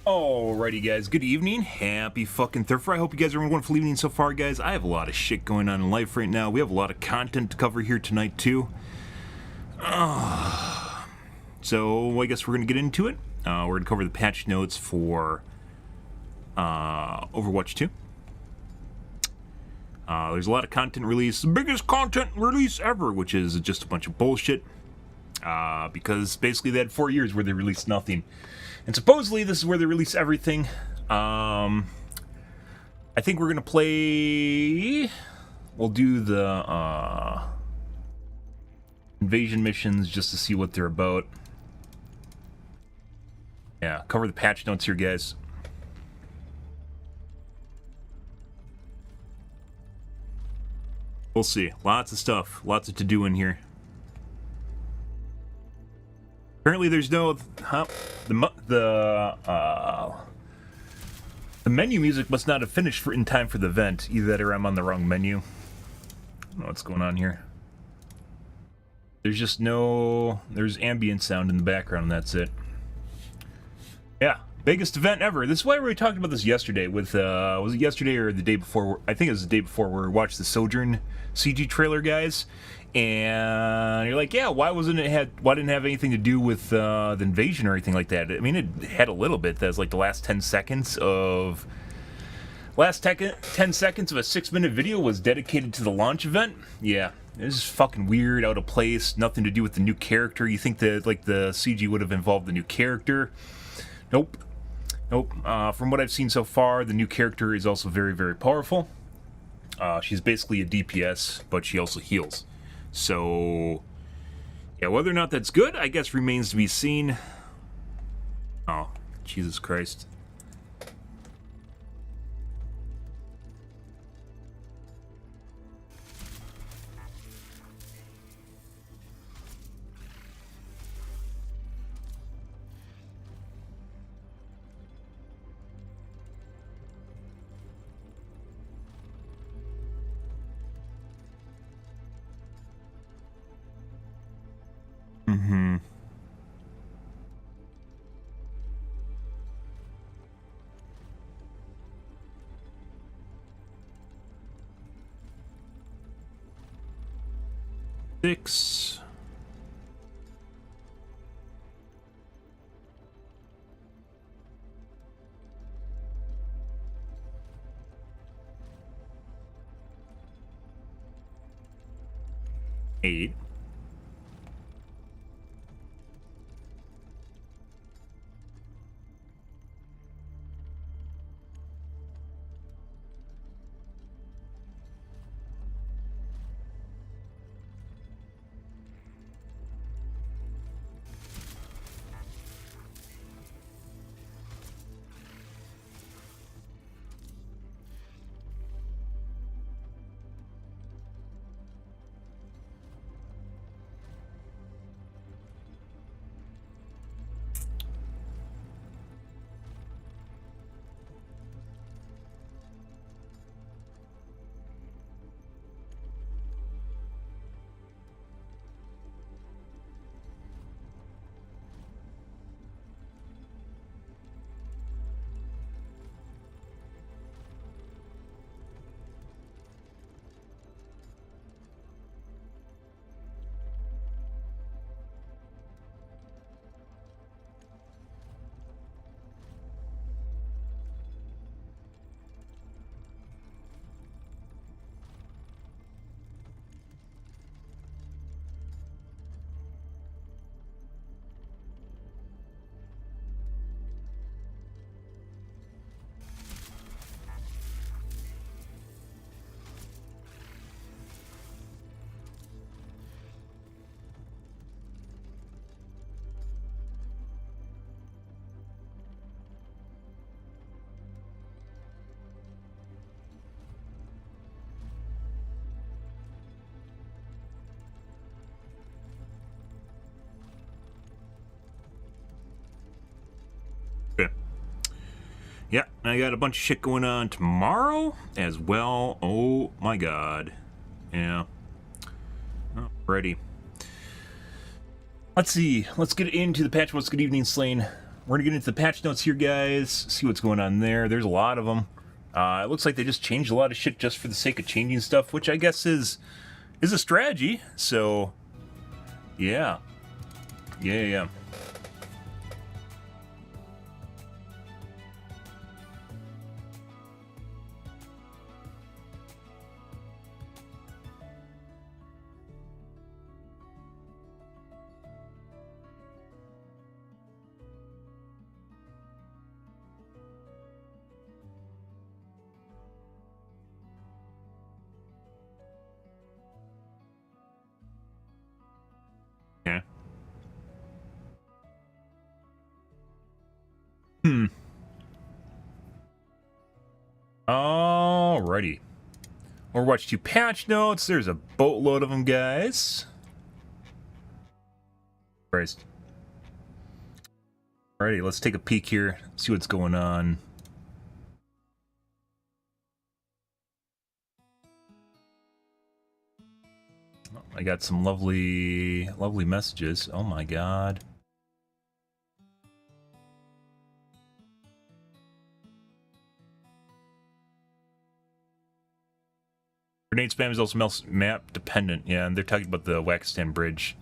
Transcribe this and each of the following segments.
Alrighty guys, good evening, happy fucking Thursday. I hope you guys are having a wonderful evening so far, guys. I have a lot of shit going on in life right now. We have a lot of content to cover here tonight too. So I guess we're gonna get into it. We're gonna cover the patch notes for Overwatch 2. There's a lot of content release, the biggest content release ever, which is just a bunch of bullshit. Because basically they had 4 years where they released nothing. And supposedly this is where they release everything. I think we're gonna play... We'll do the invasion missions just to see what they're about. Yeah, cover the patch notes here, guys. We'll see. Lots of stuff. Lots of to-do in here. Apparently there's no... The menu music must not have finished in time for the event. Either that or I'm on the wrong menu. I don't know what's going on here. There's just no... There's ambient sound in the background and that's it. Yeah, biggest event ever. This is why we talked about this yesterday with... was it yesterday or the day before? I think it was the day before where we watched the Sojourn CG trailer, guys. And you're like, yeah, why didn't it have anything to do with the invasion or anything like that? I mean, it had a little bit. That's like the last 10 seconds of... 10 seconds of a 6-minute video was dedicated to the launch event. Yeah, this is fucking weird, out of place, nothing to do with the new character. You think that, like, the CG would have involved the new character. Nope. Nope. From what I've seen so far, the new character is also very, very powerful. She's basically a DPS, but she also heals. So, yeah, whether or not that's good, I guess remains to be seen. Oh, Jesus Christ. Mm-hmm. Six. Eight. Okay. Yeah, I got a bunch of shit going on tomorrow as well. Oh my god. Yeah. Alrighty. Let's see. Let's get into the patch notes. Good evening, Slain. We're gonna get into the patch notes here, guys. See what's going on there. There's a lot of them. It looks like they just changed a lot of shit just for the sake of changing stuff, which I guess is a strategy. So, yeah. Yeah. Yeah. Alrighty. Overwatch 2 patch notes. There's a boatload of them, guys. Christ. Alrighty, let's take a peek here, see what's going on. I got some lovely messages. Oh my god. Grenade spam is also map dependent. Yeah, and they're talking about the Wakistan Bridge.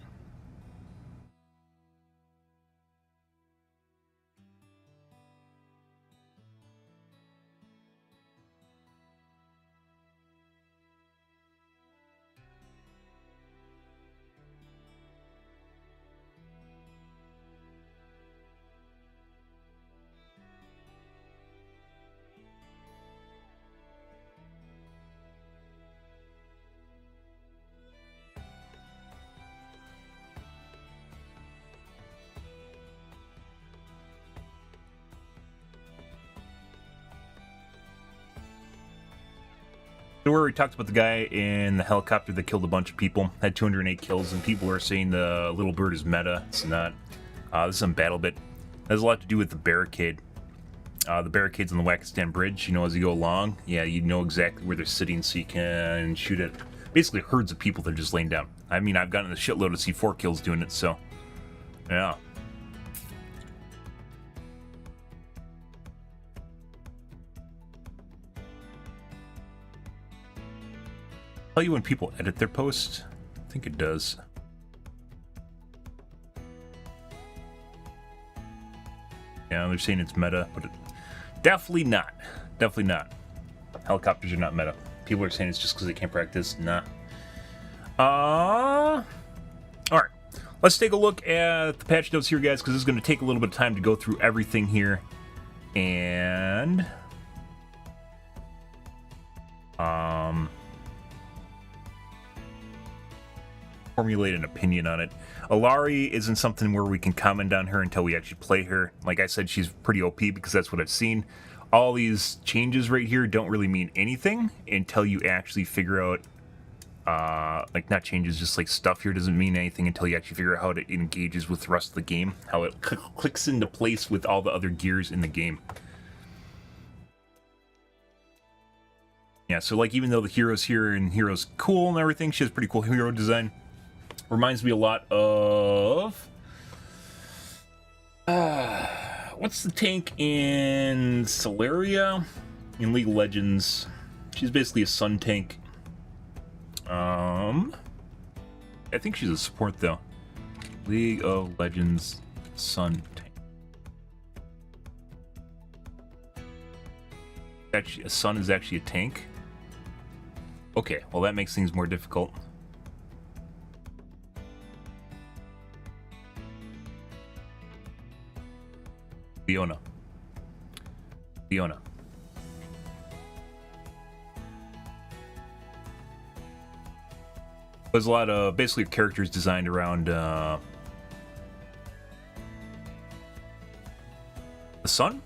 Where we talked about the guy in the helicopter that killed a bunch of people, had 208 kills, and people are saying the little bird is meta. It's not. This is on BattleBit. It has a lot to do with the barricade. The barricades on the Wakistan Bridge, you know, as you go along, yeah, you know exactly where they're sitting, so you can shoot at basically herds of people that are just laying down. I mean, I've gotten a shitload of C4 kills doing it, so, yeah. Tell you when people edit their posts? I think it does. Yeah, they're saying it's meta, but definitely not. Definitely not. Helicopters are not meta. People are saying it's just because they can't practice. Nah. Alright. Let's take a look at the patch notes here, guys, because this is going to take a little bit of time to go through everything here. And... formulate an opinion on it. Alari isn't something where we can comment on her until we actually play her. Like I said, she's pretty OP because that's what I've seen. All these changes right here don't really mean anything until you actually figure out, like not changes, just like stuff here doesn't mean anything until you actually figure out how it engages with the rest of the game, how it clicks into place with all the other gears in the game. Yeah, so like even though the hero's here and hero's cool and everything, she has pretty cool hero design. Reminds me a lot of... what's the tank in Solaria? In League of Legends. She's basically a sun tank. I think she's a support, though. League of Legends sun tank. Actually, a sun is actually a tank? Okay, well that makes things more difficult. Fiona. There's a lot of basically characters designed around the sun,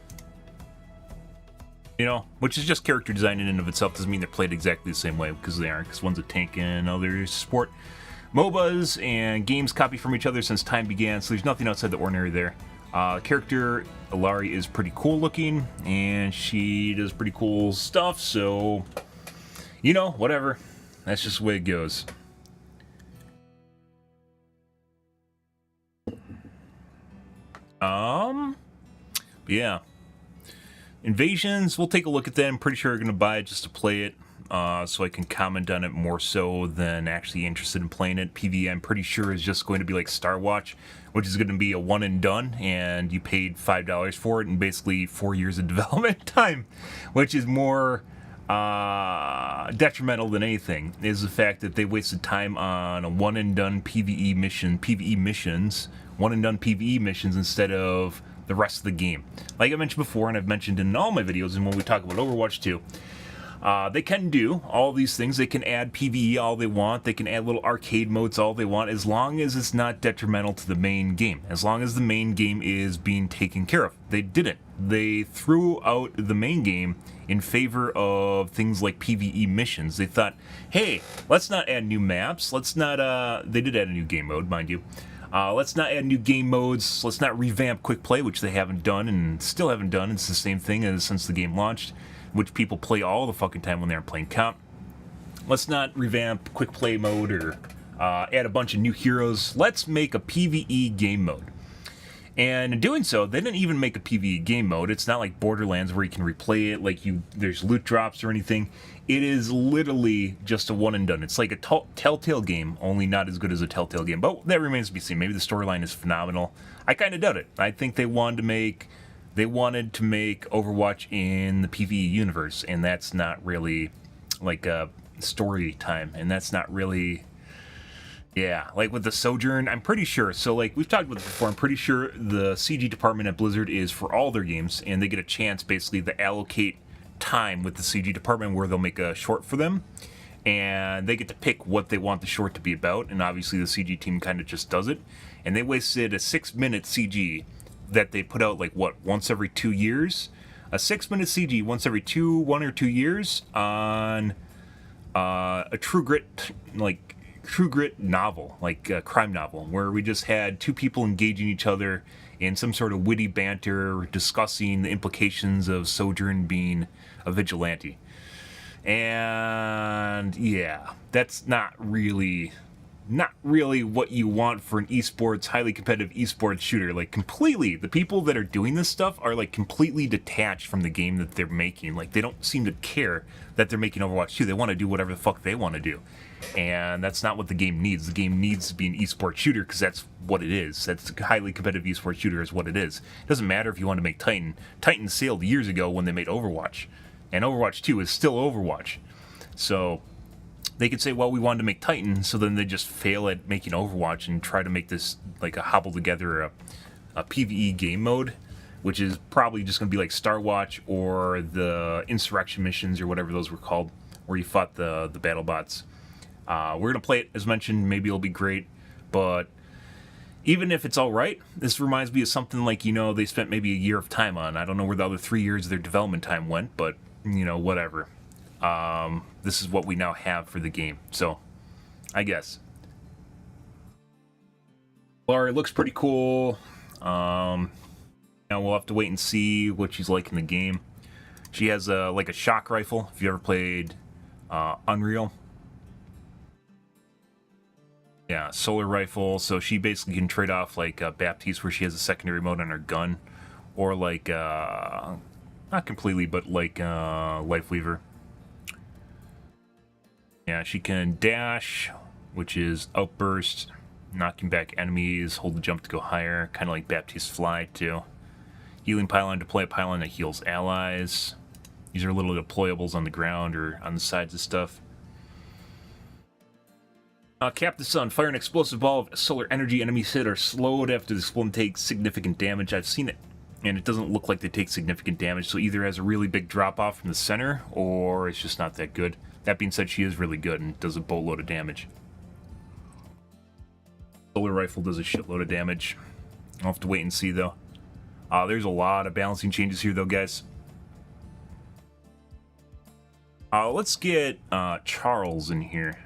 you know, which is just character design in and of itself. Doesn't mean they're played exactly the same way, because they aren't, because one's a tank and others sport. MOBAs and games copy from each other since time began, so there's nothing outside the ordinary there. Character Alari is pretty cool looking, and she does pretty cool stuff, so, you know, whatever. That's just the way it goes. Yeah. Invasions, we'll take a look at that. I'm pretty sure I'm going to buy it just to play it, so I can comment on it more so than actually interested in playing it. PvE, I'm pretty sure, is just going to be like Star Watch, which is going to be a one and done, and you paid $5 for it and basically 4 years of development time, which is more detrimental than anything, is the fact that they wasted time on a one and done PvE missions, one and done PvE missions instead of the rest of the game. Like I mentioned before, and I've mentioned in all my videos, and when we talk about Overwatch 2, they can do all these things. They can add PvE all they want. They can add little arcade modes all they want, as long as it's not detrimental to the main game. As long as the main game is being taken care of. They didn't. They threw out the main game in favor of things like PvE missions. They thought, hey, let's not add new maps. Let's not, they did add a new game mode, mind you. Let's not add new game modes. Let's not revamp quick play, which they haven't done and still haven't done. It's the same thing as since the game launched, which people play all the fucking time when they're playing comp. Let's not revamp quick play mode or add a bunch of new heroes. Let's make a PvE game mode. And in doing so, they didn't even make a PvE game mode. It's not like Borderlands where you can replay it, like there's loot drops or anything. It is literally just a one and done. It's like a Telltale game, only not as good as a Telltale game. But that remains to be seen. Maybe the storyline is phenomenal. I kind of doubt it. I think they wanted to make Overwatch in the PvE universe, and that's not really like a story time, and that's not really. Yeah, like with the Sojourn, I'm pretty sure. So, like, we've talked about this before. I'm pretty sure the CG department at Blizzard is for all their games, and they get a chance, basically, to allocate time with the CG department where they'll make a short for them, and they get to pick what they want the short to be about, and obviously the CG team kind of just does it. And they wasted a 6-minute CG that they put out, like, what, once every 2 years? A 6-minute CG once every 1 or 2 years on a True Grit novel, like a crime novel, where we just had two people engaging each other in some sort of witty banter, discussing the implications of Sojourn being a vigilante. And yeah, that's not really what you want for an esports, highly competitive esports shooter. Like, completely, the people that are doing this stuff are like completely detached from the game that they're making. Like, they don't seem to care that they're making Overwatch 2. They want to do whatever the fuck they want to do. And that's not what the game needs. The game needs to be an esports shooter because that's what it is. That's a highly competitive esports shooter is what it is. It doesn't matter if you want to make Titan. Titan sailed years ago when they made Overwatch. And Overwatch 2 is still Overwatch. So they could say, well, we wanted to make Titan, so then they just fail at making Overwatch and try to make this like a hobble together a PvE game mode, which is probably just going to be like Star Watch or the Insurrection missions or whatever those were called, where you fought the battle bots. We're going to play it, as mentioned. Maybe it'll be great, but even if it's all right, this reminds me of something like, they spent maybe a year of time on. I don't know where the other 3 years of their development time went, but, whatever. This is what we now have for the game, so I guess. Laura looks pretty cool. Now we'll have to wait and see what she's like in the game. She has like a shock rifle, if you ever played Unreal. Yeah, solar rifle, so she basically can trade off like Baptiste, where she has a secondary mode on her gun, or like, not completely, but like Lifeweaver. Yeah, she can dash, which is outburst, knocking back enemies, hold the jump to go higher, kind of like Baptiste fly too. Healing pylon, deploy a pylon that heals allies. These are little deployables on the ground or on the sides of stuff. Cap the sun. Fire an explosive ball of solar energy. Enemies hit are slowed after the explosion takes significant damage. I've seen it, and it doesn't look like they take significant damage, so either it has a really big drop-off from the center, or it's just not that good. That being said, she is really good and does a boatload of damage. Solar rifle does a shitload of damage. I'll have to wait and see, though. There's a lot of balancing changes here, though, guys. Let's get Charles in here.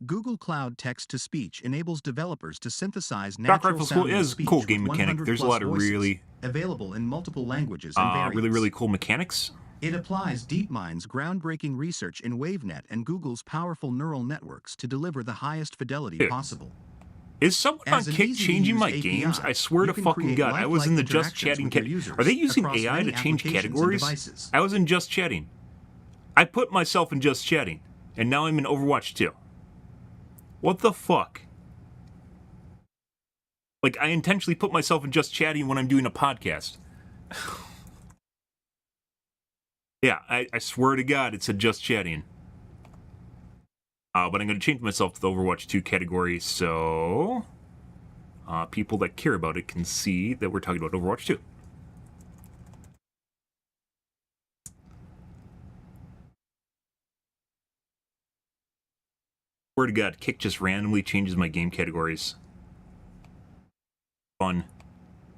Google Cloud Text-to-Speech enables developers to synthesize natural sound is a cool game mechanic. There's a lot of really available in multiple languages and really cool mechanics. It applies DeepMind's groundbreaking research in WaveNet and Google's powerful neural networks to deliver the highest fidelity Dude, possible. is someone on As an Kick changing my easy-to-use games? API, I swear you to can fucking create God, I was in the lifelike Just interactions Chatting with your category. users Are they using across AI to many change applications and categories? devices. I was in Just Chatting. I put myself in Just Chatting, and now I'm in Overwatch 2. What the fuck? Like, I intentionally put myself in Just Chatting when I'm doing a podcast. Yeah, I swear to God, it said Just Chatting. But I'm going to change myself to the Overwatch 2 category so people that care about it can see that we're talking about Overwatch 2. Swear to God, Kick just randomly changes my game categories. Fun.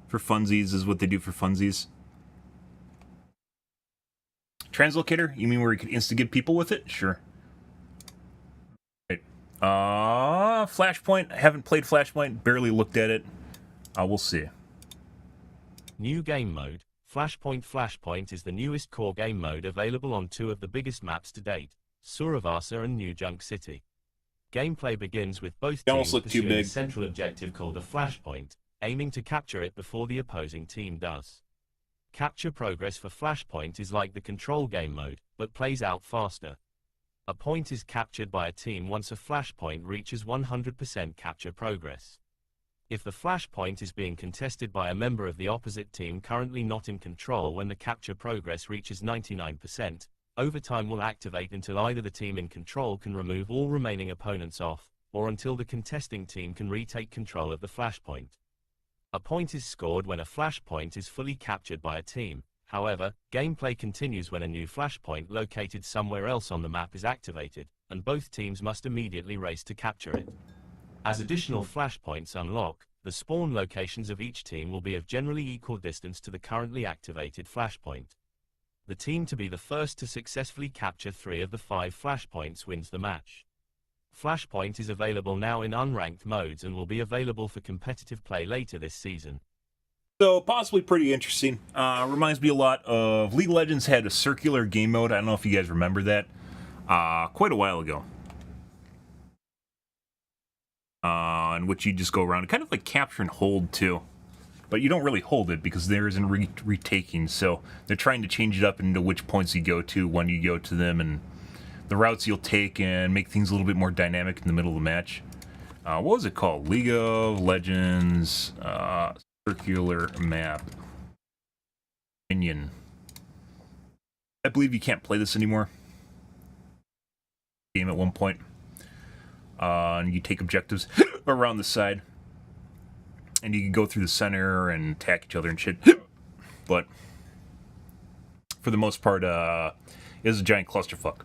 For funsies is what they do for funsies. Translocator? You mean where you can insta-give people with it? Sure. Right. Flashpoint. I haven't played Flashpoint. Barely looked at it. We'll see. New game mode. Flashpoint is the newest core game mode available on two of the biggest maps to date, Suravasa and New Junk City. Gameplay begins with both They almost teams look too pursuing a big. central objective called a flashpoint, aiming to capture it before the opposing team does. Capture progress for Flashpoint is like the control game mode, but plays out faster. A point is captured by a team once a flashpoint reaches 100% capture progress. If the flashpoint is being contested by a member of the opposite team currently not in control when the capture progress reaches 99%, overtime will activate until either the team in control can remove all remaining opponents off, or until the contesting team can retake control of the flashpoint. A point is scored when a flashpoint is fully captured by a team. However, gameplay continues when a new flashpoint located somewhere else on the map is activated, and both teams must immediately race to capture it. As additional flashpoints unlock, the spawn locations of each team will be of generally equal distance to the currently activated flashpoint. The team to be the first to successfully capture 3 of the 5 flashpoints wins the match. Flashpoint is available now in unranked modes and will be available for competitive play later this season. So, possibly pretty interesting. Reminds me a lot of League of Legends had a circular game mode. I don't know if you guys remember that. Quite a while ago. In which you just go around, kind of like capture and hold too. But you don't really hold it because there isn't retaking. So, they're trying to change it up into which points you go to, when you go to them, and the routes you'll take, and make things a little bit more dynamic in the middle of the match. What was it called? League of Legends circular map. Minion. I believe you can't play this anymore. Game at one point. And you take objectives around the side. And you can go through the center and attack each other and shit. But for the most part, it is a giant clusterfuck.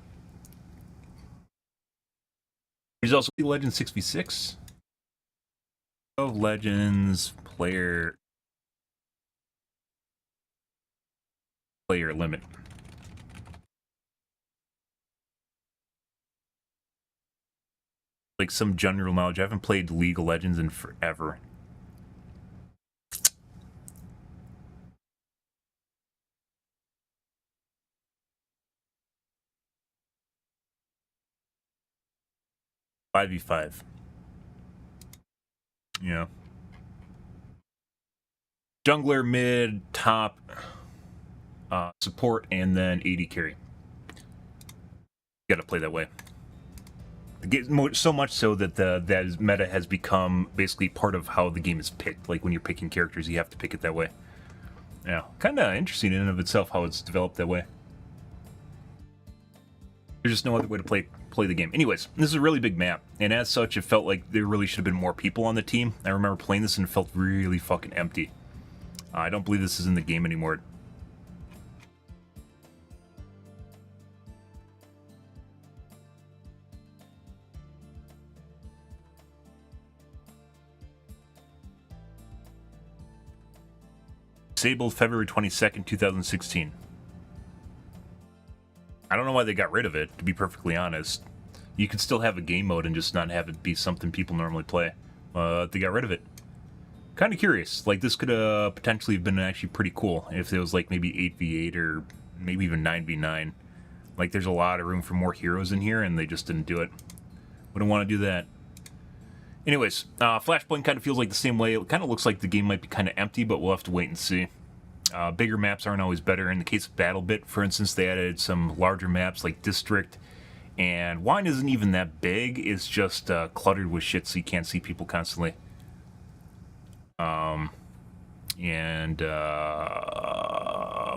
There's also League of Legends 6v6. Of Legends player limit. Like some general knowledge. I haven't played League of Legends in forever. Five v 5. Yeah. Jungler, mid, top, support, and then AD carry. You gotta play that way. So much so that that meta has become basically part of how the game is picked. Like when you're picking characters, you have to pick it that way. Yeah, kind of interesting in and of itself how it's developed that way. There's just no other way to play the game. Anyways, this is a really big map, and as such, it felt like there really should have been more people on the team. I remember playing this and it felt really fucking empty. I don't believe this is in the game anymore. Disabled February 22nd, 2016. I don't know why they got rid of it, to be perfectly honest. You could still have a game mode and just not have it be something people normally play. They got rid of it. Kind of curious. Like, this could potentially have been actually pretty cool if it was like maybe 8v8 or maybe even 9v9. Like, there's a lot of room for more heroes in here, and they just didn't do it. Wouldn't want to do that. Anyways, Flashpoint kind of feels like the same way. It kind of looks like the game might be kind of empty, but we'll have to wait and see. Bigger maps aren't always better. In the case of BattleBit, for instance, they added some larger maps like District, and Wine isn't even that big. It's just cluttered with shit, so you can't see people constantly.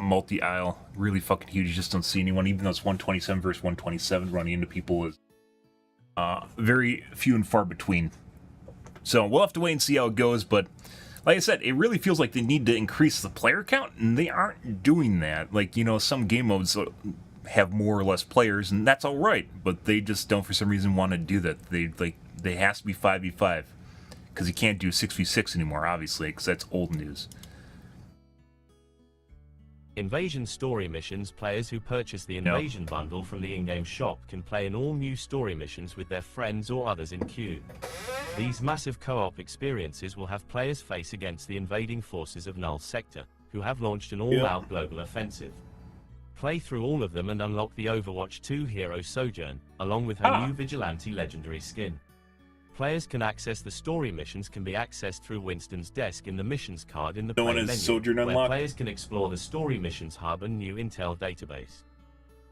Multi-aisle, really fucking huge. You just don't see anyone, even though it's 127 versus 127. Running into people is very few and far between. So we'll have to wait and see how it goes, but like I said, it really feels like they need to increase the player count, and they aren't doing that. Like, you know, some game modes have more or less players, and that's all right, but they just don't, for some reason, want to do that. They has to be 5v5, because you can't do 6v6 anymore, obviously, because that's old news. Invasion story missions. Players who purchase the Invasion bundle from the in-game shop can play in all new story missions with their friends or others in queue. These massive co-op experiences will have players face against the invading forces of Null Sector, who have launched an all-out global offensive. Play through all of them and unlock the Overwatch 2 hero Sojourn, along with her new Vigilante legendary skin. Players can access the story missions can be accessed through Winston's desk in the missions card in the play menu, where players can explore the story missions hub and new intel database.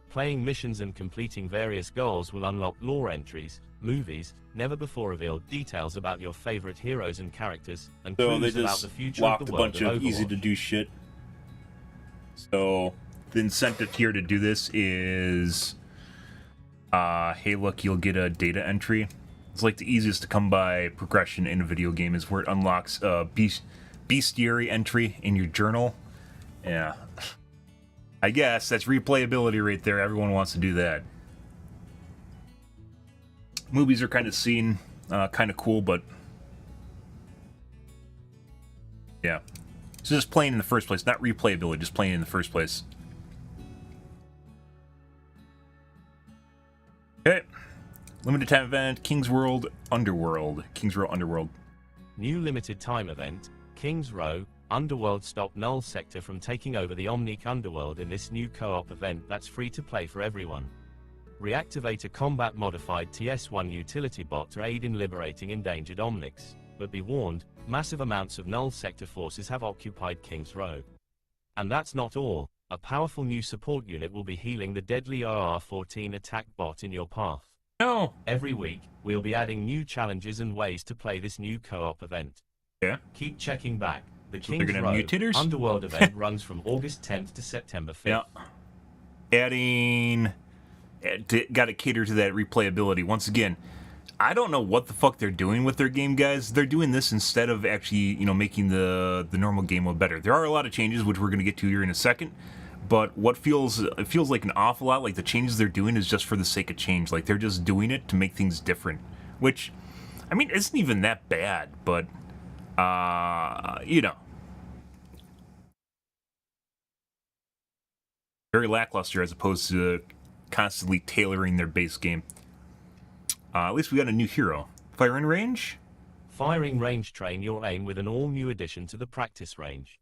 Playing missions and completing various goals will unlock lore entries, movies, never before revealed details about your favorite heroes and characters, and clues about the future of the world of Overwatch. So they just locked a bunch of easy to do shit. So the incentive here to do this is, hey look, you'll get a data entry. It's like the easiest to come by progression in a video game is where it unlocks a bestiary entry in your journal. Yeah. I guess that's replayability right there. Everyone wants to do that. Movies are kind of seen, kind of cool, but yeah. So just playing in the first place, not replayability, just playing in the first place. Okay. Limited time event, King's Row Underworld. King's Row Underworld. New limited time event, King's Row Underworld. Stop Null Sector from taking over the Omnic Underworld in this new co-op event that's free to play for everyone. Reactivate a combat modified TS1 utility bot to aid in liberating endangered Omnics. But be warned, massive amounts of Null Sector forces have occupied King's Row. And that's not all. A powerful new support unit will be healing the deadly OR-14 attack bot in your path. No. Every week, we'll be adding new challenges and ways to play this new co-op event. Yeah. Keep checking back. The So King's Row Underworld event runs from August 10th to September 5th. Yeah. Got to cater to that replayability. Once again, I don't know what the fuck they're doing with their game, guys. They're doing this instead of actually, you know, making the normal game mode better. There are a lot of changes, which we're going to get to here in a second. But it feels like an awful lot like the changes they're doing is just for the sake of change. Like, they're just doing it to make things different. Which, I mean, isn't even that bad, but, you know. Very lackluster as opposed to constantly tailoring their base game. At least we got a new hero. Firing range? Firing range. Train your aim with an all-new addition to the practice range.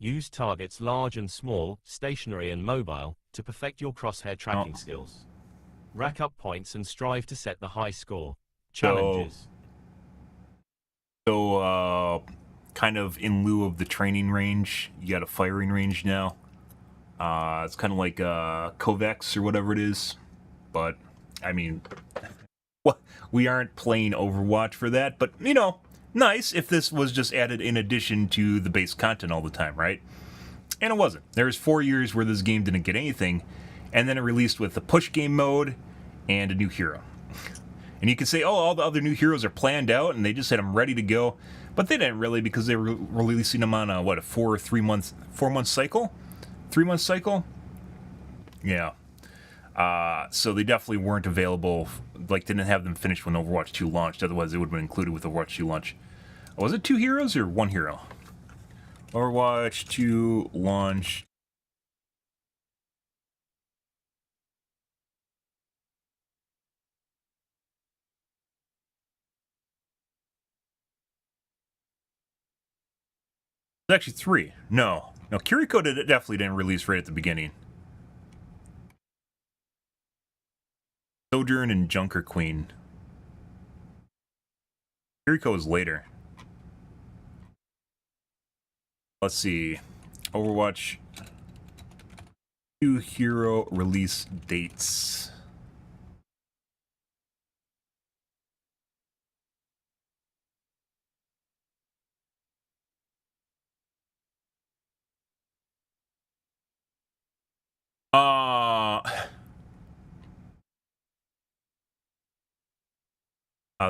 Use targets large and small, stationary and mobile, to perfect your crosshair tracking skills. Rack up points and strive to set the high score. Challenges. So, kind of in lieu of the training range, you got a firing range now. It's kind of like Kovacs or whatever it is. But, I mean, we aren't playing Overwatch for that, but, you know, nice if this was just added in addition to the base content all the time, right? And it wasn't. There was 4 years where this game didn't get anything, and then it released with the push game mode and a new hero. And you could say, oh, all the other new heroes are planned out, and they just had them ready to go. But they didn't really, because they were releasing them on a 4 month cycle? 3 month cycle? Yeah. So they definitely weren't available, like, didn't have them finished when Overwatch 2 launched, otherwise they would have been included with Overwatch 2 launch. Was it 2 heroes or 1 hero? Overwatch 2 launch. It's actually 3. No, Kiriko definitely didn't release right at the beginning. Sojourn and Junker Queen. Kiriko is later. Let's see. Overwatch 2 hero release dates.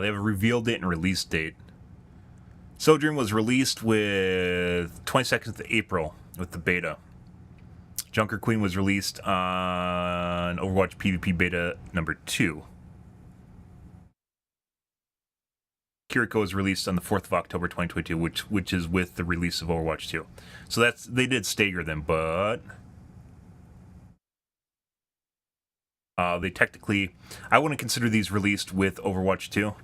They have a reveal date and release date. Sojourn was released with 22nd of April with the beta. Junker Queen was released on Overwatch PvP beta number 2. Kiriko was released on the 4th of October 2022, which is with the release of Overwatch 2. So they did stagger them, but they technically, I wouldn't consider these released with Overwatch 2.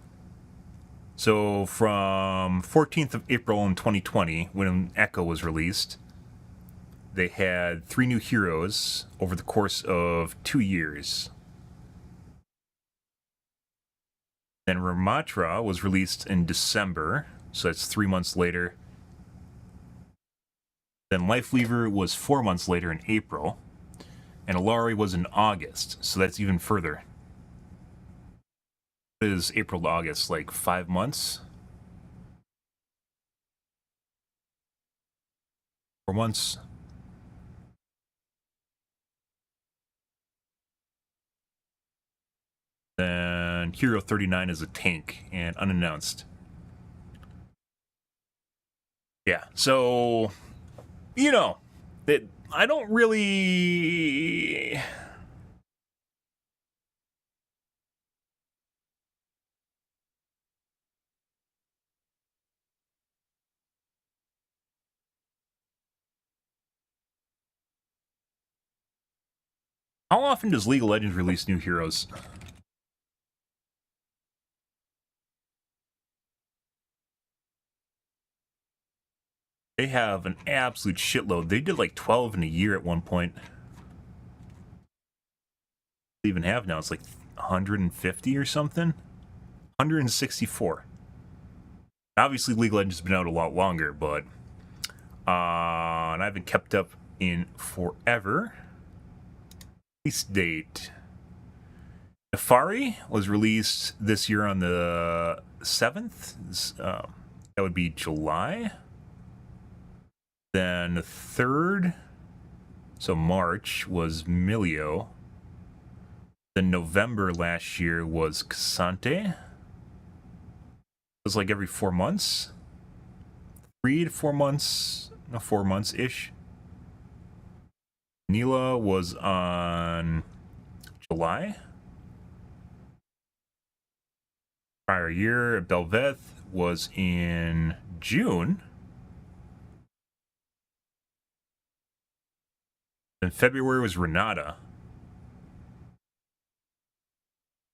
So from 14th of April in 2020, when Echo was released, they had 3 new heroes over the course of 2 years. Then Ramatra was released in December, so that's 3 months later. Then Lifeweaver was 4 months later in April. And Alari was in August, so that's even further. It is April to August, like 5 months? 4 months? Then Hero 39 is a tank and unannounced. Yeah, so, you know, I don't really... How often does League of Legends release new heroes? They have an absolute shitload. They did like 12 in a year at one point. They even have now. It's like 150 or something. 164. Obviously, League of Legends has been out a lot longer, but and I haven't kept up in forever. Release date. Nefari was released this year on the 7th. That would be July. Then the 3rd, so March, was Milio. Then November last year was Cassante. It was like every 4 months. 3 to 4 months, 4 months-ish. Neela was on July. Prior year, Belveth was in June. Then February was Renata.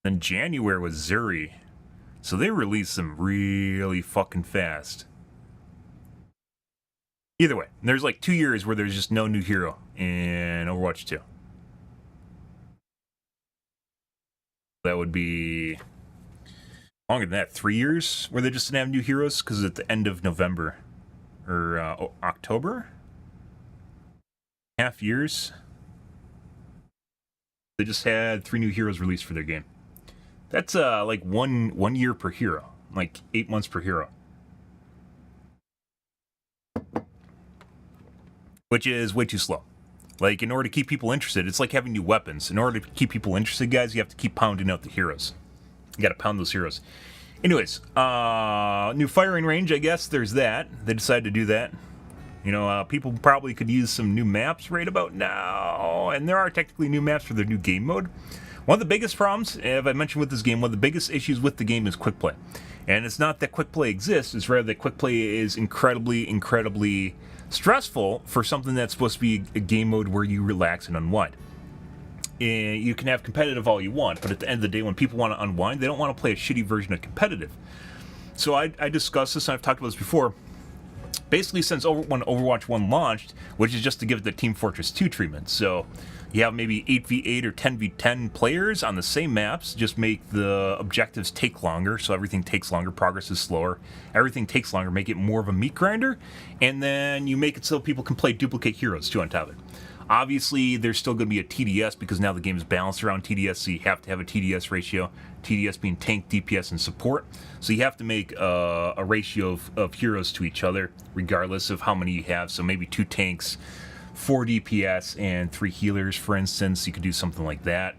Then January was Zuri. So they released them really fucking fast. Either way, there's like 2 years where there's just no new hero in Overwatch 2. That would be longer than that. 3 years where they just didn't have new heroes because at the end of November or October. Half years. They just had 3 new heroes released for their game. That's like one year per hero, like 8 months per hero, which is way too slow. Like, in order to keep people interested, it's like having new weapons. In order to keep people interested, guys, you have to keep pounding out the heroes. You got to pound those heroes. Anyways, new firing range, I guess. There's that. They decided to do that. You know, people probably could use some new maps right about now, and there are technically new maps for their new game mode. One of the biggest problems, as I mentioned with this game, one of the biggest issues with the game is quick play. And it's not that quick play exists, it's rather that quick play is incredibly stressful for something that's supposed to be a game mode where you relax and unwind. And you can have competitive all you want, but at the end of the day, when people want to unwind, they don't want to play a shitty version of competitive. So I discussed this, and I've talked about this before. basically since when Overwatch 1 launched, which is just to give it the Team Fortress 2 treatment. So you have maybe 8v8 or 10v10 players on the same maps, just make the objectives take longer, so everything takes longer, progress is slower, everything takes longer, make it more of a meat grinder, and then you make it so people can play duplicate heroes too on top of it. Obviously, there's still going to be a TDS because now the game is balanced around TDS, so you have to have a TDS ratio. TDS being tank, DPS, and support. So you have to make a ratio of heroes to each other, regardless of how many you have. So maybe 2 tanks, 4 DPS, and 3 healers, for instance. You could do something like that.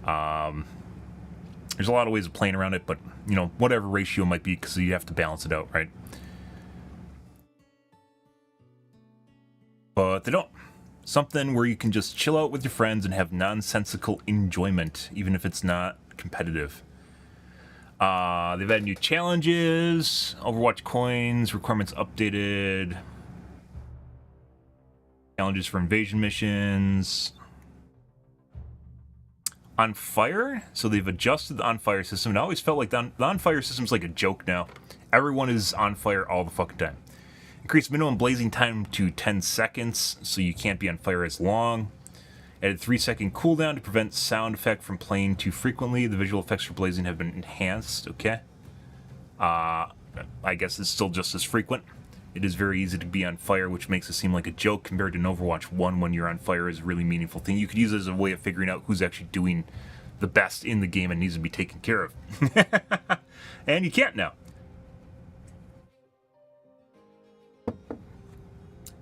There's a lot of ways of playing around it, but, you know, whatever ratio might be, because you have to balance it out, right? But they don't. Something where you can just chill out with your friends and have nonsensical enjoyment, even if it's not competitive. They've added new challenges, Overwatch coins, requirements updated, challenges for invasion missions. On fire, so they've adjusted the on fire system. It always felt like the on fire system's like a joke now. Everyone is on fire all the fucking time. Increase minimum blazing time to 10 seconds, so you can't be on fire as long. Added 3-second cooldown to prevent sound effect from playing too frequently. The visual effects for blazing have been enhanced. Okay. I guess it's still just as frequent. It is very easy to be on fire, which makes it seem like a joke compared to Overwatch 1 when you're on fire is a really meaningful thing. You could use it as a way of figuring out who's actually doing the best in the game and needs to be taken care of. And you can't now.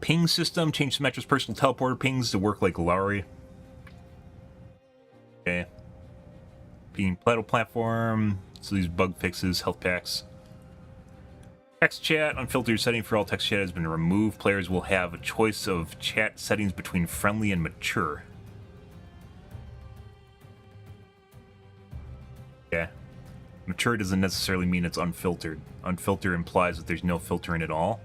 Ping system, change Symmetra's personal teleporter pings to work like Lowry. Okay. Being Plateau platform, so these bug fixes, health packs. Text chat, unfiltered setting for all text chat has been removed. Players will have a choice of chat settings between friendly and mature. Yeah. Mature doesn't necessarily mean it's unfiltered. Unfiltered implies that there's no filtering at all.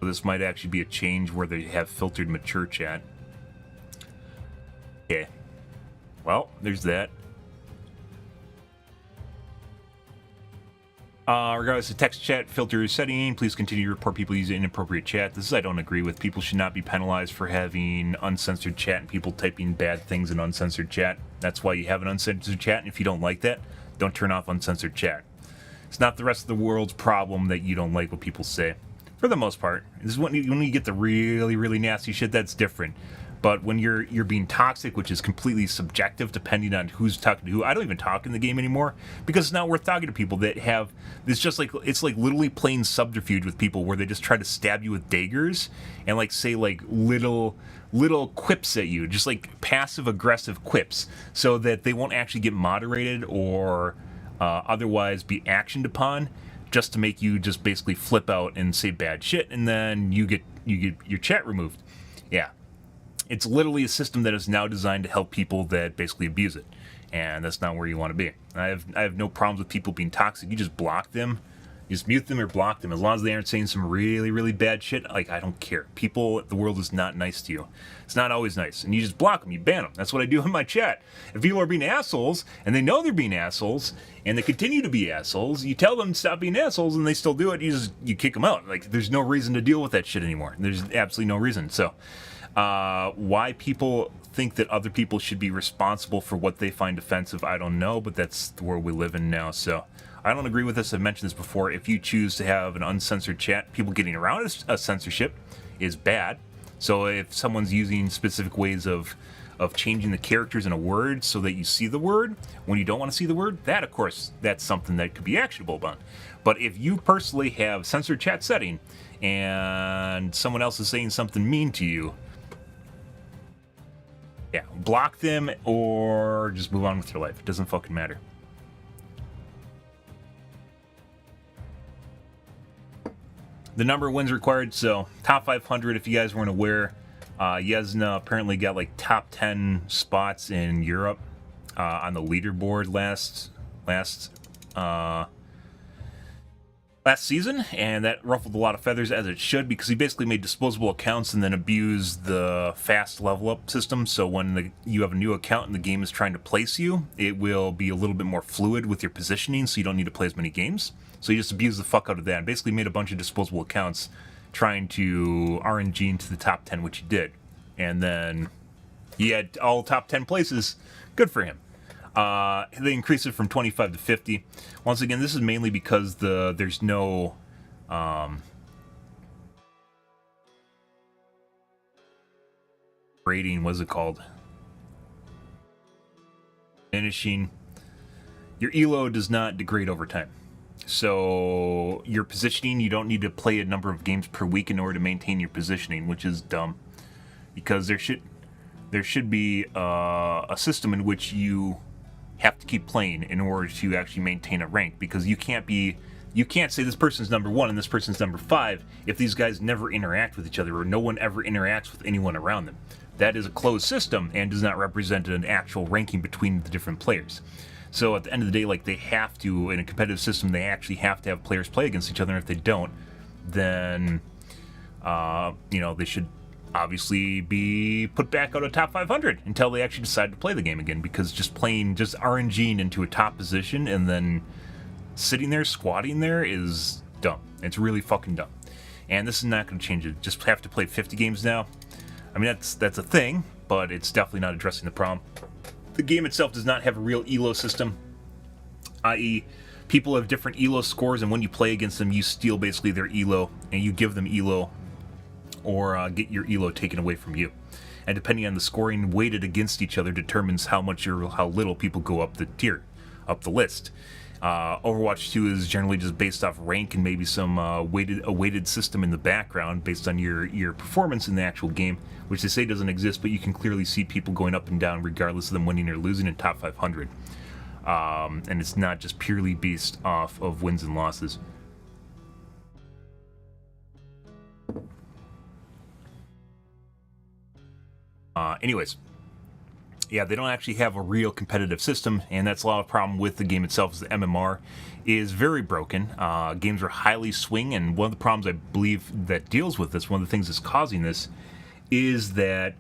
So this might actually be a change where they have filtered mature chat. Okay. Well, there's that. Regardless of text chat filter setting, please continue to report people using inappropriate chat. This is I don't agree with. People should not be penalized for having uncensored chat and people typing bad things in uncensored chat. That's why you have an uncensored chat, and if you don't like that, don't turn off uncensored chat. It's not the rest of the world's problem that you don't like what people say. For the most part. This is when you get the really, really nasty shit, that's different. But when you're being toxic, which is completely subjective depending on who's talking to who, I don't even talk in the game anymore because it's not worth talking to people that have it's just like it's like literally playing subterfuge with people where they just try to stab you with daggers and like say like little quips at you, just like passive aggressive quips, so that they won't actually get moderated or otherwise be actioned upon, just to make you just basically flip out and say bad shit, and then you get your chat removed. Yeah. It's literally a system that is now designed to help people that basically abuse it. And that's not where you want to be. I have no problems with people being toxic. You just block them. You just mute them or block them. As long as they aren't saying some really, really bad shit, like, I don't care. People, the world is not nice to you. It's not always nice. And you just block them. You ban them. That's what I do in my chat. If people are being assholes, and they know they're being assholes, and they continue to be assholes, you tell them to stop being assholes, and they still do it, you kick them out. Like, there's no reason to deal with that shit anymore. There's absolutely no reason. So, why people think that other people should be responsible for what they find offensive, I don't know, but that's the world we live in now. So I don't agree with this. I've mentioned this before. If you choose to have an uncensored chat, people getting around a censorship is bad. So if someone's using specific ways of changing the characters in a word so that you see the word when you don't want to see the word, that, of course, that's something that could be actionable upon. But if you personally have censored chat setting and someone else is saying something mean to you, yeah, block them or just move on with your life. It doesn't fucking matter. The number of wins required, so top 500, if you guys weren't aware, Yesna apparently got like top 10 spots in Europe on the leaderboard last last season, and that ruffled a lot of feathers, as it should, because he basically made disposable accounts and then abused the fast level up system. So when you have a new account and the game is trying to place you, it will be a little bit more fluid with your positioning, so you don't need to play as many games. So he just abused the fuck out of that and basically made a bunch of disposable accounts trying to RNG into the top 10, which he did. And then he had all top 10 places. Good for him. They increased it from 25 to 50. Once again, this is mainly because there's no rating. What's it called? Finishing. Your elo does not degrade over time. So your positioning, you don't need to play a number of games per week in order to maintain your positioning, which is dumb. Because there should be a system in which you have to keep playing in order to actually maintain a rank, because you can't say this person's number 1 and this person's number 5 if these guys never interact with each other or no one ever interacts with anyone around them. That is a closed system and does not represent an actual ranking between the different players. So at the end of the day, like, they have to, in a competitive system, they actually have to have players play against each other, and if they don't, then they should obviously be put back out of top 500 until they actually decide to play the game again, because just RNGing into a top position and then sitting there squatting there is dumb. It's really fucking dumb, and this is not going to change it. Just have to play 50 games now. I mean, that's a thing, but it's definitely not addressing the problem. The game itself does not have a real elo system, i.e. people have different elo scores, and when you play against them, you steal basically their elo and you give them elo, or get your elo taken away from you. And depending on the scoring weighted against each other determines how much or how little people go up the tier, up the list. Overwatch 2 is generally just based off rank and maybe some weighted system in the background based on your performance in the actual game, which they say doesn't exist, but you can clearly see people going up and down regardless of them winning or losing in top 500. And it's not just purely based off of wins and losses. Anyways, yeah, they don't actually have a real competitive system, and that's a lot of problem with the game itself. Is the MMR is very broken. Games are highly swing, and one of the problems I believe that deals with this, one of the things that's causing this, is that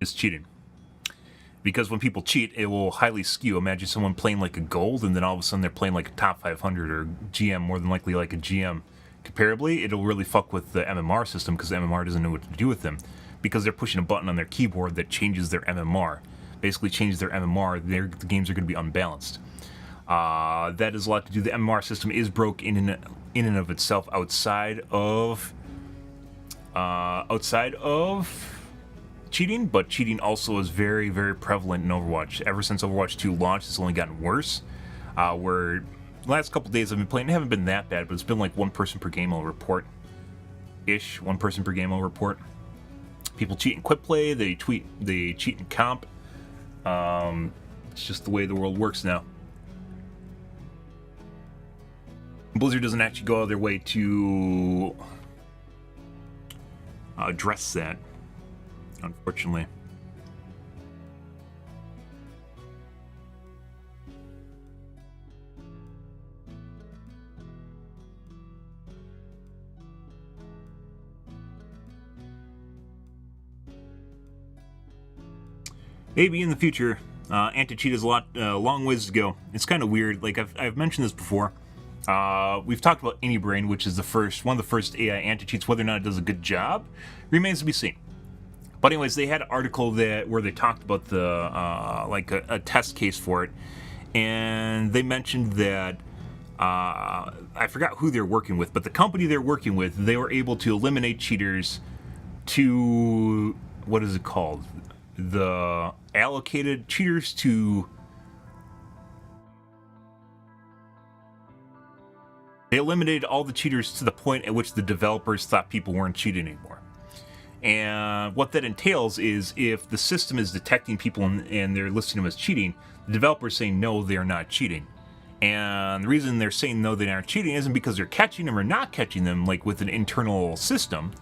is cheating. Because when people cheat, it will highly skew. Imagine someone playing like a gold, and then all of a sudden they're playing like a top 500 or GM, more than likely like a GM. Comparably, it'll really fuck with the MMR system, because the MMR doesn't know what to do with them, because they're pushing a button on their keyboard that changes their MMR. Basically changes their MMR, the games are going to be unbalanced. That is a lot to do. The MMR system is broke in and of itself outside of cheating, but cheating also is very, very prevalent in Overwatch. Ever since Overwatch 2 launched, it's only gotten worse. Where the last couple days I've been playing, it haven't been that bad, but it's been like one person per game I'll report. One person per game I'll report. People cheat in quick play, they cheat in comp. It's just the way the world works now. Blizzard doesn't actually go out of their way to address that, unfortunately. Maybe in the future, anti-cheat is a long ways to go. It's kind of weird. Like I've mentioned this before. We've talked about AnyBrain, which is one of the first AI anti-cheats. Whether or not it does a good job remains to be seen. But anyways, they had an article where they talked about the a test case for it, and they mentioned that I forgot who they're working with, but the company they're working with, they were able to eliminate cheaters to, what is it called? The allocated cheaters to... They eliminated all the cheaters to the point at which the developers thought people weren't cheating anymore. And what that entails is, if the system is detecting people and they're listing them as cheating, the developers saying no, they are not cheating. And the reason they're saying no, they aren't cheating isn't because they're catching them or not catching them like with an internal system,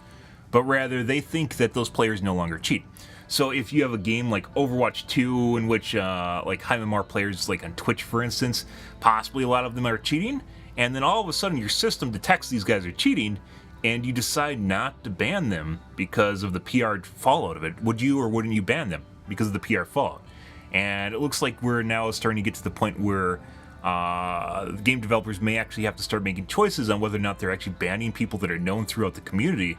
but rather they think that those players no longer cheat. So if you have a game like Overwatch 2 in which like high MMR players like on Twitch, for instance, possibly a lot of them are cheating, and then all of a sudden your system detects these guys are cheating, and you decide not to ban them because of the PR fallout of it, would you or wouldn't you ban them because of the PR fallout? And it looks like we're now starting to get to the point where game developers may actually have to start making choices on whether or not they're actually banning people that are known throughout the community,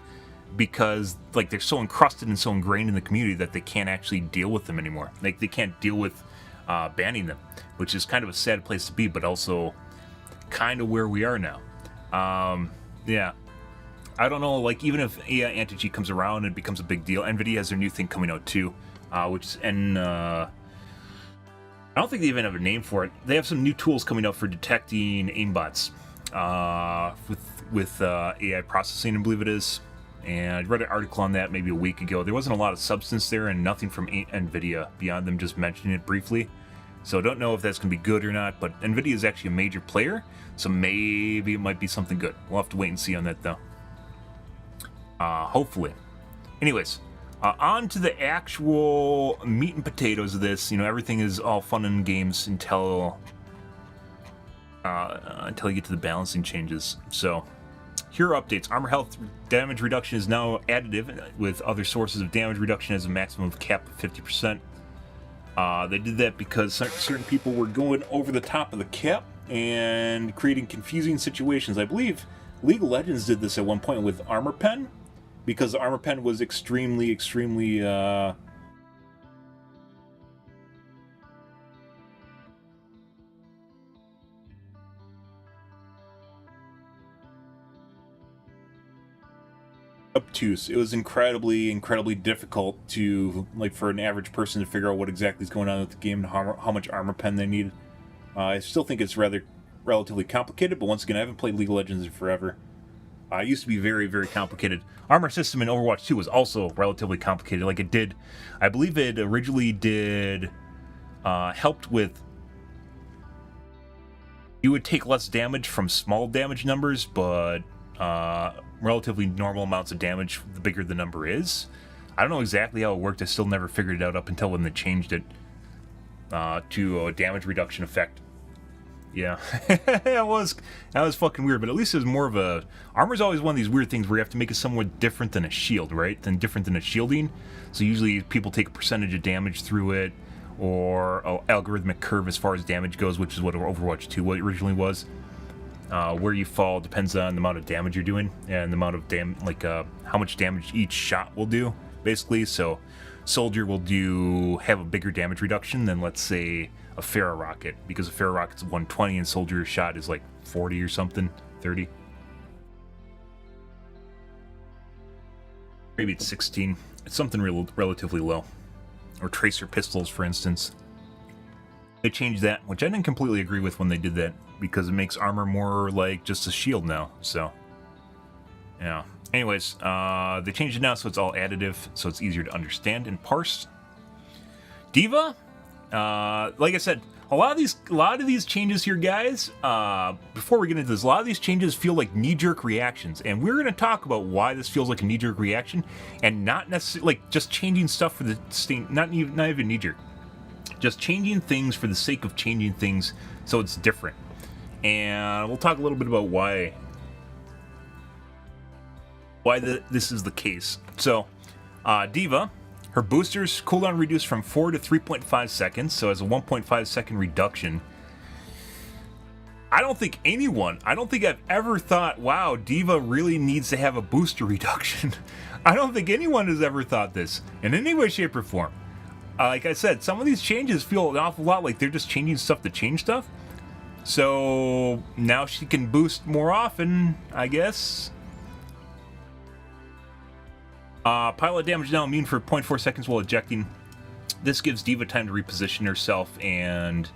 because like they're so encrusted and so ingrained in the community that they can't actually deal with them anymore. Like they can't deal with banning them, which is kind of a sad place to be, but also kind of where we are now. Yeah. I don't know, like, even if AI anti-cheat comes around and it becomes a big deal, NVIDIA has their new thing coming out too, which is I don't think they even have a name for it. They have some new tools coming out for detecting aimbots with AI processing, I believe it is. And I read an article on that maybe a week ago. There wasn't a lot of substance there and nothing from NVIDIA beyond them just mentioning it briefly. So I don't know if that's going to be good or not, but NVIDIA is actually a major player, so maybe it might be something good. We'll have to wait and see on that, though. Hopefully. Anyways, on to the actual meat and potatoes of this. You know, everything is all fun and games until you get to the balancing changes. So, hero updates. Armor health damage reduction is now additive, with other sources of damage reduction as a maximum cap of 50%. They did that because certain people were going over the top of the cap and creating confusing situations. I believe League of Legends did this at one point with Armor Pen, because the Armor Pen was extremely obtuse. It was incredibly difficult to, like, for an average person to figure out what exactly is going on with the game and how much Armor Pen they need. I still think it's relatively complicated, but once again, I haven't played League of Legends in forever. It used to be very complicated. Armor system in Overwatch 2 was also relatively complicated. Like, it did, I believe it originally did, helped with, you would take less damage from small damage numbers, but relatively normal amounts of damage the bigger the number is. I don't know exactly how it worked. I still never figured it out up until when they changed it to a damage reduction effect. Yeah, that was fucking weird, but at least it was more of a... Armor's always one of these weird things where you have to make it somewhat different than a shield, right? Different than a shielding. So usually people take a percentage of damage through it, or an algorithmic curve as far as damage goes, which is what Overwatch 2 originally was. Where you fall depends on the amount of damage you're doing, and the amount of how much damage each shot will do, basically. So Soldier will have a bigger damage reduction than, let's say, a Pharah rocket, because a Pharah rocket's 120 and Soldier's shot is like 40 or something, 30. Maybe it's 16. It's something relatively low. Or Tracer pistols, for instance. They changed that, which I didn't completely agree with when they did that, because it makes armor more like just a shield now, so... Yeah. Anyways, they changed it now so it's all additive, so it's easier to understand and parse. D.Va? Like I said, a lot of these changes here, guys, before we get into this, a lot of these changes feel like knee-jerk reactions, and we're going to talk about why this feels like a knee-jerk reaction, and not necessarily, like, just changing stuff for the state, not even knee-jerk, just changing things for the sake of changing things so it's different. And we'll talk a little bit about why this is the case. So, D.Va, her boosters cooldown reduced from 4 to 3.5 seconds, so as a 1.5 second reduction. I don't think I've ever thought, wow, D.Va really needs to have a booster reduction. I don't think anyone has ever thought this in any way, shape, or form. Like I said, some of these changes feel an awful lot like they're just changing stuff to change stuff. So now she can boost more often, I guess. Pilot damage now immune for 0.4 seconds while ejecting. This gives D.Va time to reposition herself and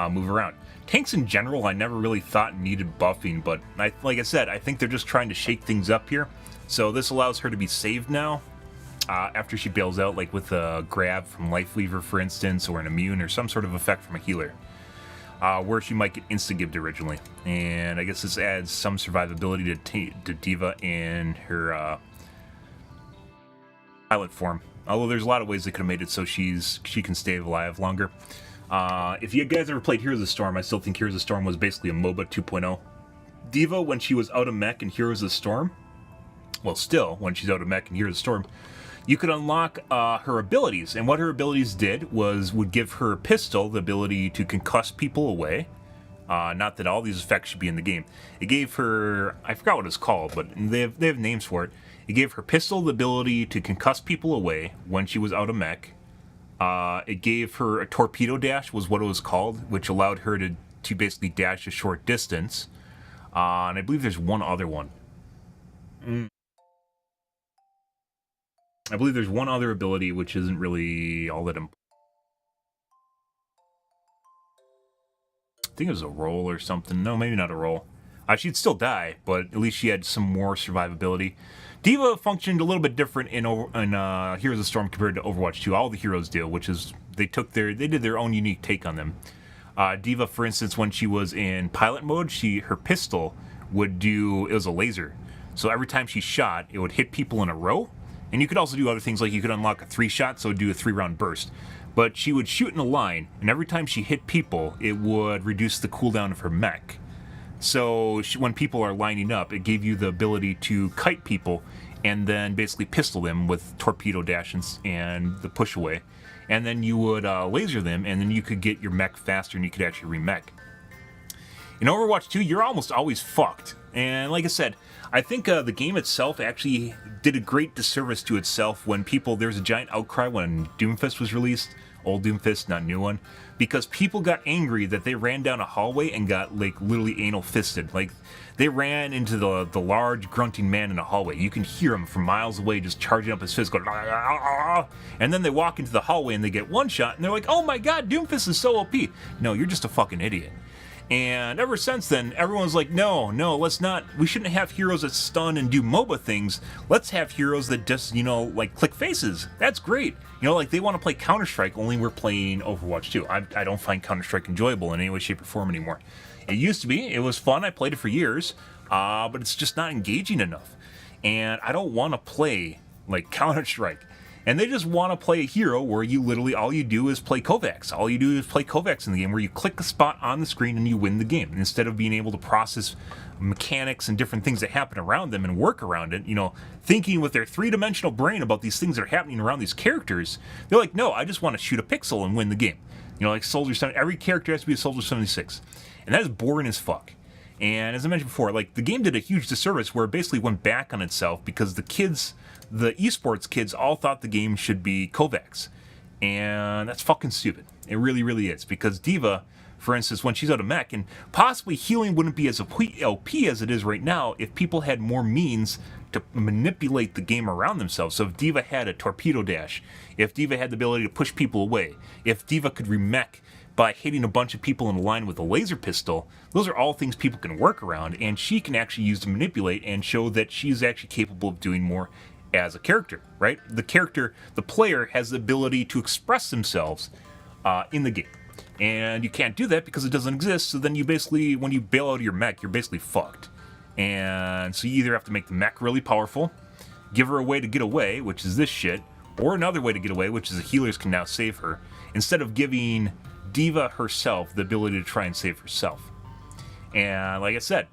move around. Tanks in general, I never really thought needed buffing, but like I said, I think they're just trying to shake things up here. So this allows her to be saved now after she bails out, like with a grab from Life Lever, for instance, or an immune, or some sort of effect from a healer. Where she might get insta-gibbed originally. And I guess this adds some survivability to D.Va in her pilot form, Although there's a lot of ways they could have made it so she can stay alive longer. If you guys ever played Heroes of the Storm, I still think Heroes of the Storm was basically a MOBA 2.0. D.Va, when she was out of mech in Heroes of the Storm, well, still, when she's out of mech in Heroes of the Storm, you could unlock her abilities. And what her abilities would give her pistol the ability to concuss people away. Not that all these effects should be in the game. It gave her, I forgot what it's called, but they have names for it. It gave her pistol the ability to concuss people away when she was out of mech. It gave her a torpedo dash, was what it was called, which allowed her to basically dash a short distance. And I believe there's one other one. I believe there's one other ability which isn't really all that important. I think it was a roll or something. No, maybe not a roll. She'd still die, but at least she had some more survivability. D.Va functioned a little bit different in Heroes of the Storm compared to Overwatch 2. All the heroes do, which is they did their own unique take on them. D.Va, for instance, when she was in pilot mode, her pistol it was a laser. So every time she shot, it would hit people in a row. And you could also do other things, like you could unlock a 3-shot, so it would do a 3-round burst. But she would shoot in a line, and every time she hit people, it would reduce the cooldown of her mech. So when people are lining up, it gave you the ability to kite people and then basically pistol them with torpedo dash and the push away. And then you would laser them, and then you could get your mech faster and you could actually remech. In Overwatch 2, you're almost always fucked. And like I said, I think the game itself actually did a great disservice to itself when there's a giant outcry when Doomfist was released. Old Doomfist, not new one. Because people got angry that they ran down a hallway and got, like, literally anal fisted. Like, they ran into the large grunting man in a hallway. You can hear him from miles away just charging up his fist going, and then they walk into the hallway and they get one shot and they're like, oh my god, Doomfist is so OP. No, you're just a fucking idiot. And ever since then, everyone's like, no, let's not, we shouldn't have heroes that stun and do MOBA things. Let's have heroes that just, like, click faces. That's great. Like, they want to play Counter-Strike, only we're playing Overwatch 2. I don't find Counter-Strike enjoyable in any way, shape, or form anymore. It used to be. It was fun. I played it for years. But it's just not engaging enough. And I don't want to play, like, Counter-Strike. And they just want to play a hero where you literally, all you do is play Kovacs. All you do is play Kovacs in the game where you click a spot on the screen and you win the game. Instead of being able to process mechanics and different things that happen around them and work around it, thinking with their three-dimensional brain about these things that are happening around these characters, they're like, no, I just want to shoot a pixel and win the game. Like Soldier 7, every character has to be a Soldier 76. And that is boring as fuck. And as I mentioned before, like, the game did a huge disservice where it basically went back on itself because the esports kids all thought the game should be Kovacs. And that's fucking stupid. It really, really is. Because D.Va, for instance, when she's out of mech, and possibly healing wouldn't be as OP as it is right now if people had more means to manipulate the game around themselves. So if D.Va had a torpedo dash, if D.Va had the ability to push people away, if D.Va could remech by hitting a bunch of people in a line with a laser pistol, those are all things people can work around, and she can actually use to manipulate and show that she's actually capable of doing more as a character, right? The player has the ability to express themselves in the game. And you can't do that because it doesn't exist, so then you basically, when you bail out of your mech, you're basically fucked. And so you either have to make the mech really powerful, give her a way to get away, which is this shit, or another way to get away, which is the healers can now save her, instead of giving D.Va herself the ability to try and save herself. And like I said,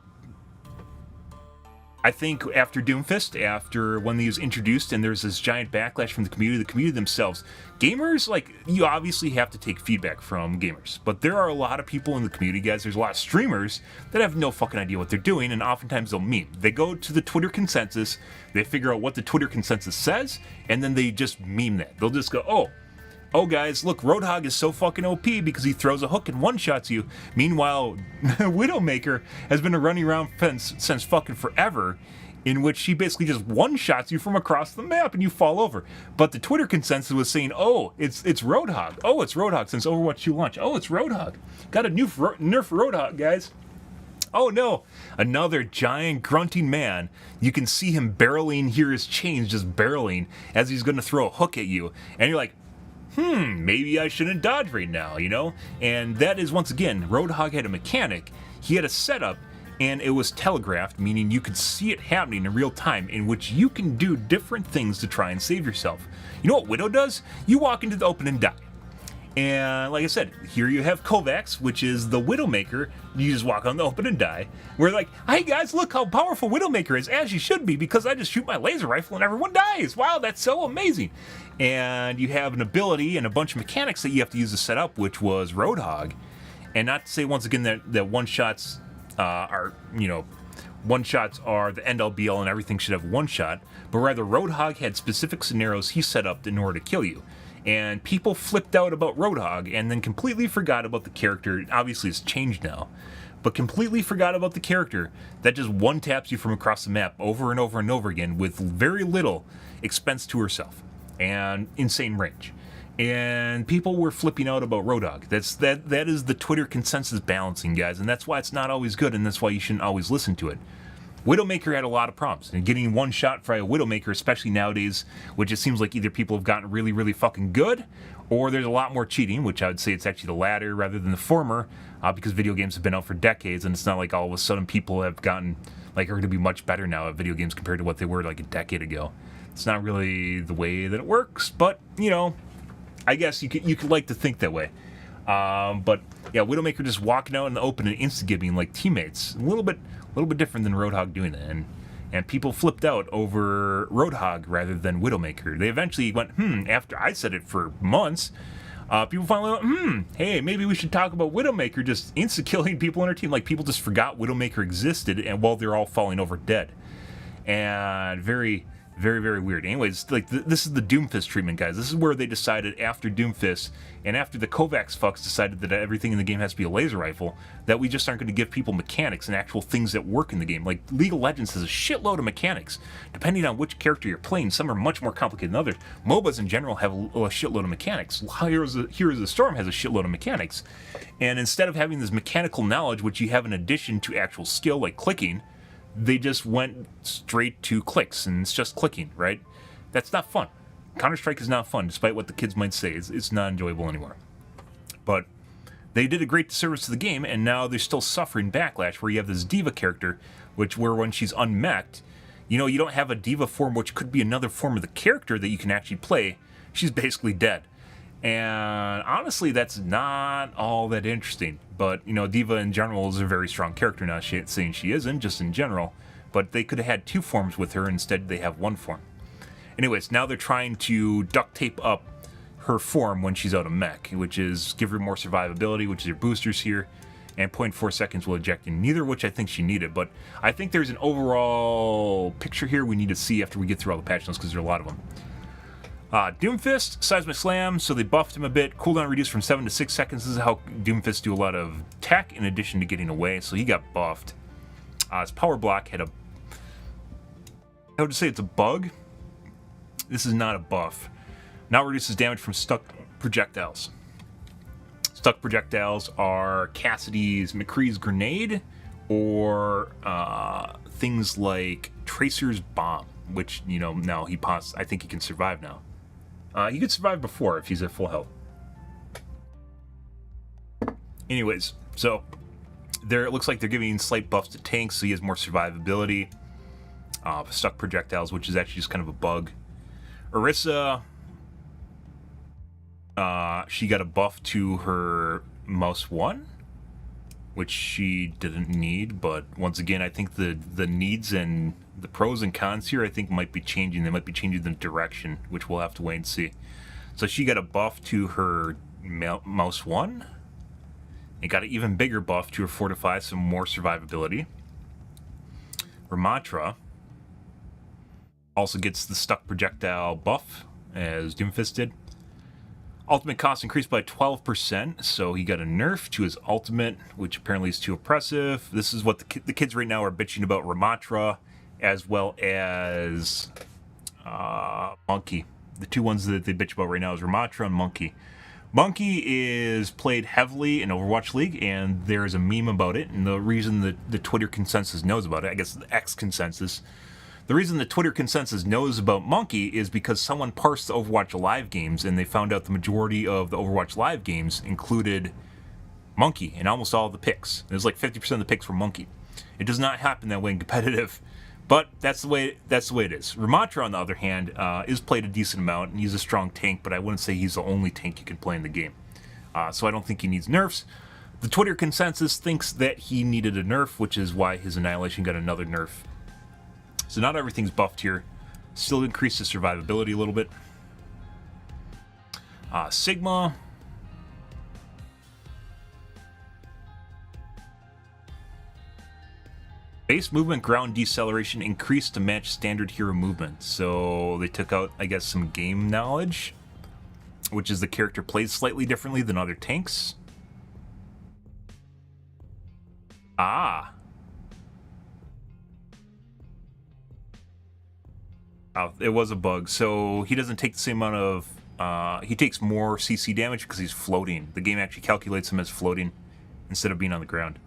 I think after Doomfist, after when he was introduced and there's this giant backlash from the community themselves, gamers, like, you obviously have to take feedback from gamers. But there are a lot of people in the community, guys, there's a lot of streamers that have no fucking idea what they're doing, and oftentimes they'll meme. They go to the Twitter consensus, they figure out what the Twitter consensus says, and then they just meme that. They'll just go, oh guys, look, Roadhog is so fucking OP because he throws a hook and one-shots you. Meanwhile, Widowmaker has been running around since fucking forever, in which she basically just one-shots you from across the map and you fall over. But the Twitter consensus was saying, oh, it's Roadhog. Oh, it's Roadhog since Overwatch 2 launch. Oh, it's Roadhog. Got a nerf Roadhog, guys. Oh no, another giant grunting man. You can see him barreling, hear his chains just barreling as he's going to throw a hook at you. And you're like, maybe I shouldn't dodge right now, And that is, once again, Roadhog had a mechanic, he had a setup, and it was telegraphed, meaning you could see it happening in real time, in which you can do different things to try and save yourself. You know what Widow does? You walk into the open and die. And like I said, here you have Kovacs, which is the Widowmaker. You just walk on the open and die. We're like, hey guys, look how powerful Widowmaker is, as you should be, because I just shoot my laser rifle and everyone dies. Wow, that's so amazing. And you have an ability and a bunch of mechanics that you have to use to set up, which was Roadhog. And not to say once again that one-shots are, one-shots are the end-all be-all and everything should have one shot, but rather Roadhog had specific scenarios he set up in order to kill you. And people flipped out about Roadhog and then completely forgot about the character. Obviously, it's changed now, but completely forgot about the character that just one-taps you from across the map over and over and over again with very little expense to herself and insane range. And people were flipping out about Roadhog. That is the Twitter consensus balancing, guys, and that's why it's not always good, and that's why you shouldn't always listen to it. Widowmaker had a lot of problems, and getting one shot for a Widowmaker, especially nowadays, which it seems like either people have gotten really, really fucking good, or there's a lot more cheating, which I would say it's actually the latter rather than the former, because video games have been out for decades, and it's not like all of a sudden people have gotten, are going to be much better now at video games compared to what they were like a decade ago. It's not really the way that it works, but, I guess you could like to think that way. But yeah, Widowmaker just walking out in the open and insta-gibbing like teammates. A little bit different than Roadhog doing that. And people flipped out over Roadhog rather than Widowmaker. They eventually went, after I said it for months, people finally went, hey, maybe we should talk about Widowmaker just insta-killing people on our team. Like, people just forgot Widowmaker existed and while they're all falling over dead. And very, very, very weird. Anyways, this is the Doomfist treatment, guys. This is where they decided after Doomfist and after the Kovacs fucks decided that everything in the game has to be a laser rifle, that we just aren't going to give people mechanics and actual things that work in the game. Like, League of Legends has a shitload of mechanics. Depending on which character you're playing, some are much more complicated than others. MOBAs in general have a shitload of mechanics. Heroes of the Storm has a shitload of mechanics. And instead of having this mechanical knowledge, which you have in addition to actual skill, like clicking, they just went straight to clicks, and it's just clicking, right? That's not fun. Counter-Strike is not fun, despite what the kids might say. It's not enjoyable anymore. But they did a great disservice to the game, and now they're still suffering backlash, where you have this diva character, where when she's unmech'd, you don't have a diva form, which could be another form of the character that you can actually play. She's basically dead. And honestly, that's not all that interesting. But, Diva in general is a very strong character, not saying she isn't, just in general. But they could have had two forms with her, instead they have one form. Anyways, now they're trying to duct tape up her form when she's out of mech, which is give her more survivability, which is your boosters here, and 0.4 seconds will eject in, neither of which I think she needed. But I think there's an overall picture here we need to see after we get through all the patch notes, because there are a lot of them. Doomfist, Seismic Slam, so they buffed him a bit. Cooldown reduced from 7 to 6 seconds. This is how Doomfist do a lot of tech in addition to getting away, so he got buffed. His power block had I would say it's a bug. This is not a buff. Now reduces damage from stuck projectiles. Stuck projectiles are Cassidy's McCree's grenade, or things like Tracer's bomb, which, now I think he can survive now. He could survive before if he's at full health. Anyways, so it looks like they're giving slight buffs to tanks, so he has more survivability. Stuck projectiles, which is actually just kind of a bug. Orisa, she got a buff to her mouse 1, which she didn't need, but once again, I think the needs and the pros and cons here, I think, might be changing. They might be changing the direction, which we'll have to wait and see. So she got a buff to her mouse 1. It got an even bigger buff to her Fortify, some more survivability. Ramatra also gets the stuck projectile buff, as Doomfist did. Ultimate cost increased by 12%, so he got a nerf to his ultimate, which apparently is too oppressive. This is what the kids right now are bitching about Ramatra, as well as Monkey. The two ones that they bitch about right now is Ramatra and Monkey. Monkey is played heavily in Overwatch League, and there's a meme about it, and the reason the Twitter consensus knows about it, I guess the X consensus, the reason the Twitter consensus knows about Monkey is because someone parsed the Overwatch Live games, and they found out the majority of the Overwatch Live games included Monkey in almost all of the picks. It was like 50% of the picks were Monkey. It does not happen that way in competitive, but that's the way it is. Ramatra, on the other hand, is played a decent amount, and he's a strong tank, but I wouldn't say he's the only tank you can play in the game. So I don't think he needs nerfs. The Twitter consensus thinks that he needed a nerf, which is why his Annihilation got another nerf. So not everything's buffed here. Still increases survivability a little bit. Sigma. Base movement ground deceleration increased to match standard hero movement. So they took out, I guess, some game knowledge, which is the character plays slightly differently than other tanks. Ah. Oh, it was a bug. So he doesn't take the same amount of... he takes more CC damage because he's floating. The game actually calculates him as floating instead of being on the ground.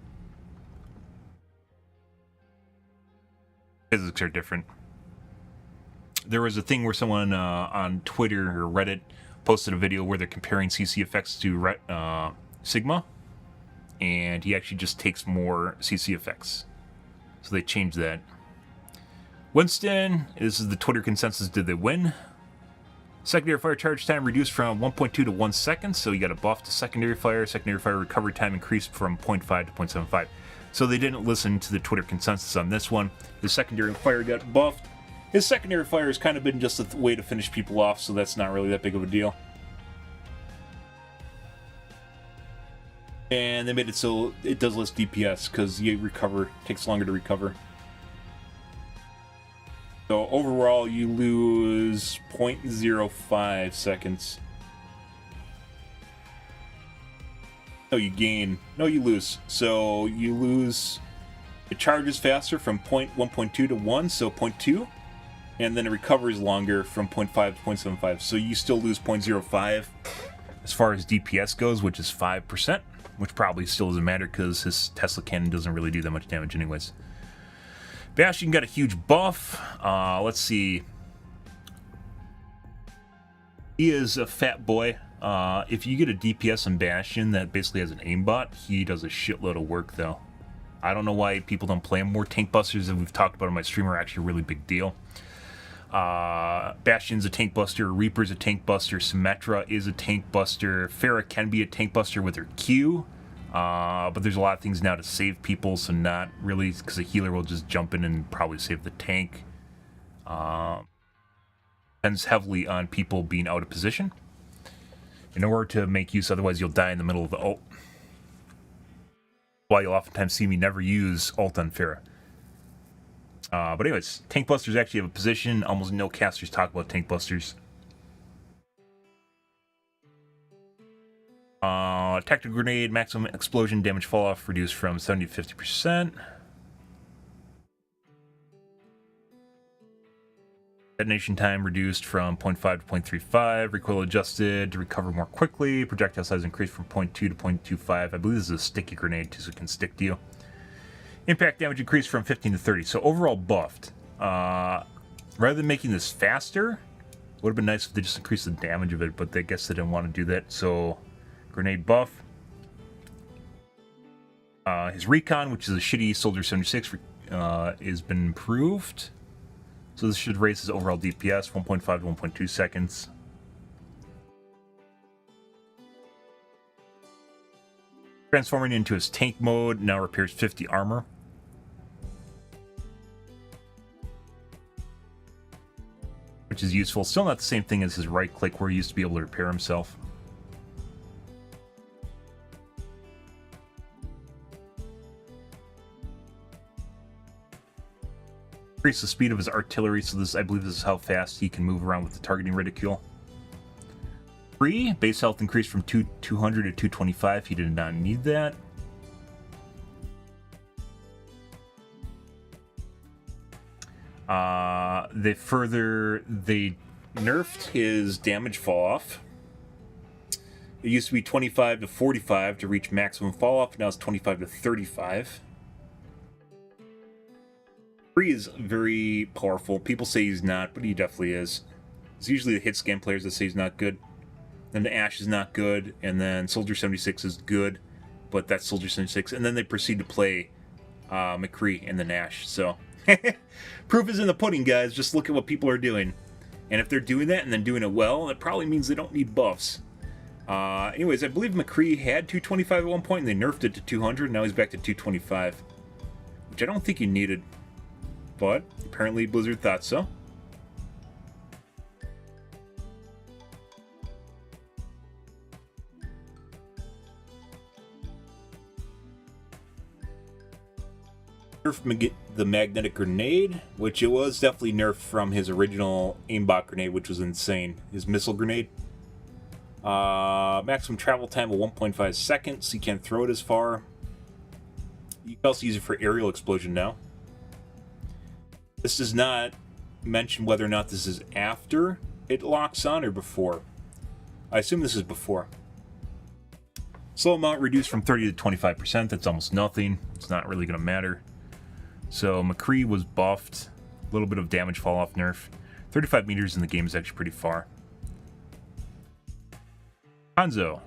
Physics are different. There was a thing where someone on Twitter or Reddit posted a video where they're comparing CC effects to Sigma, and he actually just takes more CC effects. So they changed that. Winston, this is the Twitter consensus, did they win? Secondary fire charge time reduced from 1.2 to 1 second, so you got a buff to secondary fire. Secondary fire recovery time increased from 0.5 to 0.75. So they didn't listen to the Twitter consensus on this one. His secondary fire got buffed. His secondary fire has kind of been just a way to finish people off, so that's not really that big of a deal. And they made it so it does less DPS because you recover, takes longer to recover. So overall, you lose 0.05 seconds. No, you gain. No, you lose. So you lose. It charges faster from 1.2 to 1, so 0.2. And then it recovers longer from 0.5 to 0.75. So you still lose 0.05 as far as DPS goes, which is 5%, which probably still doesn't matter because his Tesla cannon doesn't really do that much damage anyways. Bastion got a huge buff. Let's see. He is a fat boy. If you get a DPS on Bastion that basically has an aimbot, he does a shitload of work, though. I don't know why people don't play him more. Tank busters that we've talked about on my stream are actually a really big deal. Bastion's a tank buster. Reaper's a tank buster. Symmetra is a tank buster. Pharah can be a tank buster with her Q. But there's a lot of things now to save people, so not really, because a healer will just jump in and probably save the tank. Depends heavily on people being out of position in order to make use, otherwise you'll die in the middle of the ult. Why you'll oftentimes see me never use ult on Pharah. But anyways, tank busters actually have a position. Almost no casters talk about tank busters. Tactical grenade, maximum explosion damage fall off reduced from 70 to 50%. Detonation time reduced from 0.5 to 0.35. Recoil adjusted to recover more quickly. Projectile size increased from 0.2 to 0.25. I believe this is a sticky grenade, so it can stick to you. Impact damage increased from 15 to 30. So overall buffed. Rather than making this faster, it would have been nice if they just increased the damage of it, but I guess they didn't want to do that. So grenade buff. His recon, which is a shitty Soldier 76, has been improved. So this should raise his overall DPS 1.5 to 1.2 seconds. Transforming into his tank mode, now repairs 50 armor. Which is useful. Still not the same thing as his right click where he used to be able to repair himself. Increase the speed of his artillery, so this, I believe this is how fast he can move around with the targeting reticule. 3, base health increased from 200 to 225. He did not need that. They nerfed his damage fall off. It used to be 25 to 45 to reach maximum fall off. Now it's 25 to 35. 3 is very powerful. People say he's not, but he definitely is. It's usually the hit scan players that say he's not good. Then the Ash is not good, and then Soldier 76 is good, but that's Soldier 76. And then they proceed to play McCree and the Nash. So, proof is in the pudding, guys. Just look at what people are doing. And if they're doing that and then doing it well, it probably means they don't need buffs. Anyways, I believe McCree had 225 at one point, and they nerfed it to 200. Now he's back to 225, which I don't think he needed. But apparently Blizzard thought so. Nerfed the magnetic grenade, which it was definitely nerfed from his original aimbot grenade, which was insane. His missile grenade. Maximum travel time of 1.5 seconds, so you can't throw it as far. You can also use it for aerial explosion now. This does not mention whether or not this is after it locks on or before. I assume this is before. Slow amount reduced from 30 to 25%. That's almost nothing. It's not really going to matter. So McCree was buffed. A little bit of damage fall off nerf. 35 meters in the game is actually pretty far. Hanzo.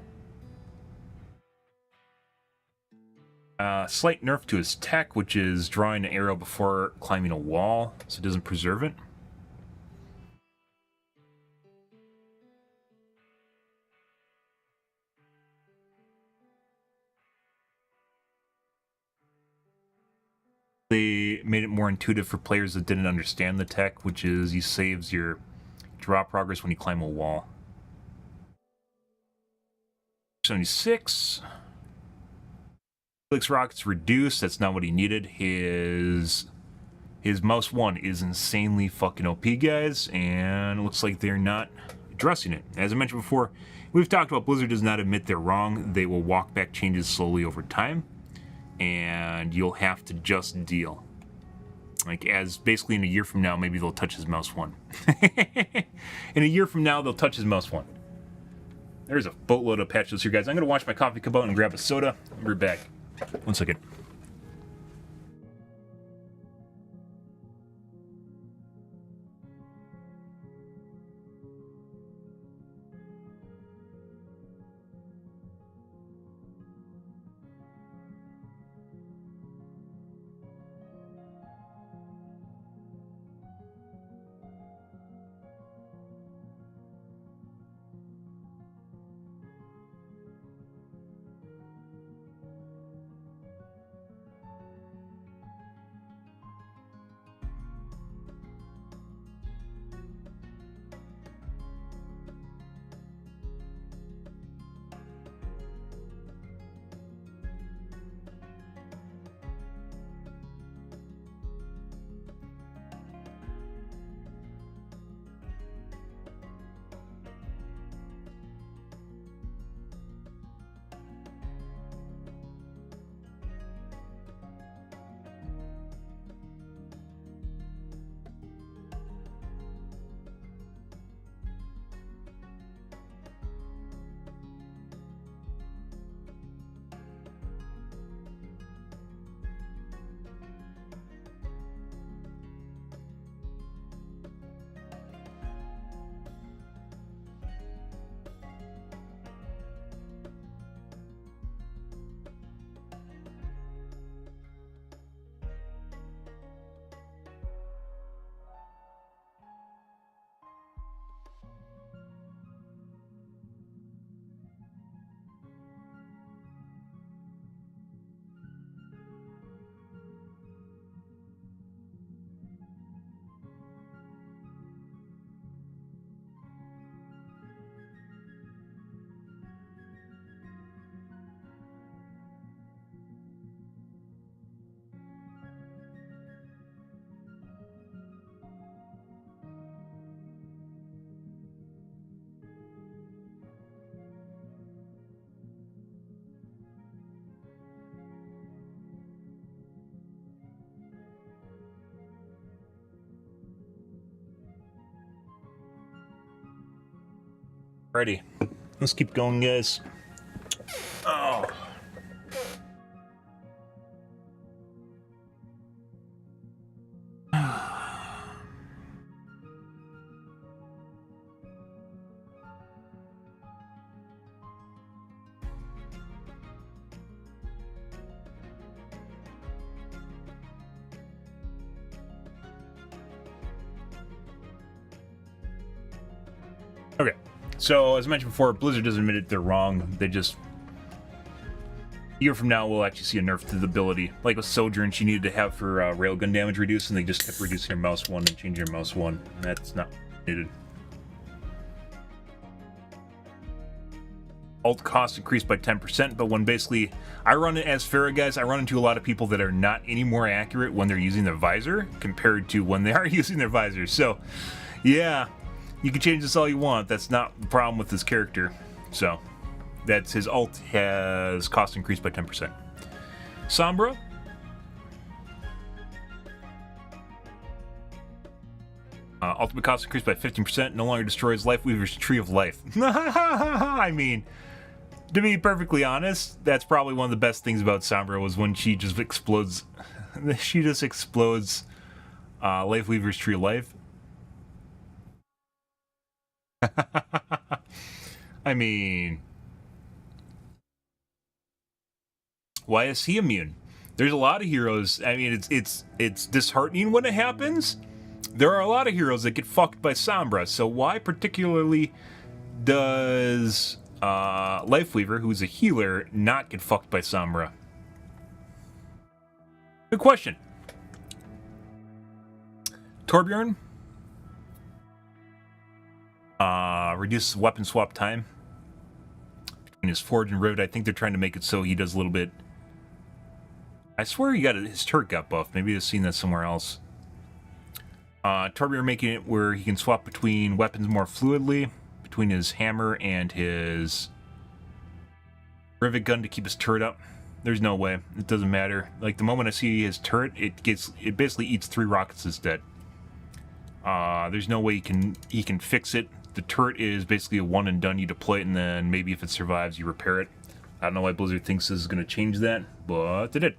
Slight nerf to his tech, which is drawing an arrow before climbing a wall, so it doesn't preserve it. They made it more intuitive for players that didn't understand the tech, which is he saves your draw progress when you climb a wall. 76. Felix rockets reduced. That's not what he needed. His mouse 1 is insanely fucking OP, guys, and it looks like they're not addressing it. As I mentioned before, we've talked about Blizzard does not admit they're wrong. They will walk back changes slowly over time, and you'll have to just deal. Like, as basically in a year from now, maybe they'll touch his mouse 1. In a year from now, they'll touch his mouse 1. There's a boatload of patches here, guys. I'm going to watch my coffee come out and grab a soda. I'll be back. 1 second. Alrighty, let's keep going, guys. Oh. Okay, so as I mentioned before, Blizzard doesn't admit it, they're wrong. They just... A year from now, we'll actually see a nerf to the ability. Like with Sojourn, she needed to have her railgun damage reduced, and they just kept reducing her mouse 1 and changing her mouse 1. And that's not needed. Alt cost increased by 10%, but when basically... I run it as Farah, guys. I run into a lot of people that are not any more accurate when they're using their visor compared to when they are using their visor. So, yeah, you can change this all you want. That's not the problem with this character. So, that's his alt has cost increased by 10%. Sombra. Ultimate cost increased by 15%. No longer destroys Lifeweaver's Tree of Life. I mean... To be perfectly honest, that's probably one of the best things about Sombra was when she just explodes. She just explodes Lifeweaver's Tree of Life. I mean, why is he immune? There's a lot of heroes. I mean, it's disheartening when it happens. There are a lot of heroes that get fucked by Sombra. So why particularly does Lifeweaver, who's a healer, not get fucked by Sombra? Good question. Torbjorn. Reduces weapon swap time between his Forge and Rivet. I think they're trying to make it so he does a little bit... I swear his turret got buffed. Maybe I've seen that somewhere else. Torbjorn making it where he can swap between weapons more fluidly, between his hammer and his rivet gun to keep his turret up. There's no way. It doesn't matter. Like, the moment I see his turret, it basically eats 3 rockets as dead. There's no way he can fix it. The turret is basically a one and done. You deploy it, and then maybe if it survives, you repair it. I don't know why Blizzard thinks this is going to change that, but they did.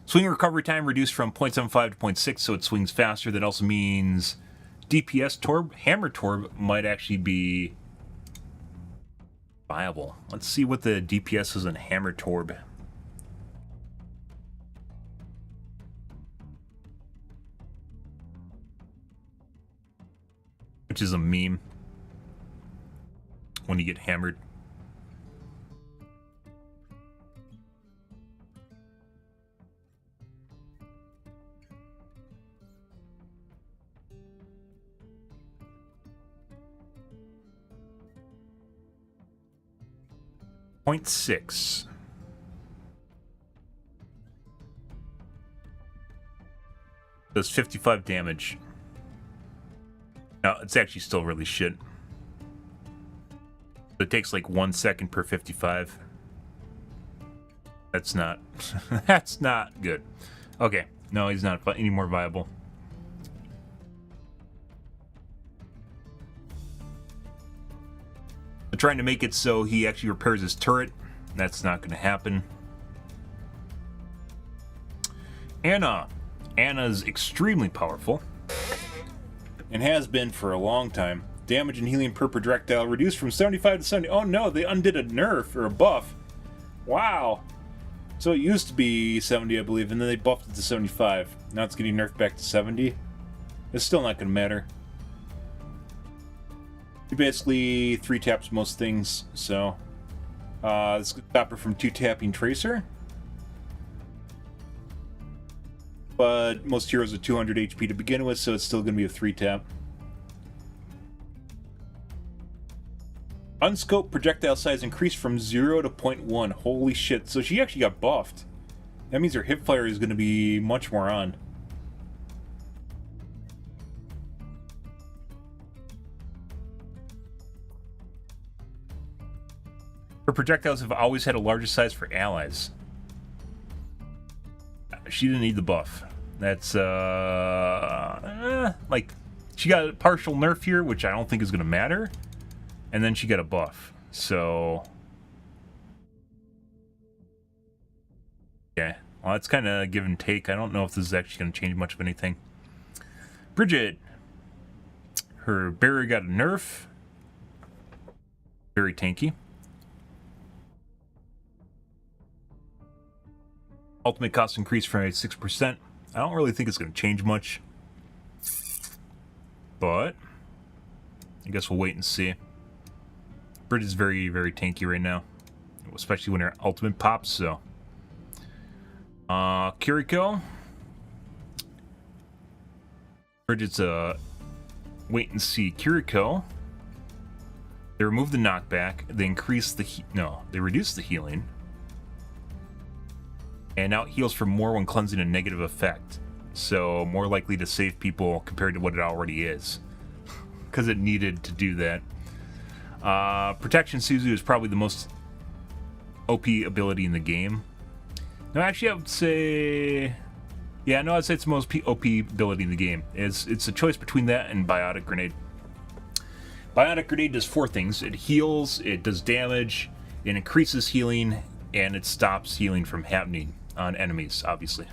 Swing recovery time reduced from 0.75 to 0.6, so it swings faster. That also means DPS Torb, Hammer Torb, might actually be viable. Let's see what the DPS is in Hammer Torb. Which is a meme when you get hammered. Point 6. Does 55 damage. No, it's actually still really shit. It takes like 1 second per 55. That's not... that's not good. Okay, no, he's not any more viable. They're trying to make it so he actually repairs his turret. That's not going to happen. Anna. Anna's extremely powerful. And has been for a long time. Damage and healing per projectile reduced from 75 to 70. Oh no, they undid a nerf or a buff. Wow. So it used to be 70, I believe, and then they buffed it to 75. Now it's getting nerfed back to 70. It's still not going to matter. He basically 3-taps most things, so... this could stop her from 2-tapping Tracer. But most heroes are 200 HP to begin with, so it's still going to be a 3-tap. Unscoped projectile size increased from 0 to 0.1. Holy shit. So she actually got buffed. That means her hipfire is going to be much more on. Her projectiles have always had a larger size for allies. She didn't need the buff. That's, like, she got a partial nerf here, which I don't think is going to matter. And then she got a buff. So... yeah. Well, it's kind of give and take. I don't know if this is actually going to change much of anything. Bridget. Her barrier got a nerf. Very tanky. Ultimate cost increased from 6%. I don't really think it's going to change much. But I guess we'll wait and see. Brit is very, very tanky right now, especially when her ultimate pops, so. Kiriko. Bridget's a wait and see. Kiriko. They remove the knockback. They increase the they reduce the healing. And now it heals for more when cleansing a negative effect. So more likely to save people compared to what it already is. Because it needed to do that. Protection Suzu is probably the most OP ability in the game. No, actually I would say... Yeah, no, I'd say it's the most OP ability in the game. It's a choice between that and Biotic Grenade. Biotic Grenade does 4 things. It heals, it does damage, it increases healing, and it stops healing from happening on enemies, obviously.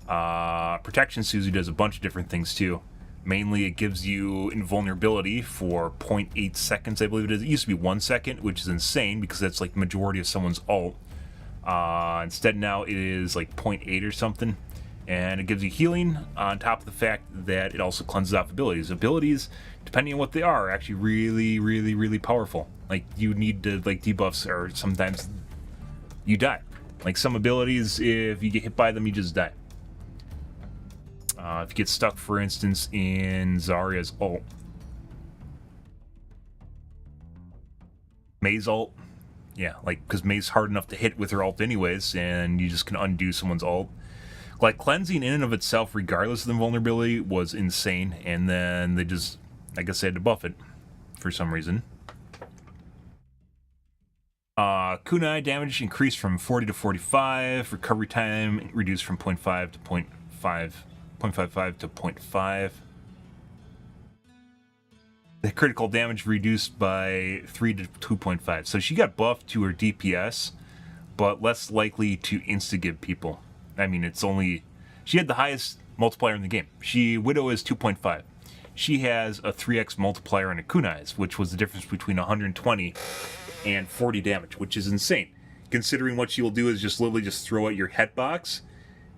Protection Suzu does a bunch of different things too. Mainly it gives you invulnerability for 0.8 seconds, I believe it is. It used to be 1 second, which is insane because that's like the majority of someone's ult. Instead now it is like 0.8 or something. And it gives you healing on top of the fact that it also cleanses off abilities. Abilities, depending on what they are actually really, really, really powerful. Like, you need to, like, debuffs, or sometimes you die. Like, some abilities, if you get hit by them, you just die. If you get stuck, for instance, in Zarya's ult. Mei's ult. Yeah, like, because Mei's hard enough to hit with her ult anyways, and you just can undo someone's ult. Like, cleansing in and of itself, regardless of the vulnerability, was insane, and then they just, I guess they had to buff it for some reason. Kunai damage increased from 40 to 45, recovery time reduced from 0.5 to 0.55 to 0.5. The critical damage reduced by 3 to 2.5. So she got buffed to her DPS, but less likely to insta-give people. I mean, it's only... She had the highest multiplier in the game. Widow is 2.5. She has a 3x multiplier on a kunai's, which was the difference between 120 and 40 damage, which is insane. Considering what she will do is just literally just throw at your head box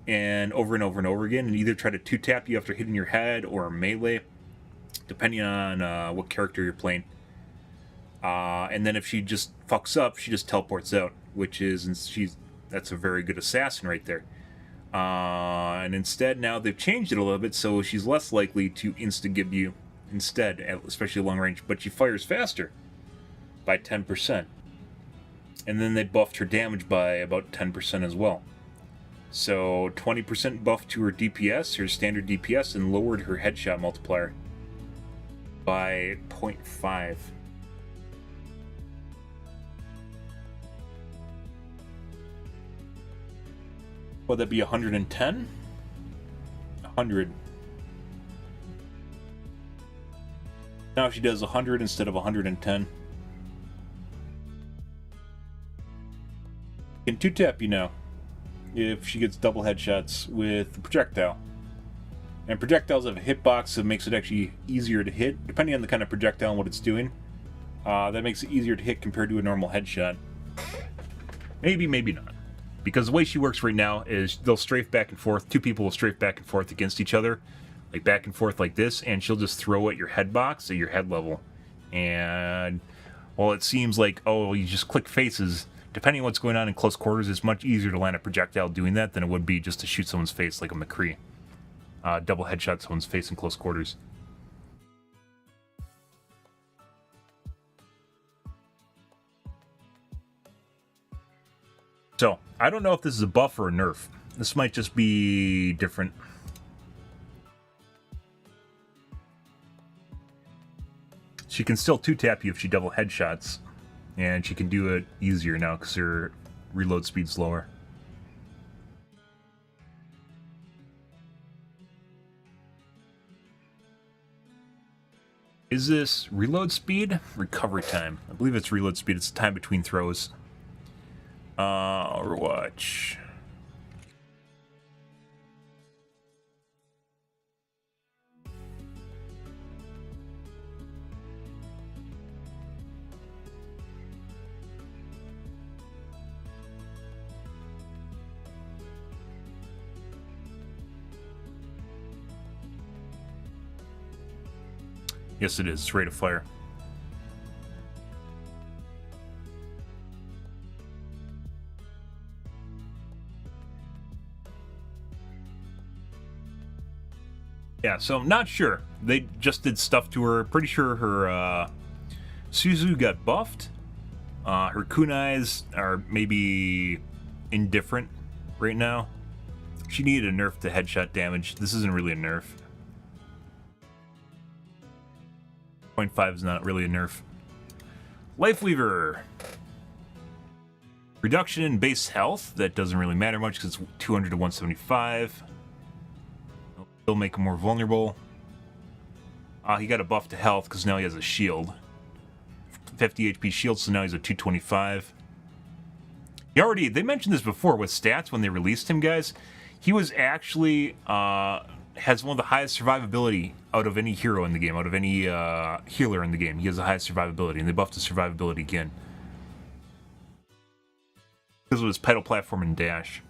and over and over and over again, and either try to 2-tap you after hitting your head or melee, depending on what character you're playing. And then if she just fucks up, she just teleports out, which is... That's a very good assassin right there. And instead, now they've changed it a little bit, so she's less likely to insta-gib you instead, especially long range, but she fires faster by 10%. And then they buffed her damage by about 10% as well. So 20% buff to her DPS, her standard DPS, and lowered her headshot multiplier by 0.5. Would that be 110? 100. Now she does 100 instead of 110. Can 2-tap you now if she gets double headshots with the projectile. And projectiles have a hitbox that makes it actually easier to hit, depending on the kind of projectile and what it's doing. That makes it easier to hit compared to a normal headshot. Maybe, maybe not. Because the way she works right now is they'll strafe back and forth. 2 people will strafe back and forth against each other. Like back and forth like this. And she'll just throw at your head box at your head level. And, well, it seems like, oh, you just click faces. Depending on what's going on in close quarters, it's much easier to land a projectile doing that than it would be just to shoot someone's face like a McCree. Double headshot someone's face in close quarters. So, I don't know if this is a buff or a nerf. This might just be different. She can still 2-tap you if she double headshots. And she can do it easier now because her reload speed's lower. Is this reload speed? Recovery time. I believe it's reload speed. It's the time between throws. Overwatch. Yes, it is. It's rate of fire. Yeah, so I'm not sure. They just did stuff to her. Pretty sure her Suzu got buffed. Her kunais are maybe indifferent right now. She needed a nerf to headshot damage. This isn't really a nerf. 0.5 is not really a nerf. Lifeweaver. Reduction in base health. That doesn't really matter much because it's 200 to 175. It'll make him more vulnerable. He got a buff to health because now he has a shield. 50 HP shield, so now he's a 225. They mentioned this before with stats when they released him, guys. He was actually, has one of the highest survivability out of any hero in the game, out of any healer in the game. He has the highest survivability, and they buffed his survivability again. Because of his pedal platform and dash.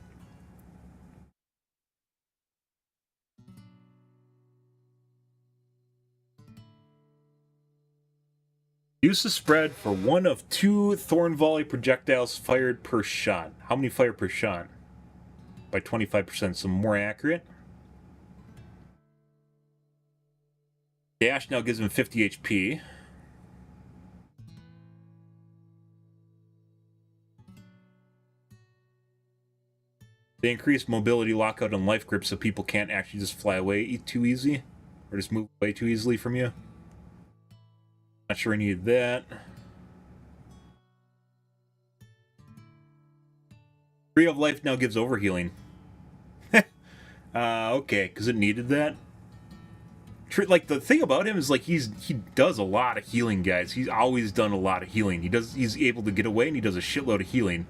Use the spread for 1 of 2 Thorn Volley projectiles fired per shot. How many fire per shot? By 25%, so more accurate. Dash now gives him 50 HP. They increase mobility, lockout, and life grip so people can't actually just fly away too easy. Or just move away too easily from you. Not sure I needed that. 3 of life now gives overhealing. Okay, because it needed that. Like, the thing about him is, like, he does a lot of healing, guys. He's always done a lot of healing. He's able to get away, and he does a shitload of healing.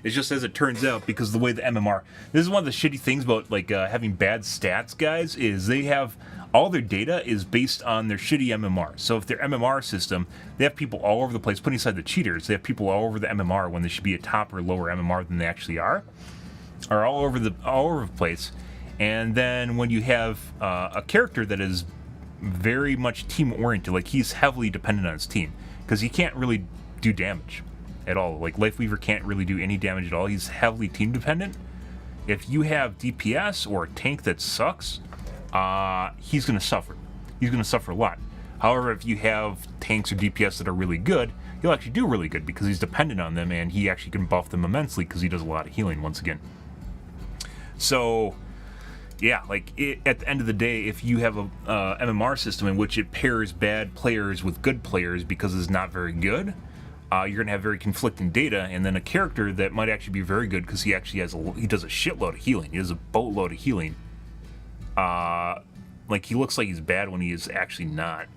It's just as it turns out, because the way the MMR... This is one of the shitty things about, like, having bad stats, guys, is they have... All their data is based on their shitty MMR. So if their MMR system, they have people all over the place, putting aside the cheaters, they have people all over the MMR when they should be a top or lower MMR than they actually are. Or all over the place. And then when you have a character that is very much team-oriented, like he's heavily dependent on his team, because he can't really do damage at all. Like, Lifeweaver can't really do any damage at all. He's heavily team-dependent. If you have DPS or a tank that sucks, he's going to suffer. He's going to suffer a lot. However, if you have tanks or DPS that are really good, he'll actually do really good because he's dependent on them, and he actually can buff them immensely because he does a lot of healing once again. So, yeah, like, at the end of the day, if you have a MMR system in which it pairs bad players with good players because it's not very good, you're going to have very conflicting data, and then a character that might actually be very good because he actually he does a shitload of healing. He does a boatload of healing. Like, he looks like he's bad when he is actually not.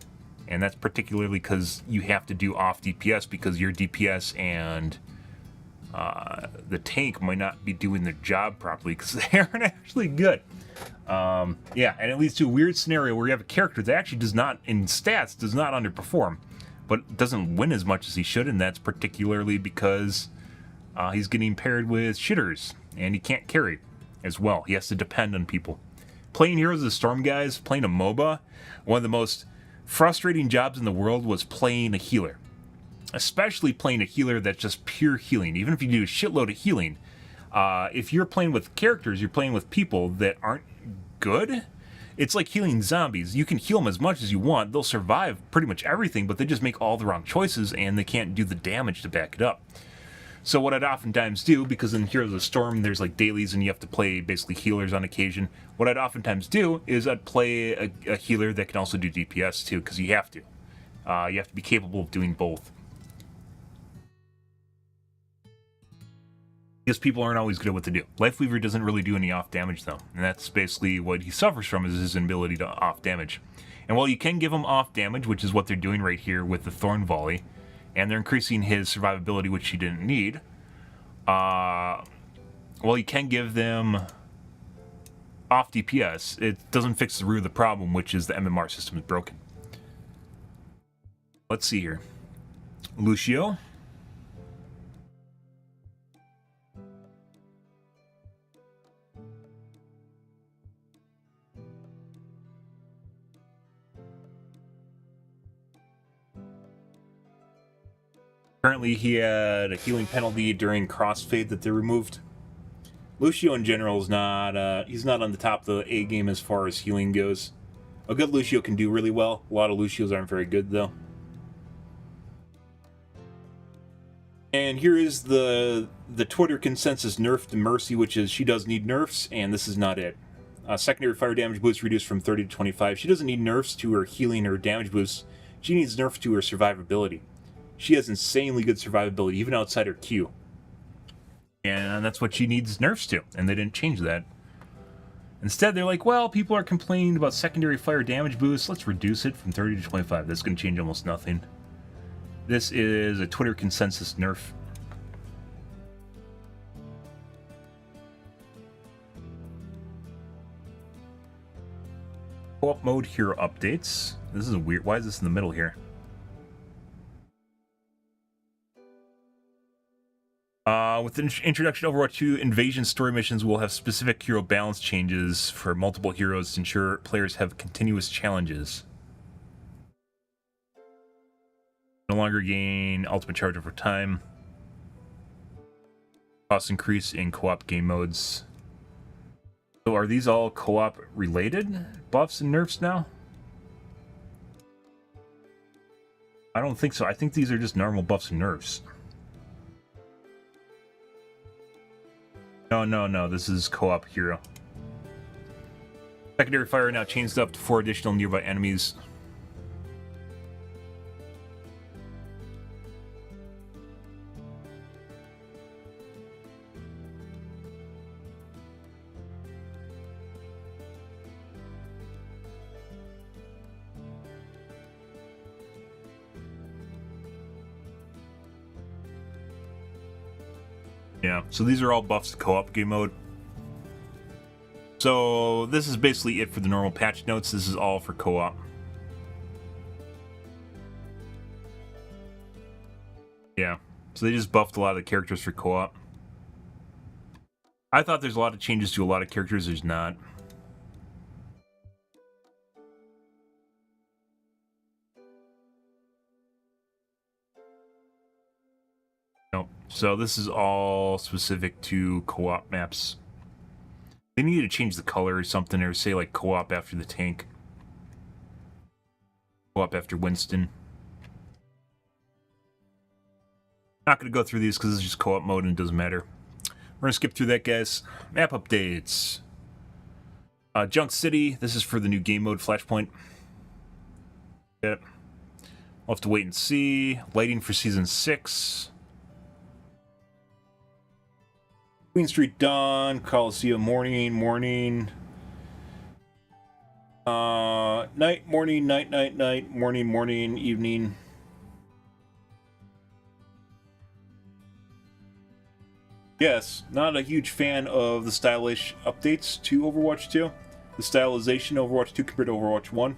And that's particularly because you have to do off DPS because your DPS and the tank might not be doing their job properly because they aren't actually good. Yeah, and it leads to a weird scenario where you have a character that actually does not, in stats, does not underperform, but doesn't win as much as he should, and that's particularly because he's getting paired with shitters, and he can't carry as well. He has to depend on people. Playing Heroes of the Storm, guys, playing a MOBA, one of the most frustrating jobs in the world was playing a healer. Especially playing a healer that's just pure healing. Even if you do a shitload of healing, if you're playing with characters, you're playing with people that aren't good, it's like healing zombies. You can heal them as much as you want. They'll survive pretty much everything, but they just make all the wrong choices, and they can't do the damage to back it up. So what I'd oftentimes do, because in Heroes of the Storm, there's like dailies and you have to play basically healers on occasion, what I'd oftentimes do is I'd play a healer that can also do DPS too, because you have to. You have to be capable of doing both. Because people aren't always good at what they do. Lifeweaver doesn't really do any off damage though, and that's basically what he suffers from, is his inability to off damage. And while you can give him off damage, which is what they're doing right here with the Thorn Volley, and they're increasing his survivability, which he didn't need, well, you can give them off DPS. It doesn't fix the root of the problem, which is the MMR system is broken. Let's see here. Lucio. Apparently he had a healing penalty during crossfade that they removed. Lucio in general is not, he's not on the top of the A game as far as healing goes. A good Lucio can do really well. A lot of Lucios aren't very good, though. And here is the Twitter consensus nerf to Mercy, which is she does need nerfs, and this is not it. Secondary fire damage boost reduced from 30 to 25. She doesn't need nerfs to her healing or damage boost. She needs nerfs to her survivability. She has insanely good survivability, even outside her Q. And that's what she needs nerfs to, and they didn't change that. Instead, they're like, well, people are complaining about secondary fire damage boost. Let's reduce it from 30 to 25. That's going to change almost nothing. This is a Twitter consensus nerf. Co-op mode hero updates. This is weird. Why is this in the middle here? With the introduction of Overwatch 2, invasion story missions will have specific hero balance changes for multiple heroes to ensure players have continuous challenges. No longer gain ultimate charge over time. Cost increase in co-op game modes. So are these all co-op related buffs and nerfs now? I don't think so. I think these are just normal buffs and nerfs. No, this is co-op hero. Secondary fire now changed up to 4 additional nearby enemies. Yeah, so these are all buffs to co-op game mode. So this is basically it for the normal patch notes. This is all for co-op. Yeah, so they just buffed a lot of the characters for co-op. I thought there's a lot of changes to a lot of characters. There's not. Nope. So this is all specific to co-op maps. They need to change the color or something, or say like co-op after the tank. Co-op after Winston. Not going to go through these because it's just co-op mode and it doesn't matter. We're going to skip through that, guys. Map updates. Junk City. This is for the new game mode, Flashpoint. Yep. We'll have to wait and see. Lighting for Season 6. Queen Street Dawn, Coliseum morning, night, morning, night, morning, evening. Yes, not a huge fan of the stylish updates to Overwatch 2. The stylization of Overwatch 2 compared to Overwatch 1.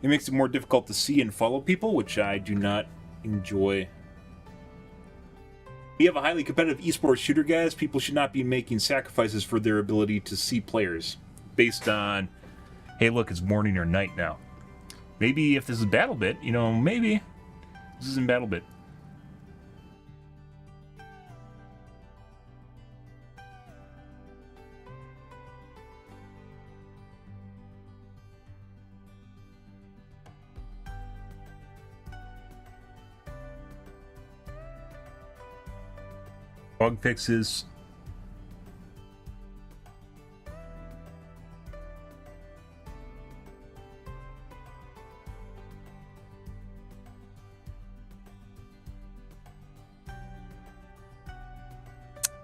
It makes it more difficult to see and follow people, which I do not enjoy. We have a highly competitive esports shooter, guys. People should not be making sacrifices for their ability to see players based on, hey, look, it's morning or night now. Maybe if this is BattleBit, you know, maybe this is in BattleBit. Bug fixes.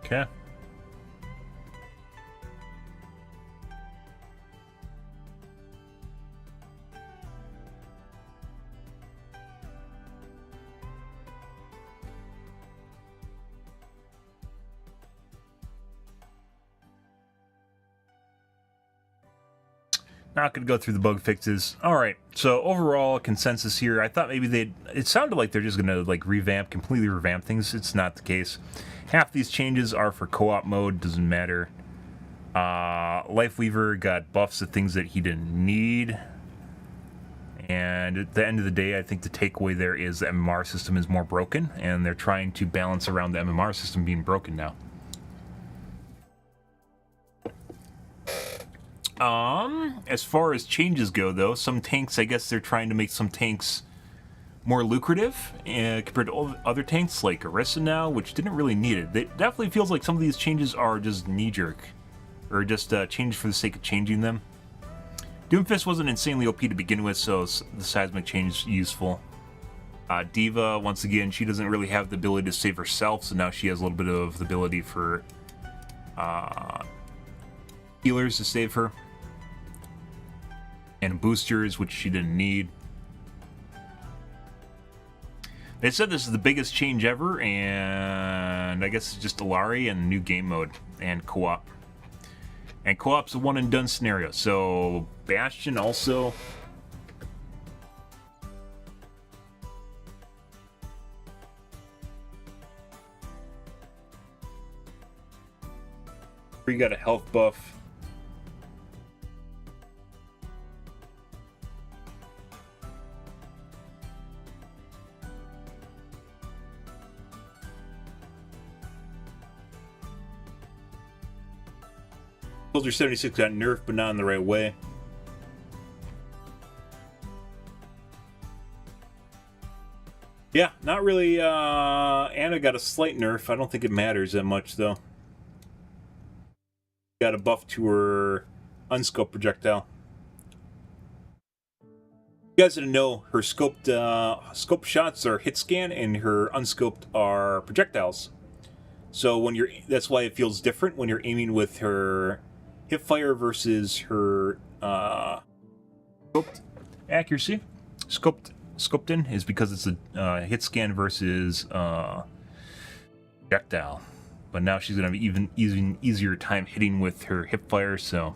Okay. Not going to go through the bug fixes. All right. So overall consensus here, I thought maybe it sounded like they're just going to like completely revamp things. It's not the case. Half these changes are for co-op mode. Doesn't matter. Lifeweaver got buffs of things that he didn't need. And at the end of the day, I think the takeaway there is the MMR system is more broken, and they're trying to balance around the MMR system being broken now. As far as changes go, though, some tanks, I guess they're trying to make some tanks more lucrative compared to other tanks like Orisa now, which didn't really need it. It definitely feels like some of these changes are just knee-jerk, or just changes for the sake of changing them. Doomfist wasn't insanely OP to begin with, so the seismic change is useful. Diva, once again, she doesn't really have the ability to save herself, so now she has a little bit of the ability for healers to save her. And boosters, which she didn't need. They said this is the biggest change ever, and I guess it's just Alari and new game mode and co-op. And co-op's a one and done scenario, so Bastion also. We got a health buff. Soldier 76 got nerfed, but not in the right way. Yeah, not really. Anna got a slight nerf. I don't think it matters that much, though. Got a buff to her unscoped projectile. You guys didn't know her scoped shots are hit scan, and her unscoped are projectiles. So when you're, that's why it feels different when you're aiming with her hip fire versus her scoped accuracy. Scoped in is because it's a hit scan versus projectile. But now she's gonna have even easier time hitting with her hip fire. So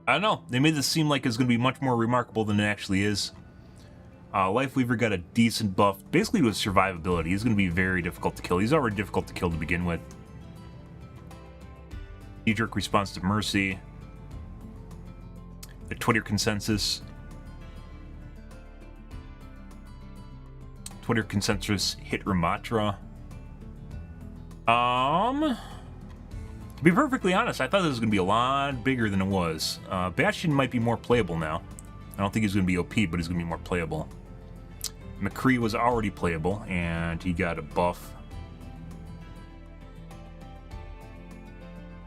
I don't know. They made this seem like it's gonna be much more remarkable than it actually is. Lifeweaver got a decent buff, basically with survivability. He's going to be very difficult to kill. He's already difficult to kill to begin with. Knee-jerk response to Mercy. The Twitter consensus. Twitter consensus hit Ramatra. To be perfectly honest, I thought this was going to be a lot bigger than it was. Bastion might be more playable now. I don't think he's going to be OP, but he's going to be more playable. McCree was already playable, and he got a buff.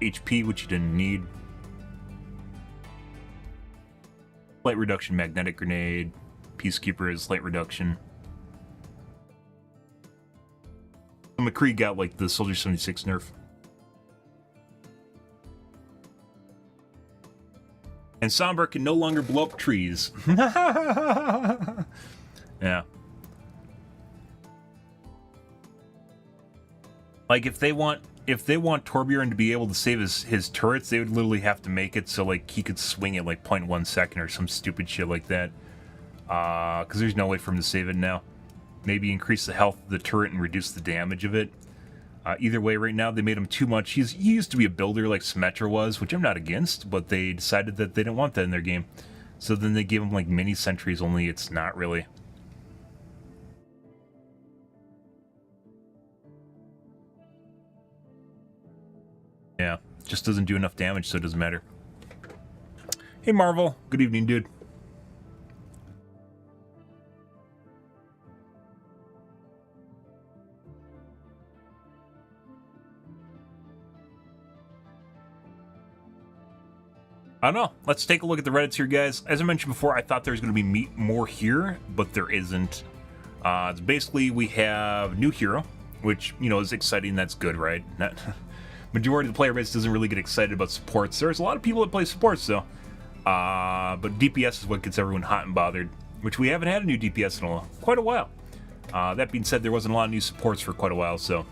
HP, which he didn't need. Slight reduction, magnetic grenade. Peacekeeper is slight reduction. So McCree got like the Soldier 76 nerf. And Sombra can no longer blow up trees. Yeah. Like if they want Torbjorn to be able to save his turrets, they would literally have to make it so like he could swing it like 0.1 second or some stupid shit like that. Because there's no way for him to save it now. Maybe increase the health of the turret and reduce the damage of it. Either way, right now they made him too much. He used to be a builder like Symmetra was, which I'm not against, but they decided that they didn't want that in their game. So then they gave him like mini sentries, only it's not really. Yeah, just doesn't do enough damage, so it doesn't matter. Hey Marvel, good evening, dude. I don't know. Let's take a look at the Reddits here, guys. As I mentioned before, I thought there was going to be more here, but there isn't. It's basically, we have new hero, which, you know, is exciting. That's good, right? Majority of the player base doesn't really get excited about supports. There's a lot of people that play supports, though. But DPS is what gets everyone hot and bothered, which we haven't had a new DPS in quite a while. That being said, there wasn't a lot of new supports for quite a while, so...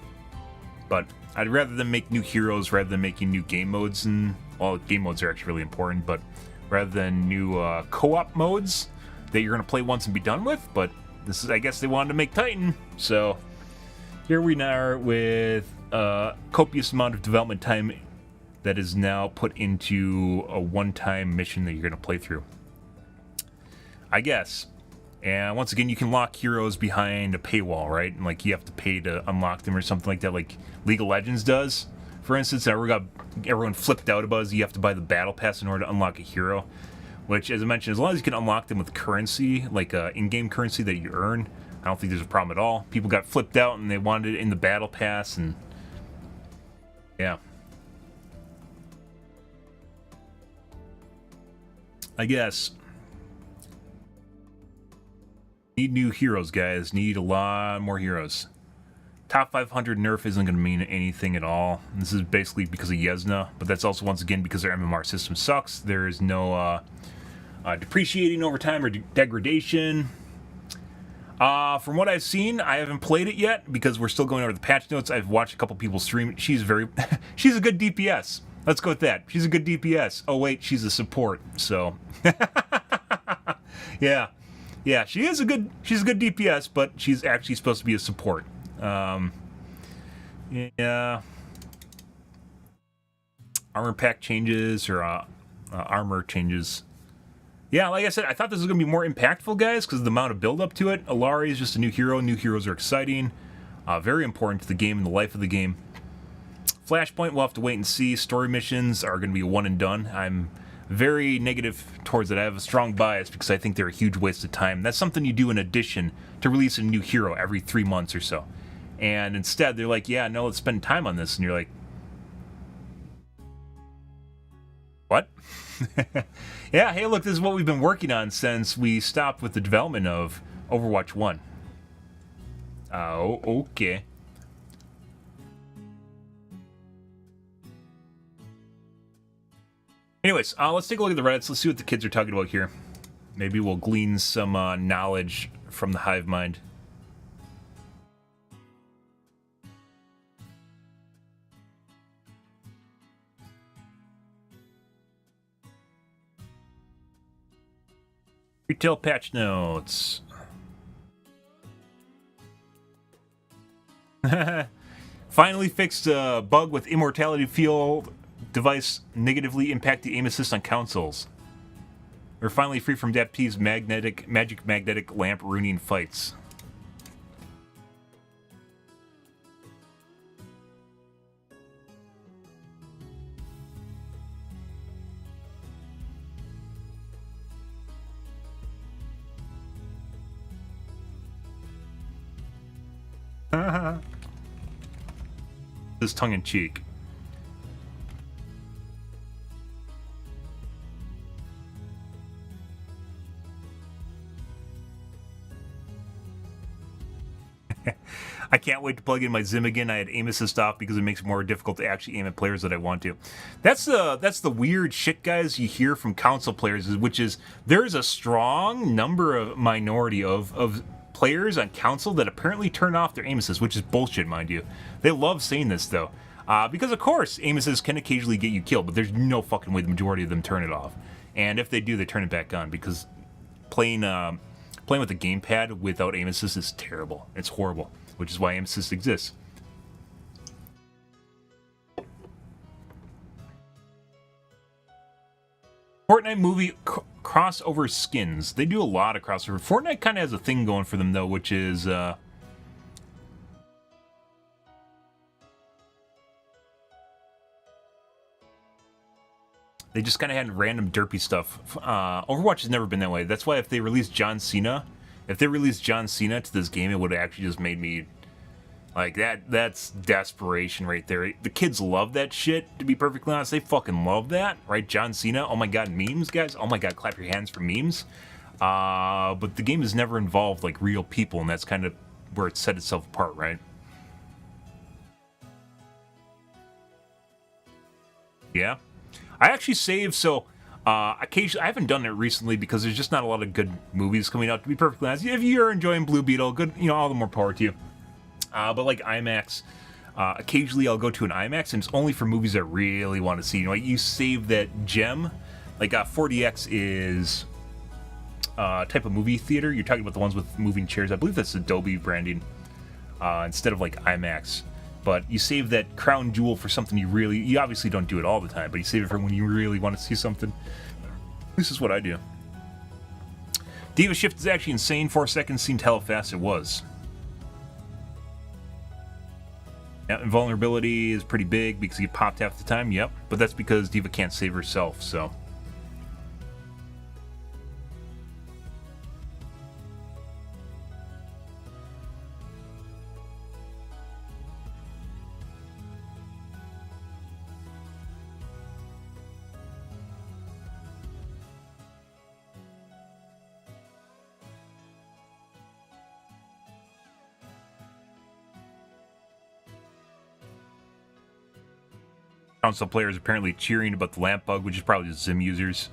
But I'd rather than make new heroes rather than making new game modes, and well, game modes are actually really important, but rather than new co-op modes that you're going to play once and be done with, but this is, I guess they wanted to make Titan, so here we are with copious amount of development time that is now put into a one-time mission that you're going to play through, I guess. And once again, you can lock heroes behind a paywall, right? And like you have to pay to unlock them or something like that, like League of Legends does, for instance. Everyone flipped out about is you have to buy the battle pass in order to unlock a hero, which, as I mentioned, as long as you can unlock them with currency, like in-game currency that you earn, I don't think there's a problem at all. People got flipped out and they wanted it in the battle pass, and yeah. I guess. Need new heroes, guys. Need a lot more heroes. Top 500 nerf isn't going to mean anything at all. This is basically because of Yezna, but that's also, once again, because their MMR system sucks. There is no depreciating over time or degradation. From what I've seen, I haven't played it yet because we're still going over the patch notes. I've watched a couple people stream it. She's she's a good DPS. Let's go with that. She's a good DPS. Oh wait, she's a support. So yeah. Yeah, she's a good DPS, but she's actually supposed to be a support. Yeah. Armor pack changes or armor changes. Yeah, like I said, I thought this was going to be more impactful, guys, because of the amount of build-up to it. Alari is just a new hero. New heroes are exciting. Very important to the game and the life of the game. Flashpoint, we'll have to wait and see. Story missions are going to be one and done. I'm very negative towards it. I have a strong bias because I think they're a huge waste of time. That's something you do in addition to release a new hero every 3 months or so. And instead, they're like, yeah, no, let's spend time on this. And you're like, what? Yeah, hey, look, this is what we've been working on since we stopped with the development of Overwatch 1. Oh, okay. Anyways, let's take a look at the Reddits. Let's see what the kids are talking about here. Maybe we'll glean some knowledge from the hive mind. Retail patch notes. Finally fixed a bug with immortality field device negatively impact the aim assist on consoles. We're finally free from DapT's magic magnetic lamp ruining fights. This is tongue in cheek. I can't wait to plug in my Zim again. I had aim assist off because it makes it more difficult to actually aim at players that I want to. That's the weird shit, guys, you hear from console players, which is there's a strong minority of players on console that apparently turn off their aim assist, which is bullshit, mind you. They love saying this, though. Because, of course, aim assist can occasionally get you killed, but there's no fucking way the majority of them turn it off. And if they do, they turn it back on, because playing with a gamepad without aim assist is terrible. It's horrible, which is why aim assist exists. Fortnite movie crossover skins. They do a lot of crossover. Fortnite kind of has a thing going for them, though, which is... they just kind of had random derpy stuff. Overwatch has never been that way. That's why if they released John Cena to this game, it would have actually just made me... like, that's desperation right there. The kids love that shit, to be perfectly honest. They fucking love that, right? John Cena. Oh my god, memes, guys. Oh my god, clap your hands for memes. But the game has never involved, like, real people, and that's kind of where it set itself apart, right? Yeah. I actually saved, so... occasionally, I haven't done it recently because there's just not a lot of good movies coming out, to be perfectly honest. If you're enjoying Blue Beetle, good, all the more power to you. But like IMAX, occasionally I'll go to an IMAX, and it's only for movies I really want to see. You save that gem. Like 4DX is type of movie theater. You're talking about the ones with moving chairs. I believe that's Adobe branding instead of like IMAX. But you save that crown jewel for something you obviously don't do it all the time, but you save it for when you really want to see something. This is what I do. Diva shift is actually insane. 4 seconds seemed how fast it was. Yeah, invulnerability is pretty big because you get popped half the time, yep. But that's because Diva can't save herself, so... Console players apparently cheering about the lamp bug, which is probably just Zim users.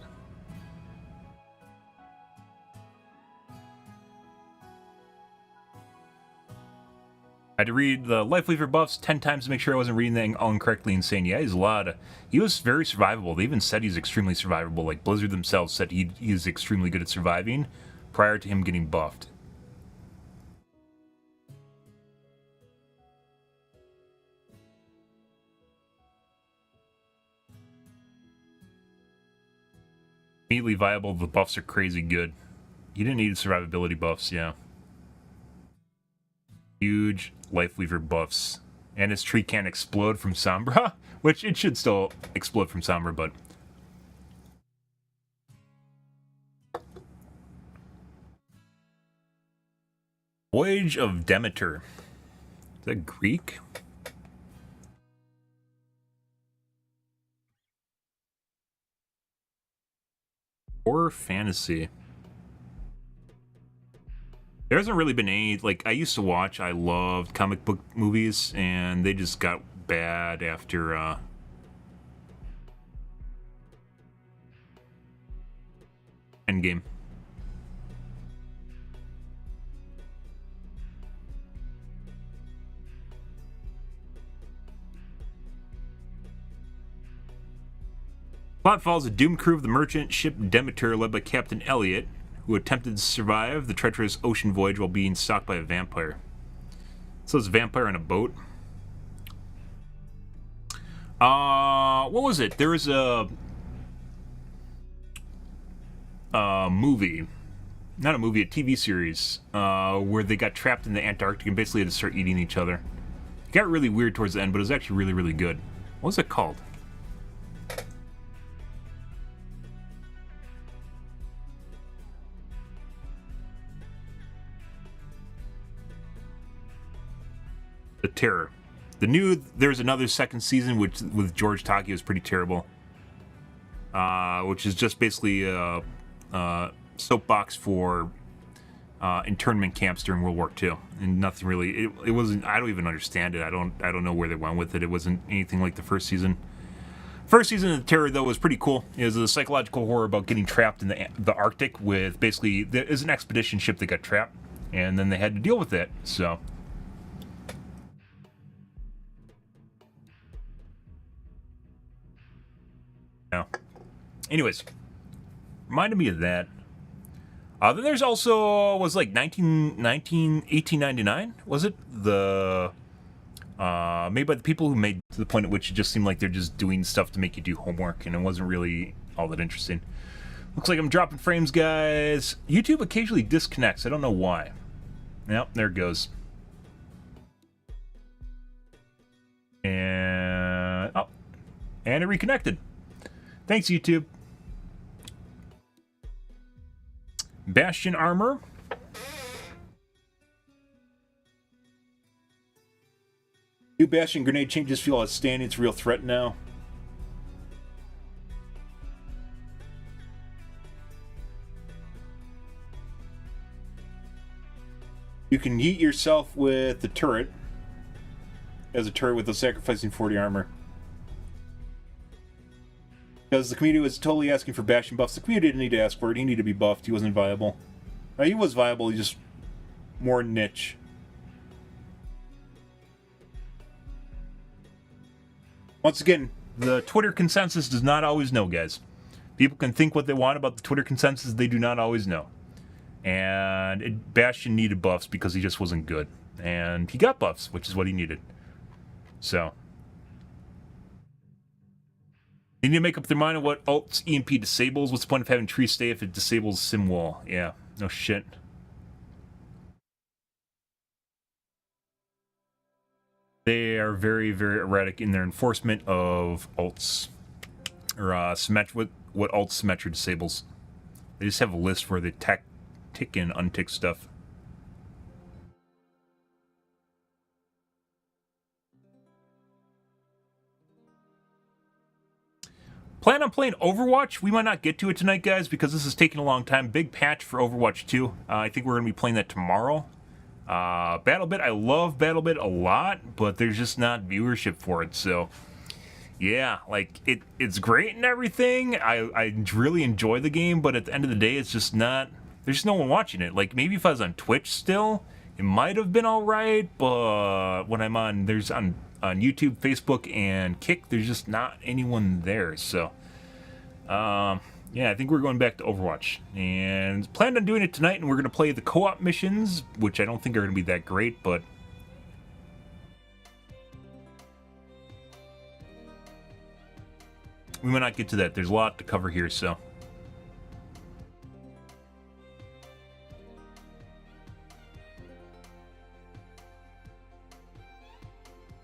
I had to read the Life Lever buffs 10 times to make sure I wasn't reading that all incorrectly and saying, yeah, he was very survivable. They even said he's extremely survivable. Like, Blizzard themselves said he is extremely good at surviving prior to him getting buffed. Immediately viable, the buffs are crazy good. You didn't need survivability buffs, yeah. Huge Life Lever buffs. And his tree can't explode from Sombra, which it should still explode from Sombra, but... Voyage of Demeter. Is that Greek? Horror fantasy. There hasn't really been any, like, I used to watch, I loved comic book movies, and they just got bad after, Endgame. Plot follows a doomed crew of the merchant ship Demeter led by Captain Elliot, who attempted to survive the treacherous ocean voyage while being stalked by a vampire. So it's a vampire on a boat. What was it? There was a movie. Not a movie, a TV series, where they got trapped in the Antarctic and basically had to start eating each other. It got really weird towards the end, but it was actually really, really good. What was it called? The Terror. There's another second season which with George Takei was pretty terrible. Which is just basically a soapbox for internment camps during World War II, and nothing really. It wasn't. I don't even understand it. I don't know where they went with it. It wasn't anything like the first season. First season of The Terror though was pretty cool. It was a psychological horror about getting trapped in the Arctic with basically there is an expedition ship that got trapped, and then they had to deal with it. So. Yeah. Anyways, reminded me of that. Then there's also was like 1899, was it? The made by the people who made to the point at which it just seemed like they're just doing stuff to make you do homework, and it wasn't really all that interesting. Looks like I'm dropping frames, guys. YouTube occasionally disconnects. I don't know why. Yep, there it goes. And and it reconnected. Thanks, YouTube. Bastion armor. New Bastion grenade changes feel outstanding. It's a real threat now. You can yeet yourself with the turret. As a turret with the sacrificing 40 armor. Because the community was totally asking for Bastion buffs. The community didn't need to ask for it. He needed to be buffed. He wasn't viable. Now, he was viable. He's just more niche. Once again, the Twitter consensus does not always know, guys. People can think what they want about the Twitter consensus. They do not always know. And Bastion needed buffs because he just wasn't good. And he got buffs, which is what he needed. So they need to make up their mind on what Alt's EMP disables. What's the point of having tree stay if it disables sim wall? Yeah, no shit. They are very, very erratic in their enforcement of Alts. Or what Alt Symmetra disables. They just have a list where they tick and untick stuff. Plan on playing Overwatch? We might not get to it tonight, guys, because this is taking a long time. Big patch for Overwatch 2. I think we're going to be playing that tomorrow. BattleBit, I love BattleBit a lot, but there's just not viewership for it, so... Yeah, like, it's great and everything. I really enjoy the game, but at the end of the day, it's just not... There's just no one watching it. Like, maybe if I was on Twitch still, it might have been alright, but when I'm on... There's on YouTube, Facebook, and Kick, there's just not anyone there, so... yeah, I think we're going back to Overwatch. And planned on doing it tonight, and we're going to play the co-op missions, which I don't think are going to be that great, but... we might not get to that. There's a lot to cover here, so...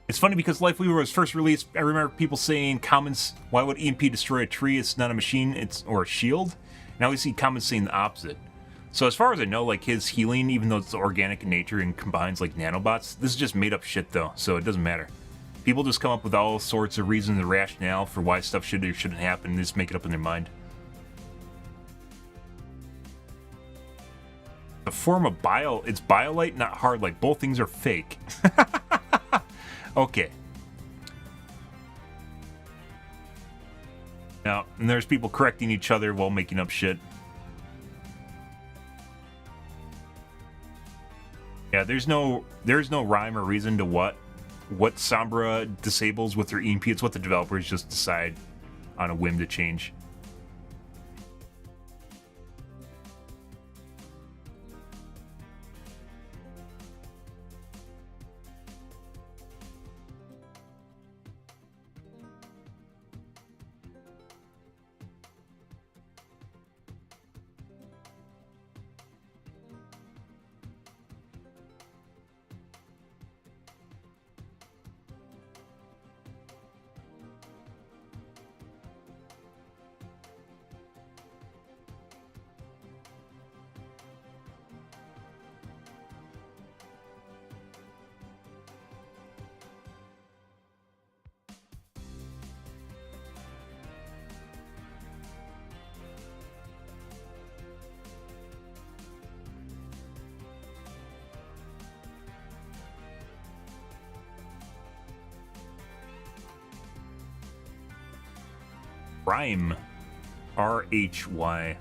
It's funny because Life Weaver was first released, I remember people saying comments, why would EMP destroy a tree? It's not a machine, or a shield. Now we see comments saying the opposite. So as far as I know, like, his healing, even though it's organic in nature and combines, like, nanobots, this is just made up shit, though, so it doesn't matter. People just come up with all sorts of reasons and rationale for why stuff should or shouldn't happen, and just make it up in their mind. The form of it's BioLite, not hard, like, both things are fake. Okay. Now, and there's people correcting each other while making up shit. Yeah, there's no rhyme or reason to what Sombra disables with their EMP. It's what the developers just decide on a whim to change. Rhyme. R-H-Y.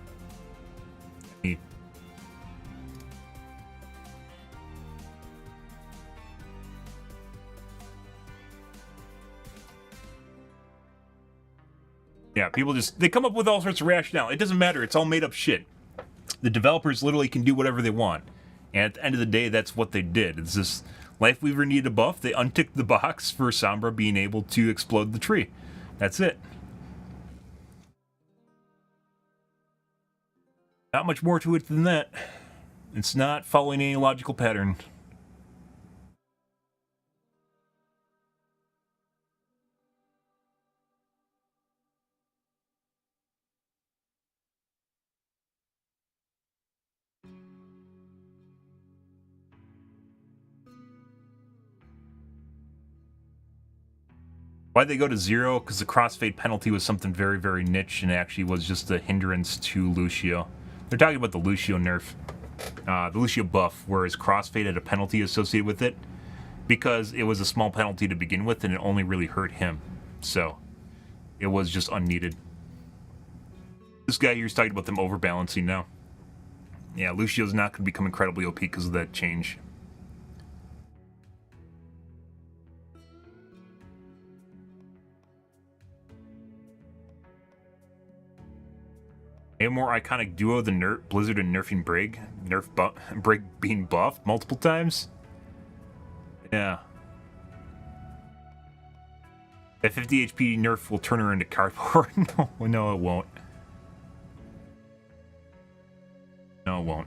Yeah, people they come up with all sorts of rationale. It doesn't matter. It's all made up shit. The developers literally can do whatever they want. And at the end of the day, that's what they did. It's just Life Weaver needed a buff. They unticked the box for Sombra being able to explode the tree. That's it. Not much more to it than that. It's not following any logical pattern. Why'd they go to 0? Because the crossfade penalty was something very, very niche and actually was just a hindrance to Lucio. They're talking about the Lucio nerf. The Lucio buff, whereas crossfade had a penalty associated with it because it was a small penalty to begin with and it only really hurt him. So, it was just unneeded. This guy here's talking about them overbalancing now. Yeah, Lucio's not going to become incredibly OP because of that change. A more iconic duo than Blizzard and nerfing Brig. Brig being buffed multiple times. Yeah. That 50 HP nerf will turn her into cardboard. No, it won't. No, it won't.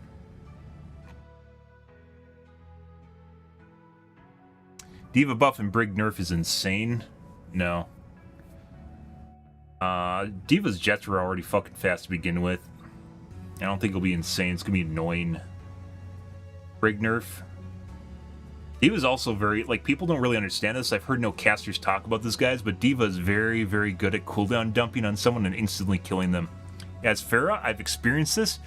Diva buff and Brig nerf is insane. No. Diva's jets were already fucking fast to begin with. I don't think it'll be insane. It's gonna be annoying. Brig nerf. Diva's also very, like, people don't really understand this. I've heard no casters talk about this, guys, but Diva is very, very good at cooldown dumping on someone and instantly killing them. As Pharah, I've experienced this.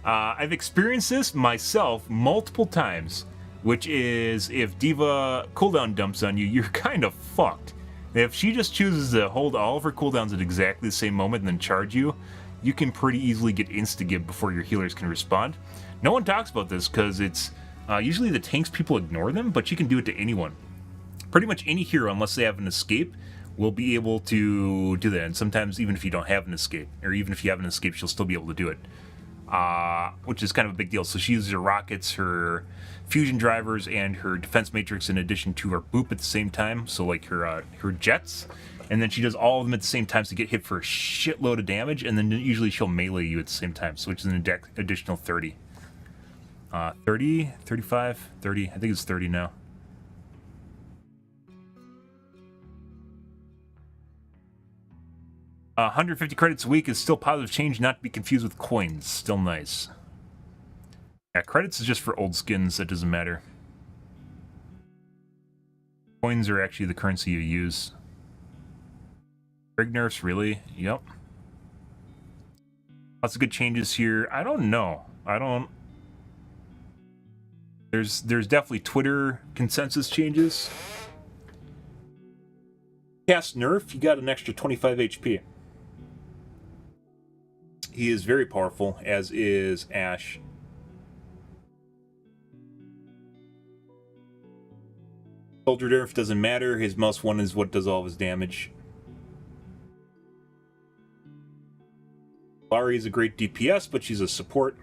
I've experienced this myself multiple times, which is if Diva cooldown dumps on you, you're kind of fucked. If she just chooses to hold all of her cooldowns at exactly the same moment and then charge you, you can pretty easily get insta-gib before your healers can respond. No one talks about this because it's usually the tanks, people ignore them, but you can do it to anyone. Pretty much any hero, unless they have an escape, will be able to do that. And sometimes even if you don't have an escape, or even if you have an escape, she'll still be able to do it. Which is kind of a big deal. So she uses her rockets, her fusion drivers, and her defense matrix in addition to her boop at the same time. So like her jets. And then she does all of them at the same time to get hit for a shitload of damage. And then usually she'll melee you at the same time, so which is an additional 30. 30, 35, 30. I think it's 30 now. Uh, 150 credits a week is still positive change, not to be confused with coins. Still nice. Yeah, credits is just for old skins. That doesn't matter. Coins are actually the currency you use. Brig nerfs, really? Yep. Lots of good changes here. I don't know. There's definitely Twitter consensus changes. Cast nerf, you got an extra 25 HP. He is very powerful, as is Ashe. Soldier nerf doesn't matter. His mouse 1 is what does all of his damage. Lari is a great DPS, but she's a support.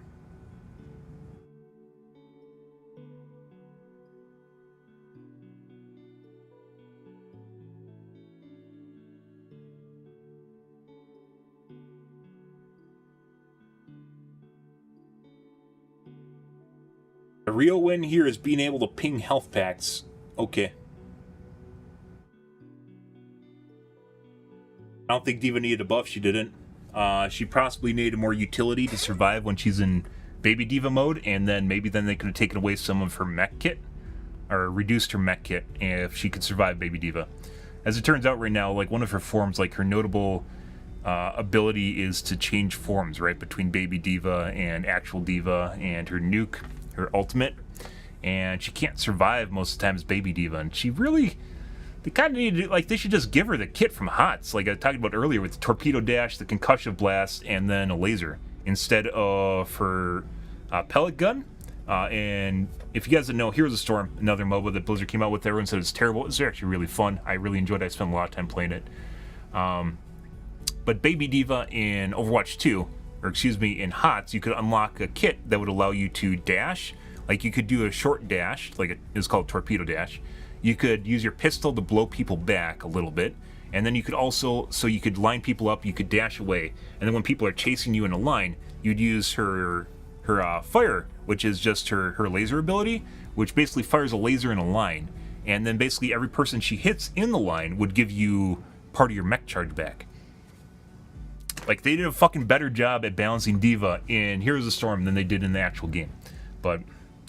The real win here is being able to ping health packs. Okay. I don't think Diva needed a buff. She didn't. She possibly needed more utility to survive when she's in Baby Diva mode, and then maybe then they could have taken away some of her mech kit, or reduced her mech kit if she could survive Baby Diva. As it turns out right now, like one of her forms, like her notable ability is to change forms, right, between Baby Diva and actual Diva, and her nuke, her ultimate, and she can't survive most of the time as Baby Diva, and she really, they kind of need to, like, they should just give her the kit from HOTS, like I talked about earlier, with the torpedo dash, the concussion blast, and then a laser, instead of her pellet gun. And if you guys didn't know, Heroes of Storm, another MOBA that Blizzard came out with, everyone said it's terrible. It's actually really fun. I really enjoyed it. I spent a lot of time playing it. But Baby Diva in Overwatch 2, or excuse me, in HOTS, you could unlock a kit that would allow you to dash. Like you could do a short dash, like it's called torpedo dash. You could use your pistol to blow people back a little bit, and then you could also, so you could line people up, you could dash away, and then when people are chasing you in a line, you'd use her fire, which is just her laser ability, which basically fires a laser in a line, and then basically every person she hits in the line would give you part of your mech charge back. Like, they did a fucking better job at balancing Diva in Heroes of Storm than they did in the actual game. But,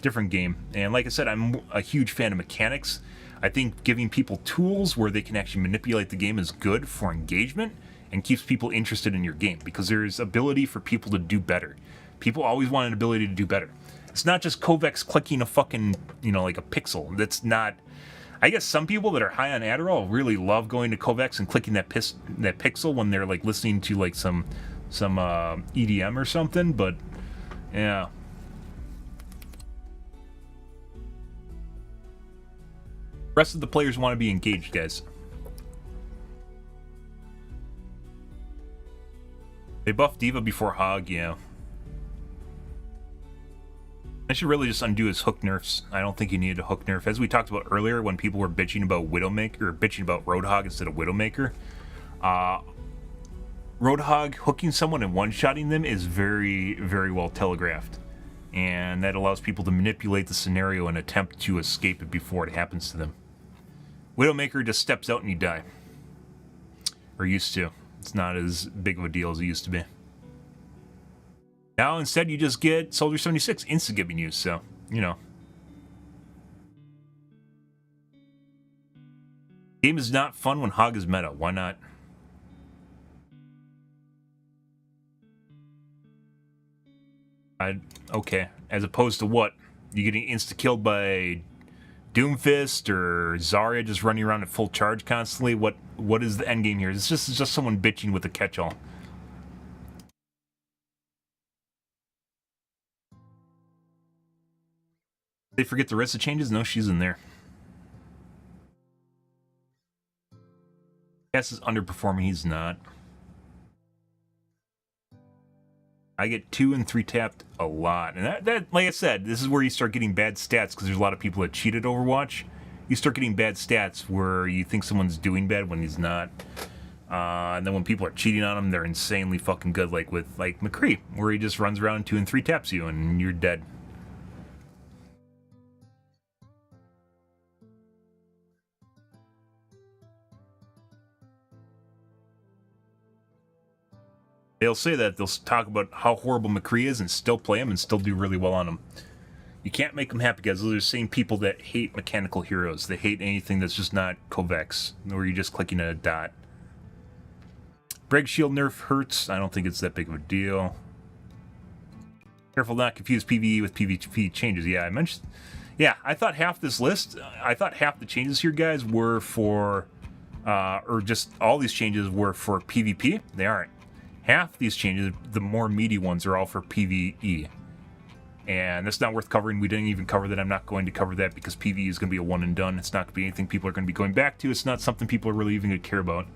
different game. And like I said, I'm a huge fan of mechanics. I think giving people tools where they can actually manipulate the game is good for engagement and keeps people interested in your game, because there's ability for people to do better. People always want an ability to do better. It's not just Kovacs clicking a fucking, you know, like a pixel. That's not... I guess some people that are high on Adderall really love going to Kovacs and clicking that pixel when they're like listening to like some EDM or something, but yeah. Rest of the players want to be engaged, guys. They buffed Diva before Hog, yeah. I should really just undo his hook nerfs. I don't think he needed a hook nerf. As we talked about earlier, when people were bitching about Widowmaker, or bitching about Roadhog instead of Widowmaker, Roadhog hooking someone and one-shotting them is very, very well telegraphed. And that allows people to manipulate the scenario and attempt to escape it before it happens to them. Widowmaker just steps out and you die. Or used to. It's not as big of a deal as it used to be. Now, instead, you just get Soldier 76 instant-giving you, so, you know. Game is not fun when Hog is meta. Why not? Okay. As opposed to what? You getting insta-killed by Doomfist or Zarya just running around at full charge constantly? What is the end game here? It's just someone bitching with a catch-all. They forget the rest of changes? No, she's in there. Cass is underperforming. He's not. I get 2 and 3 tapped a lot. And that, like I said, this is where you start getting bad stats because there's a lot of people that cheat at Overwatch. You start getting bad stats where you think someone's doing bad when he's not. And then when people are cheating on him, they're insanely fucking good, like with McCree, where he just runs around 2 and 3 taps you and you're dead. They'll say that. They'll talk about how horrible McCree is and still play him and still do really well on him. You can't make them happy, guys. Those are the same people that hate mechanical heroes. They hate anything that's just not Kovacs, where you're just clicking at a dot. Breg Shield nerf hurts. I don't think it's that big of a deal. Careful not confuse PvE with PvP changes. Yeah, I mentioned... Yeah, I thought half this list... I thought half the changes here, guys, were for... or just all these changes were for PvP. They aren't. Half these changes, the more meaty ones, are all for PvE. And that's not worth covering. We didn't even cover that. I'm not going to cover that because PvE is going to be a one and done. It's not going to be anything people are going to be going back to. It's not something people are really even going to care about.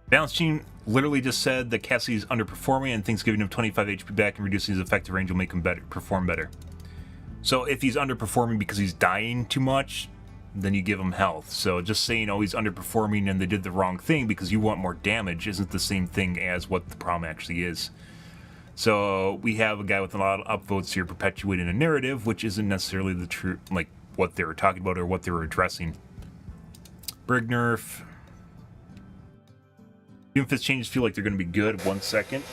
Balance Team literally just said that Cassie's underperforming and thinks giving him 25 HP back and reducing his effective range will make him perform better. So if he's underperforming because he's dying too much, then you give him health. So just saying, oh, he's underperforming and they did the wrong thing because you want more damage isn't the same thing as what the problem actually is. So we have a guy with a lot of upvotes here perpetuating a narrative, which isn't necessarily the true, like what they were talking about or what they were addressing. Brig nerf. Doomfist changes feel like they're going to be good. 1 second.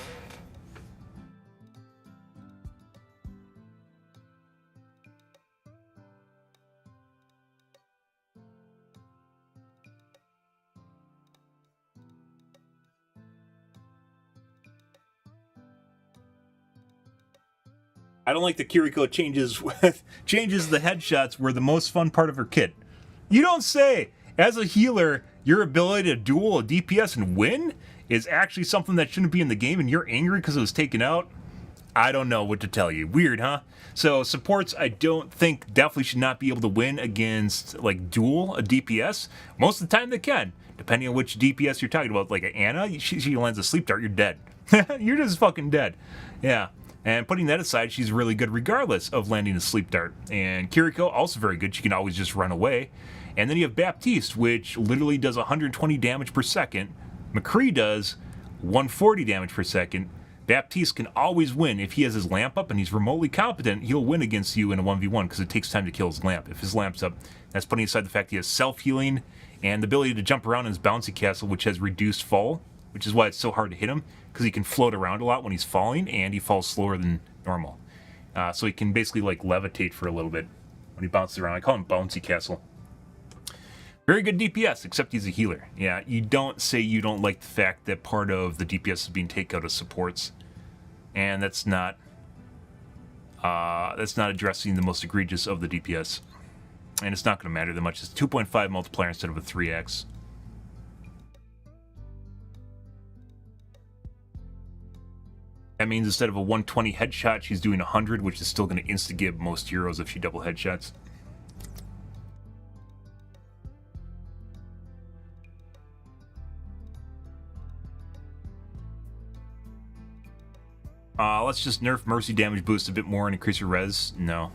I don't like the Kiriko changes the headshots were the most fun part of her kit. You don't say! As a healer, your ability to duel a DPS and win is actually something that shouldn't be in the game and you're angry because it was taken out? I don't know what to tell you. Weird, huh? So supports, I don't think definitely should not be able to win against, like, duel a DPS. Most of the time they can, depending on which DPS you're talking about. Like Anna, she lands a sleep dart, you're dead. You're just fucking dead. Yeah. And putting that aside, she's really good regardless of landing a sleep dart. And Kiriko, also very good. She can always just run away. And then you have Baptiste, which literally does 120 damage per second. McCree does 140 damage per second. Baptiste can always win. If he has his lamp up and he's remotely competent, he'll win against you in a 1v1 because it takes time to kill his lamp. If his lamp's up, that's putting aside the fact he has self-healing and the ability to jump around in his bouncy castle, which has reduced fall, which is why it's so hard to hit him, because he can float around a lot when he's falling, and he falls slower than normal. So he can basically, like, levitate for a little bit when he bounces around. I call him bouncy castle. Very good DPS, except he's a healer. Yeah, you don't say you don't like the fact that part of the DPS is being taken out of supports. And that's not addressing the most egregious of the DPS. And it's not going to matter that much. It's 2.5 multiplier instead of a 3x. That means instead of a 120 headshot, she's doing 100, which is still going to insta-gib most heroes if she double headshots. Let's just nerf Mercy damage boost a bit more and increase her res. No.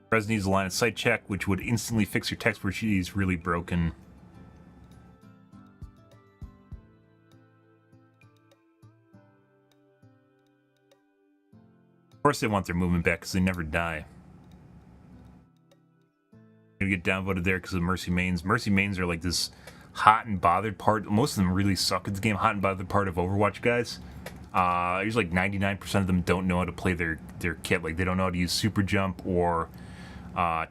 Res needs a line of sight check, which would instantly fix her text where she's really broken. Of course they want their movement back because they never die. Gonna get downvoted there because of Mercy mains. Mercy mains are like this hot and bothered part. Most of them really suck at the game. Hot and bothered part of Overwatch guys. There's like 99% of them don't know how to play their kit. Like they don't know how to use super jump or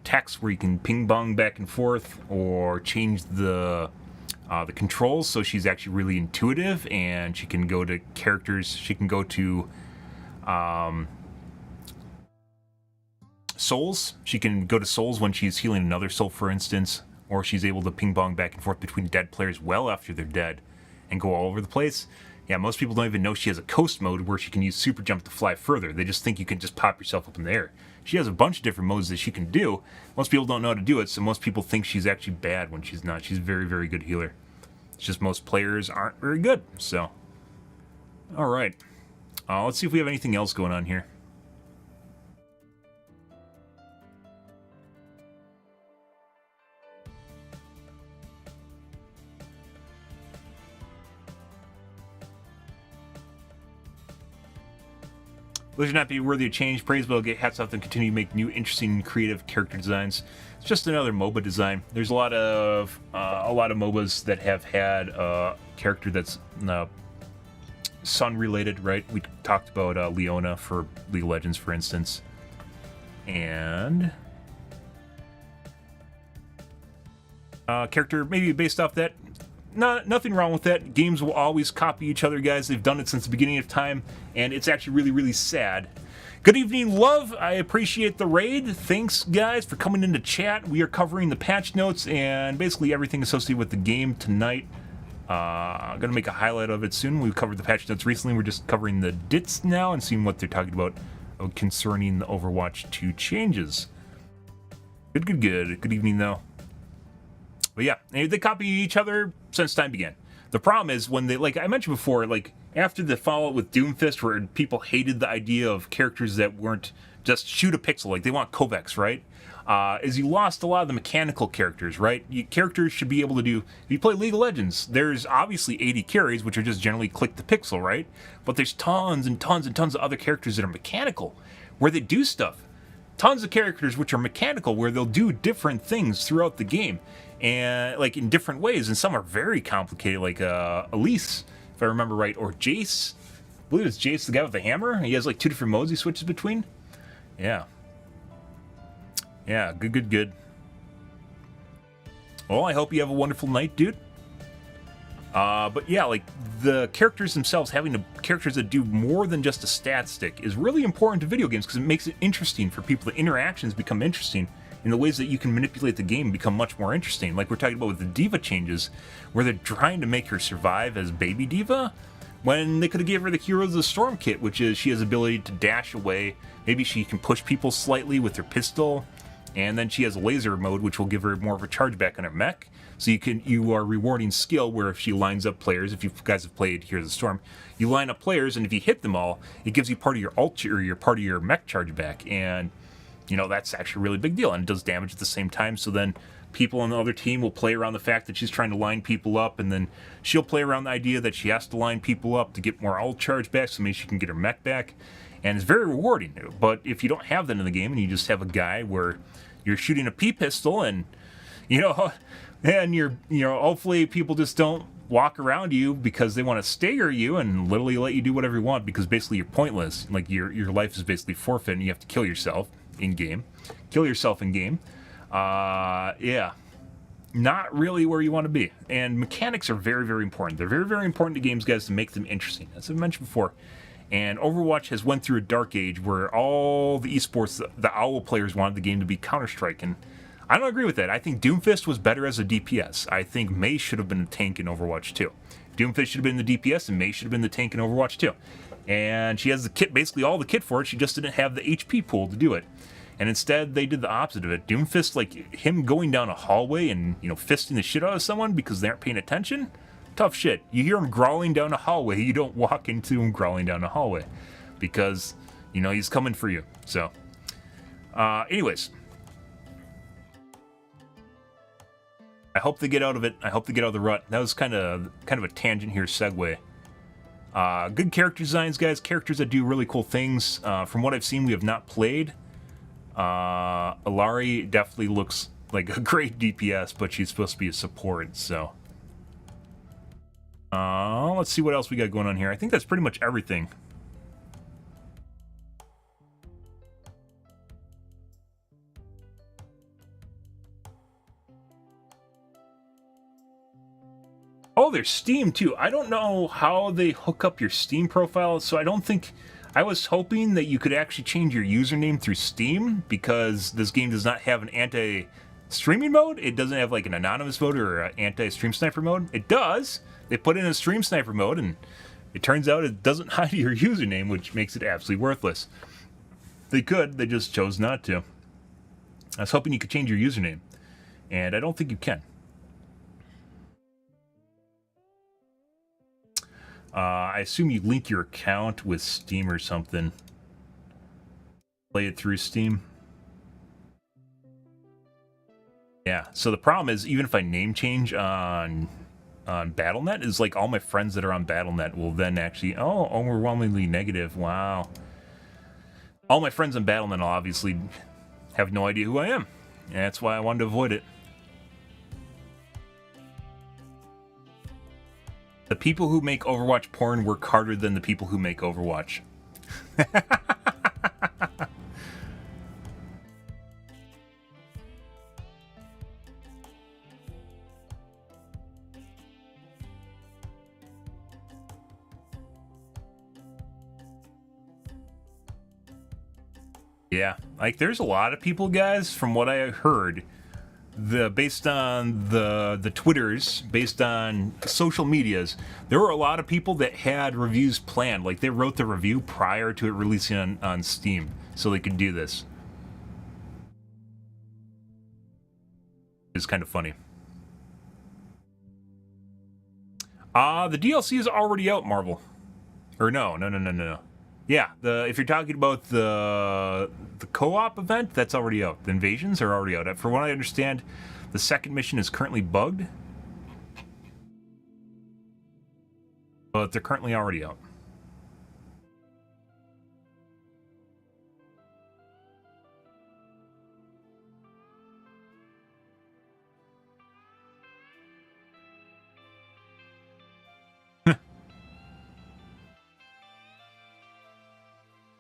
text where you can ping pong back and forth or change the controls so she's actually really intuitive and she can go to characters. She can go to souls. She can go to souls when she's healing another soul, for instance, or she's able to ping pong back and forth between dead players well after they're dead and go all over the place. Yeah, most people don't even know she has a coast mode where she can use super jump to fly further. They just think you can just pop yourself up in the air. She has a bunch of different modes that she can do. Most people don't know how to do it, so most people think she's actually bad when she's not. She's a very, very good healer. It's just most players aren't very good, so. All right. Let's see if we have anything else going on here. Those should not be worthy of change. Praise, but I'll get hats off and continue to make new, interesting, creative character designs. It's just another MOBA design. There's a lot of MOBAs that have had a character that's Sun related, right? We talked about Leona for League of Legends, for instance, and character maybe based off that. Nothing wrong with that. Games will always copy each other, guys. They've done it since the beginning of time, and it's actually really, really sad. Good evening, Love. I appreciate the raid. Thanks, guys, for coming into chat. We are covering the patch notes and basically everything associated with the game tonight. I'm going to make a highlight of it soon. We've covered the patch notes recently. We're just covering the dits now and seeing what they're talking about concerning the Overwatch 2 changes. Good. Good evening, though. But yeah, they copy each other since time began. The problem is when they, like I mentioned before, like after the fallout with Doomfist, where people hated the idea of characters that weren't just shoot a pixel, like they want Kovacs, right? Is you lost a lot of the mechanical characters, right? Characters should be able to do, if you play League of Legends, there's obviously 80 carries, which are just generally click the pixel, right? But there's tons and tons and tons of other characters that are mechanical, where they do stuff. Tons of characters which are mechanical, where they'll do different things throughout the game. And like in different ways, and some are very complicated, like Elise, if I remember right, or Jace. I believe it's Jace, the guy with the hammer. He has like 2 different modes he switches between. Yeah, good. Well, I hope you have a wonderful night, dude. But yeah, like the characters themselves, having characters that do more than just a stat stick is really important to video games because it makes it interesting for people. The interactions become interesting. In the ways that you can manipulate the game become much more interesting. Like we're talking about with the D.Va changes, where they're trying to make her survive as baby D.Va, when they could have gave her the Heroes of the Storm kit, which is she has the ability to dash away. Maybe she can push people slightly with her pistol, and then she has laser mode, which will give her more of a charge back on her mech. So you are rewarding skill where if she lines up players, if you guys have played Here's the Storm, you line up players, and if you hit them all, it gives you part of your ult or your part of your mech charge back, and that's actually a really big deal, and it does damage at the same time. So then people on the other team will play around the fact that she's trying to line people up, and then she'll play around the idea that she has to line people up to get more ult charge back, so maybe she can get her mech back, and it's very rewarding. But if you don't have that in the game, and you just have a guy where you're shooting a P pistol, and and you're hopefully people just don't walk around you because they want to stagger you and literally let you do whatever you want, because basically you're pointless. Like your life is basically forfeit, and you have to kill yourself in game. Yeah, not really where you want to be. And mechanics are very, very important. They're very, very important to games, guys, to make them interesting, as I've mentioned before. And Overwatch has went through a dark age where all the esports, the OWL players wanted the game to be Counter-Strike, and I don't agree with that. I think Doomfist was better as a DPS. I think Mei should have been a tank in Overwatch 2. Doomfist should have been the DPS, and Mei should have been the tank in Overwatch 2. And she has the kit, basically all the kit for it. She just didn't have the HP pool to do it. And instead, they did the opposite of it. Doomfist, like him going down a hallway and fisting the shit out of someone because they aren't paying attention. Tough shit. You hear him growling down a hallway, you don't walk into him growling down a hallway because he's coming for you. So, anyways, I hope they get out of it. I hope they get out of the rut. That was kind of a tangent here, segue. Good character designs, guys. Characters that do really cool things. From what I've seen, we have not played. Alari definitely looks like a great DPS, but she's supposed to be a support, so. Let's see what else we got going on here. I think that's pretty much everything. Oh, there's Steam too. I don't know how they hook up your Steam profile, so I was hoping that you could actually change your username through Steam, because this game does not have an anti-streaming mode. It doesn't have like an anonymous mode or an anti-stream sniper mode. It does. They put in a stream sniper mode, and it turns out it doesn't hide your username, which makes it absolutely worthless. They could, they just chose not to. I was hoping you could change your username, and I don't think you can. I assume you link your account with Steam or something. Play it through Steam. Yeah, so the problem is, even if I name change on Battle.net, is like all my friends that are on Battle.net will then actually, overwhelmingly negative, wow. All my friends on Battle.net will obviously have no idea who I am. And that's why I wanted to avoid it. The people who make Overwatch porn work harder than the people who make Overwatch. Yeah, like there's a lot of people, guys, from what I heard, based on the Twitters, based on social medias, there were a lot of people that had reviews planned. Like they wrote the review prior to it releasing on Steam so they could do this. It's kind of funny. The DLC is already out, Marvel. Or no. Yeah, if you're talking about the co-op event, that's already out. The invasions are already out. From what I understand, the second mission is currently bugged, but they're currently already out.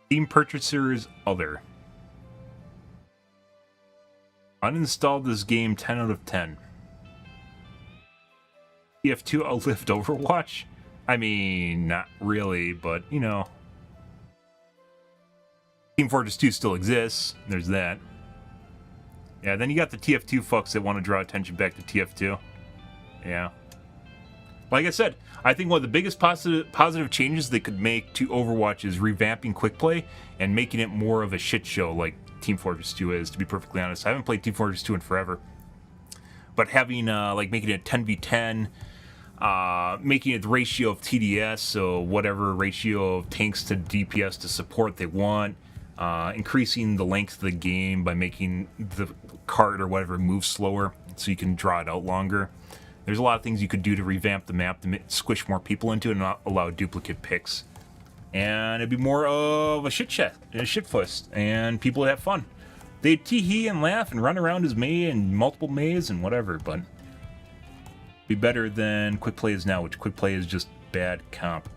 Steam purchasers other. Uninstalled this game 10 out of 10. TF2 outlived Overwatch? I mean, not really, but Team Fortress 2 still exists. There's that. Yeah, then you got the TF2 fucks that want to draw attention back to TF2. Yeah. Like I said, I think one of the biggest positive changes they could make to Overwatch is revamping quick play and making it more of a shit show like Team Fortress 2 is, to be perfectly honest. I haven't played Team Fortress 2 in forever. but having like making it 10v10, making it the ratio of TDS, so whatever ratio of tanks to DPS to support they want, increasing the length of the game by making the cart or whatever move slower so you can draw it out longer. There's a lot of things you could do to revamp the map to squish more people into it and not allow duplicate picks. And it'd be more of a shitfest, and people would have fun. They'd tee-hee and laugh and run around as May and multiple Mays and whatever, but be better than Quick Play is now, which Quick Play is just bad comp.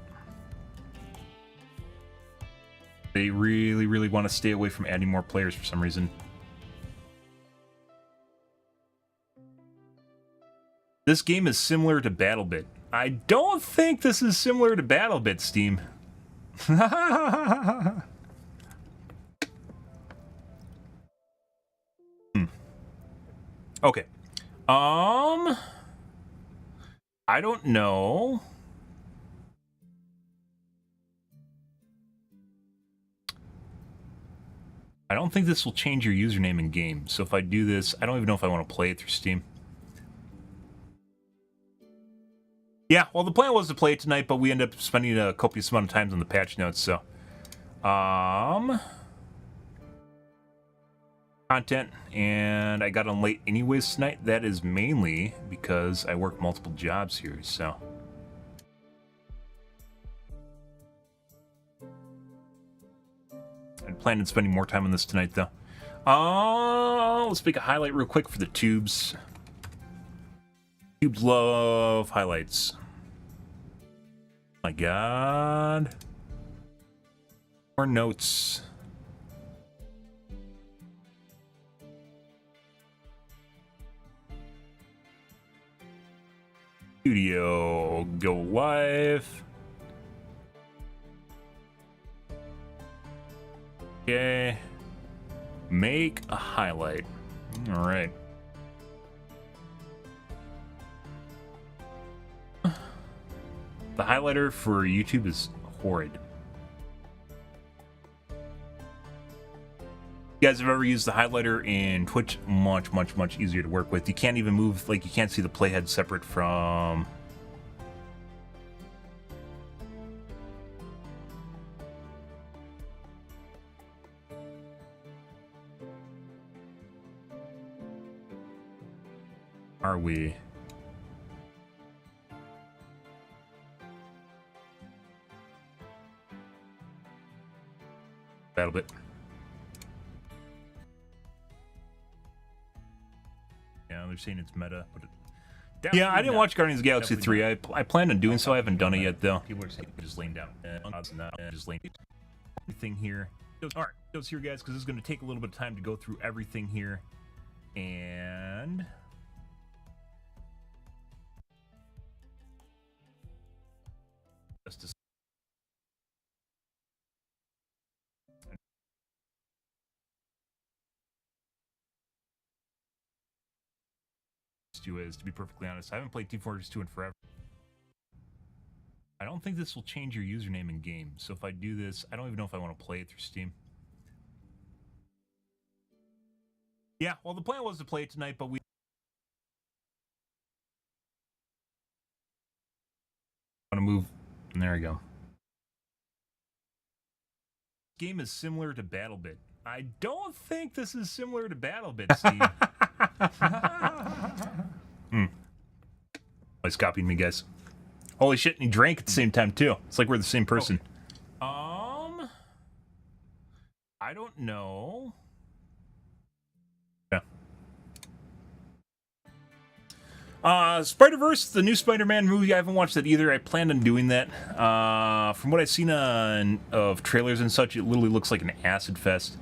They really, really want to stay away from adding more players for some reason. This game is similar to BattleBit. I don't think this is similar to BattleBit, Steam. Okay. I don't know. I don't think this will change your username in game. So if I do this, I don't even know if I want to play it through Steam. Yeah, well, the plan was to play it tonight, but we end up spending a copious amount of time on the patch notes, so. Content, and I got on late anyways tonight. That is mainly because I work multiple jobs here, so. I planned on spending more time on this tonight, though. Let's make a highlight real quick for the tubes. Tubes love highlights. My God. More notes. Studio, go live. Okay. Make a highlight. All right. The highlighter for YouTube is horrid. You guys have ever used the highlighter in Twitch? Much, much, much easier to work with. You can't even move, like, you can't see the playhead separate from... Are we? BattleBit. Yeah, they're saying it's meta, but yeah, I didn't watch Guardians of the Galaxy 3. I planned on doing so. I haven't done it yet, though. People are saying just laying down. Just laying everything here. All right, goes here, guys, because this is going to take a little bit of time to go through everything here, and just to is, to be perfectly honest, I haven't played Team Fortress 2 in forever. I don't think this will change your username in game. So if I do this, I don't even know if I want to play it through Steam. Yeah, well, the plan was to play it tonight, but we want to move. And there we go. This game is similar to BattleBit. I don't think this is similar to BattleBit, Steve. He's copying me, guys. Holy shit, and he drank at the same time, too. It's like we're the same person. Okay. I don't know. Yeah. Spider-Verse, the new Spider-Man movie, I haven't watched that either. I planned on doing that. From what I've seen of trailers and such, it literally looks like an acid fest.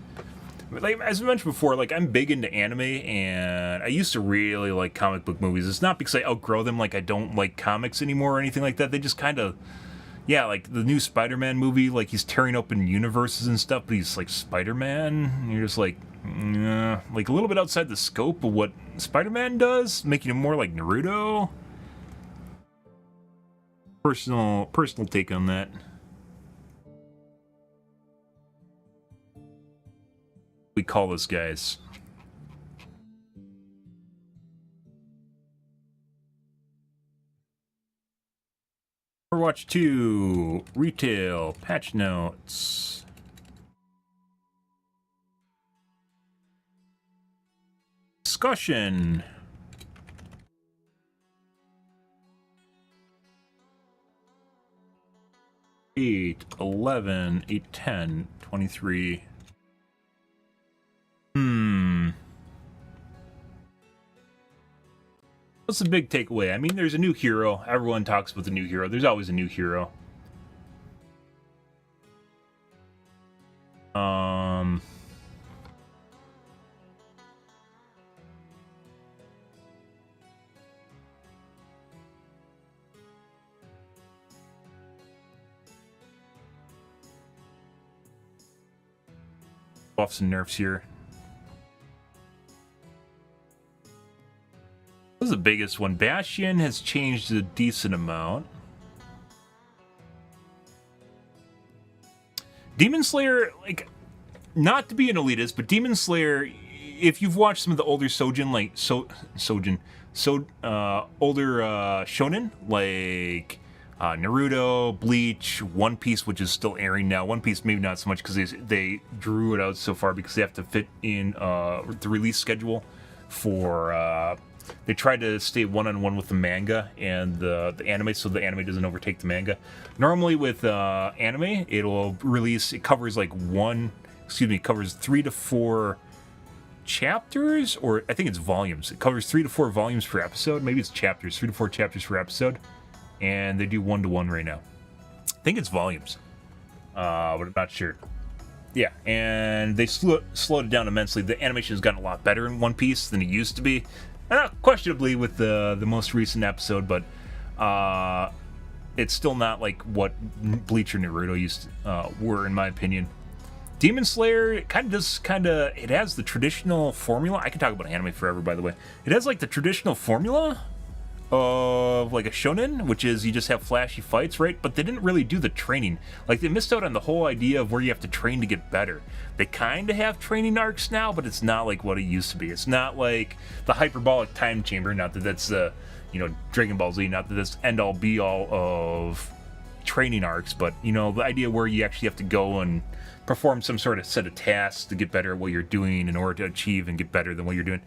Like, as I mentioned before, like, I'm big into anime, and I used to really like comic book movies. It's not because I outgrow them, like I don't like comics anymore or anything like that. They just kind of, yeah, like the new Spider-Man movie, like he's tearing open universes and stuff, but he's like Spider-Man. And you're just like, like a little bit outside the scope of what Spider-Man does, making him more like Naruto. Personal take on that. We call this, guys. Overwatch 2 retail patch notes. Discussion. Eight, 11, 8, 10, 23. What's the big takeaway? I mean, there's a new hero. Everyone talks about the new hero. There's always a new hero. Buffs and nerfs here. This is the biggest one. Bastion has changed a decent amount. Demon Slayer, like, not to be an elitist, but Demon Slayer, if you've watched some of the older Sojin, like older shonen, like Naruto, Bleach, One Piece, which is still airing now. One Piece maybe not so much because they drew it out so far because they have to fit in the release schedule for. They tried to stay one-on-one with the manga and the anime, so the anime doesn't overtake the manga. Normally with anime, it'll release. It covers like covers 3 to 4 chapters, or I think it's volumes. It covers 3 to 4 volumes per episode. Maybe it's chapters, 3 to 4 chapters per episode. And they do 1-to-1 right now. I think it's volumes, but I'm not sure. Yeah, and they slowed it down immensely. The animation has gotten a lot better in One Piece than it used to be. Questionably with the most recent episode, but it's still not like what Bleach or Naruto were, in my opinion. Demon Slayer, it has the traditional formula. I can talk about anime forever, by the way. It has like the traditional formula of like a shonen, which is you just have flashy fights, right? But they didn't really do the training. Like, they missed out on the whole idea of where you have to train to get better. They kind of have training arcs now, but it's not like what it used to be. It's not like the hyperbolic time chamber. Not that that's Dragon Ball Z. Not that that's end all be all of training arcs, but the idea where you actually have to go and perform some sort of set of tasks to get better at what you're doing in order to achieve and get better than what you're doing.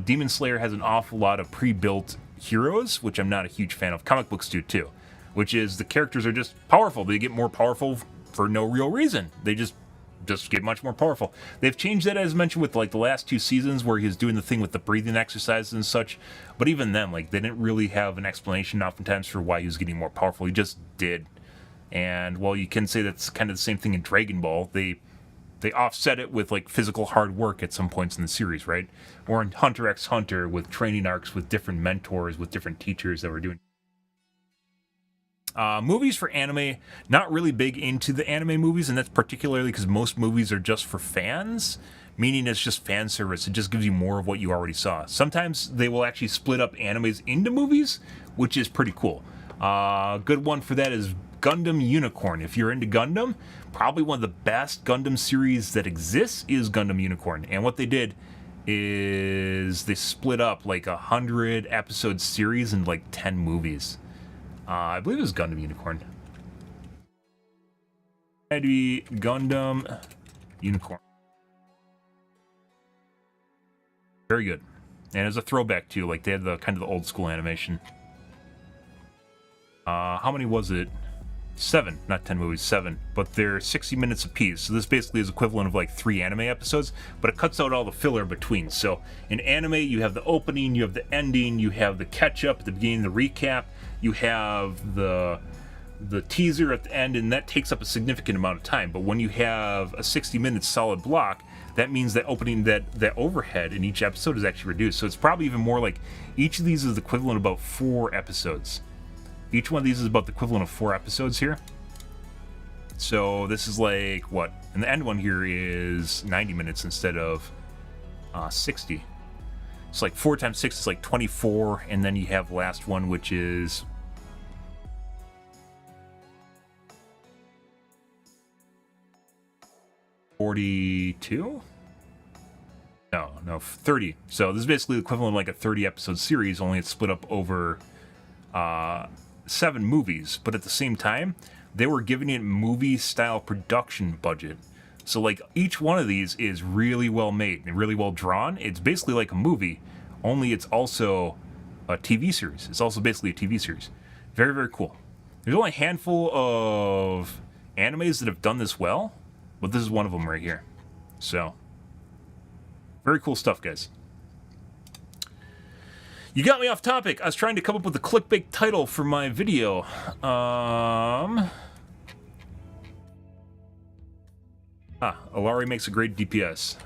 Demon Slayer has an awful lot of pre-built heroes, which I'm not a huge fan of. Comic books do too, which is the characters are just powerful. They get more powerful for no real reason. They just get much more powerful. They've changed that, as mentioned, with like the last 2 seasons where he's doing the thing with the breathing exercises and such. But even then, like, they didn't really have an explanation oftentimes for why he was getting more powerful. He just did. And while you can say that's kind of the same thing in Dragon Ball, they offset it with like physical hard work at some points in the series, right? Or in Hunter x Hunter with training arcs with different mentors, with different teachers that were doing. Movies for anime, not really big into the anime movies, and that's particularly because most movies are just for fans, meaning it's just fan service. It just gives you more of what you already saw. Sometimes they will actually split up animes into movies, which is pretty cool. Good one for that is Gundam Unicorn. If you're into Gundam, probably one of the best Gundam series that exists is Gundam Unicorn. And what they did is they split up like 100 episode series in like 10 movies. I believe it was Gundam Unicorn. Had to be Gundam Unicorn. Very good. And it's a throwback too, like they had the kind of the old school animation. How many was it? 7, not 10 movies, 7, but they're 60 minutes apiece. So this basically is equivalent of like 3 anime episodes, but it cuts out all the filler between. So in anime, you have the opening, you have the ending, you have the catch up at the beginning, the recap, you have the teaser at the end, and that takes up a significant amount of time. But when you have a 60 minute solid block, that means that opening, that overhead in each episode is actually reduced. So it's probably even more like each of these is equivalent of about 4 episodes. Each one of these is about the equivalent of 4 episodes here. So this is like, what? And the end one here is 90 minutes instead of 60. It's like 4 times 6 is like 24, and then you have the last one, which is 42? No, 30. So this is basically the equivalent of like a 30 episode series, only it's split up over 7 movies, but at the same time, they were giving it movie-style production budget. So, like, each one of these is really well made and really well drawn. It's basically like a movie, only it's also a TV series. It's also basically a TV series. Very, very cool. There's only a handful of animes that have done this well, but this is one of them right here. So, very cool stuff, guys. You got me off topic. I was trying to come up with a clickbait title for my video. Alari makes a great DPS.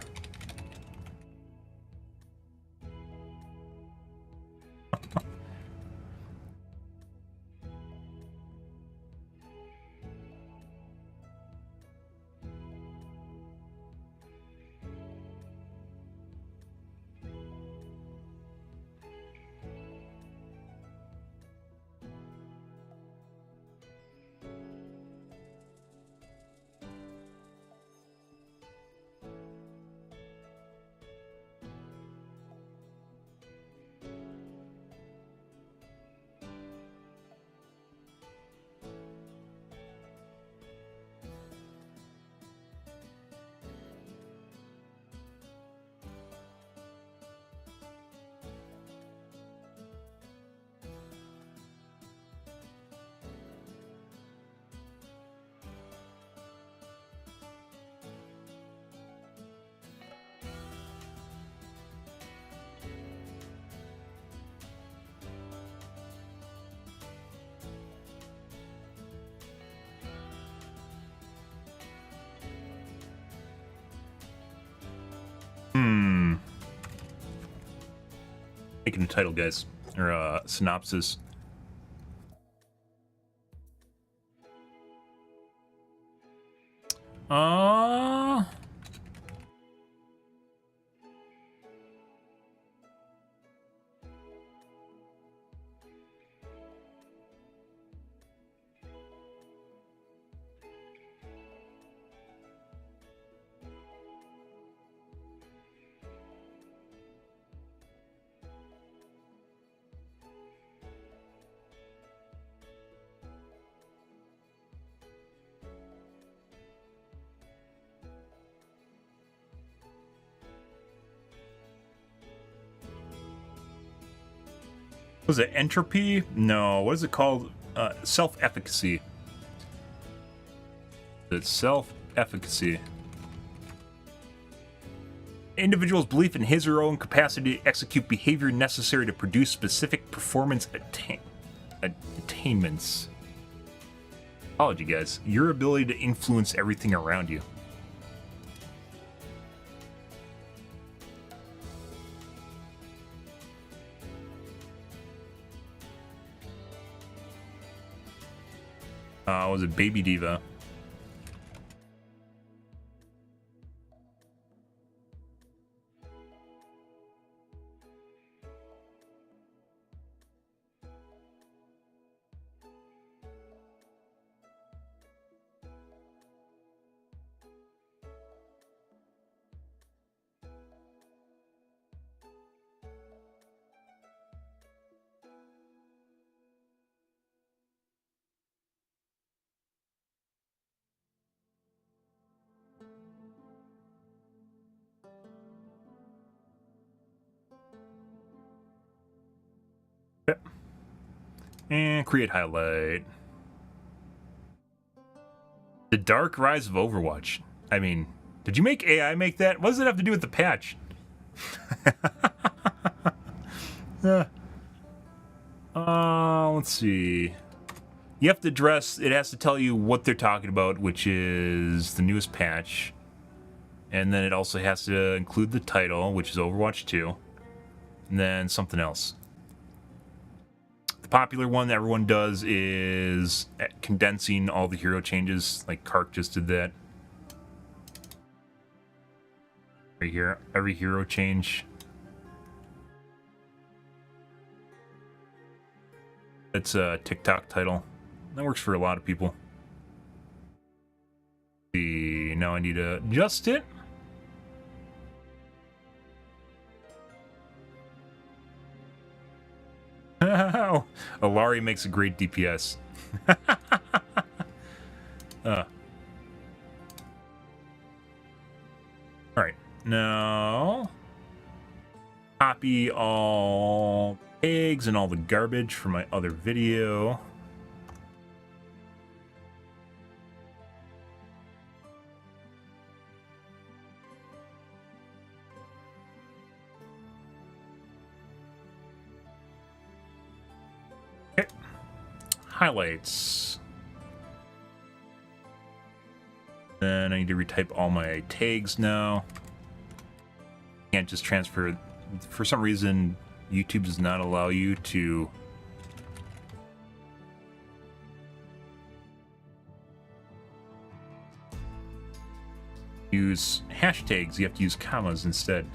Making a title, guys, or a synopsis. Was it entropy? No. What is it called? Self-efficacy. It's self-efficacy. Individual's belief in his or her own capacity to execute behavior necessary to produce specific performance attainments. Apology, guys. Your ability to influence everything around you. Was it Baby Diva? And create highlight. The Dark Rise of Overwatch. I mean, did you make AI make that? What does it have to do with the patch? Let's see. You have to address, it has to tell you what they're talking about, which is the newest patch. And then it also has to include the title, which is Overwatch 2. And then something else. The popular one that everyone does is condensing all the hero changes, like Kark just did that. Right here, every hero change. It's a TikTok title. That works for a lot of people. See, now I need to adjust it. Alari makes a great DPS. Alright, now copy all eggs and all the garbage from my other video. Okay. Highlights. Then I need to retype all my tags now. Can't just transfer. For some reason, YouTube does not allow you to use hashtags. You have to use commas instead.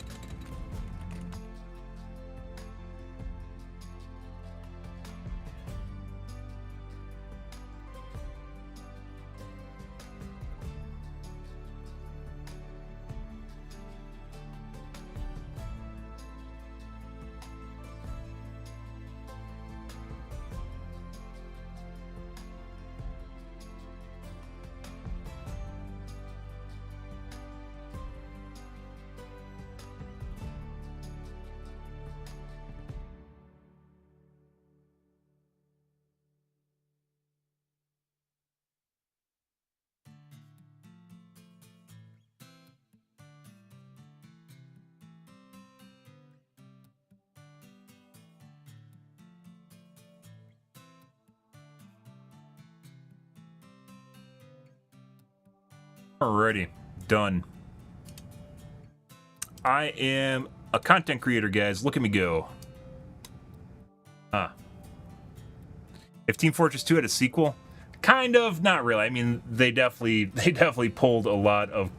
Alrighty, done. I am a content creator, guys. Look at me go. If Team Fortress 2 had a sequel, kind of, not really. I mean, they definitely pulled a lot of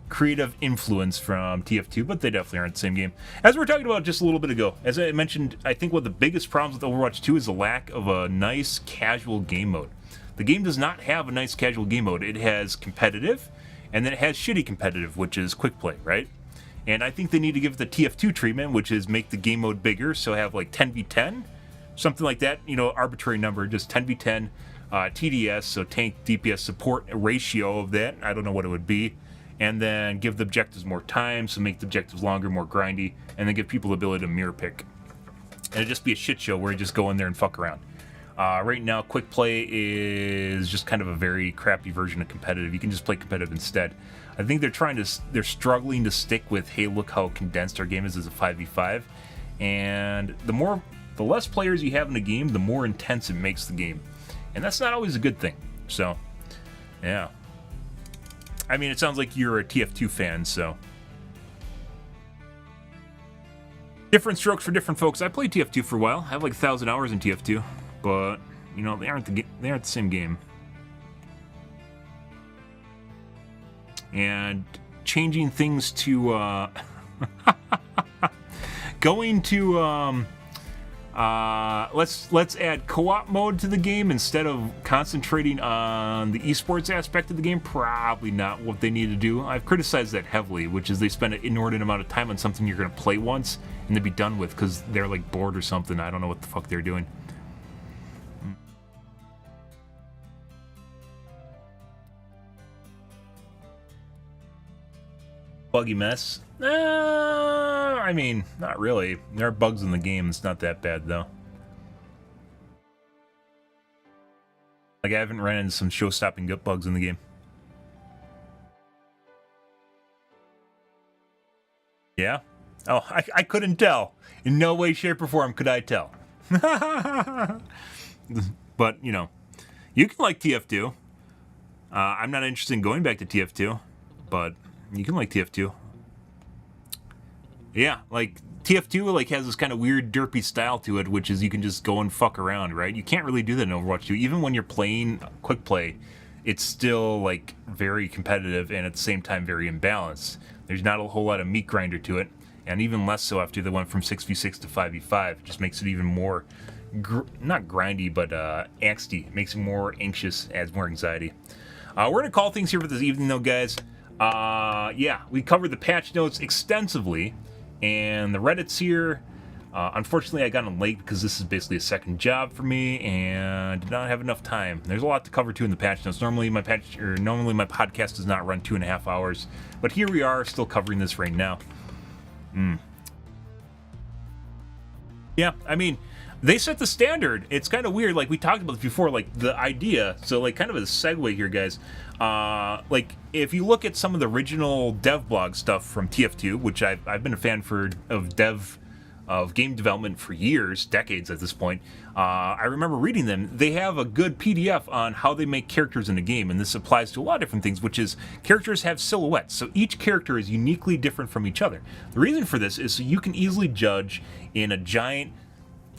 creative influence from TF2, but they definitely aren't the same game. As we were talking about just a little bit ago, as I mentioned, I think one of the biggest problems with Overwatch 2 is the lack of a nice casual game mode. The game does not have a nice casual game mode. It has competitive, and then it has shitty competitive, which is quick play, right? And I think they need to give it the TF2 treatment, which is make the game mode bigger, so have like 10v10, something like that, you know, arbitrary number, just 10v10 TDS, so tank DPS support ratio of that. I don't know what it would be. And then give the objectives more time, so make the objectives longer, more grindy, and then give people the ability to mirror pick. And it'd just be a shit show where you just go in there and fuck around. Right now, quick play is just kind of a very crappy version of competitive. You can just play competitive instead. I think they're struggling to stick with, hey, look how condensed our game is as a 5v5. And the less players you have in a game, the more intense it makes the game. And that's not always a good thing. So, yeah. I mean, it sounds like you're a TF2 fan, so. Different strokes for different folks. I played TF2 for a while. I have like 1,000 hours in TF2, but you know they aren't the same game. And changing things to going to let's add co-op mode to the game instead of concentrating on the esports aspect of the game. Probably not what they need to do. I've criticized that heavily, which is they spend an inordinate amount of time on something you're going to play once and then be done with because they're like bored or something. I don't know what the fuck they're doing. Buggy mess. I mean, not really. There are bugs in the game. It's not that bad, though. Like, I haven't ran into some show-stopping gut bugs in the game. Yeah? Oh, I couldn't tell. In no way, shape, or form could I tell. But, you know, you can like TF2. I'm not interested in going back to TF2, but you can like TF2. Yeah, like TF2 like has this kind of weird derpy style to it, which is you can just go and fuck around, right? You can't really do that in Overwatch 2. Even when you're playing quick play, it's still like very competitive and at the same time very imbalanced. There's not a whole lot of meat grinder to it, and even less so after they went from 6v6 to 5v5. It just makes it even more, not grindy, but angsty. It makes it more anxious, adds more anxiety. We're going to call things here for this evening, though, guys. Yeah, we covered the patch notes extensively, and the Reddit's here. Unfortunately, I got in late because this is basically a second job for me, and did not have enough time. There's a lot to cover too in the patch notes. Normally my podcast does not run 2.5 hours, but here we are, still covering this right now. Yeah, I mean, they set the standard. It's kind of weird. Like we talked about this before, like the idea. So like kind of a segue here, guys. Like if you look at some of the original dev blog stuff from TF2, which I've been a fan of game development for years, decades at this point. I remember reading them. They have a good PDF on how they make characters in a game, and this applies to a lot of different things, which is characters have silhouettes, so each character is uniquely different from each other. The reason for this is so you can easily judge in a giant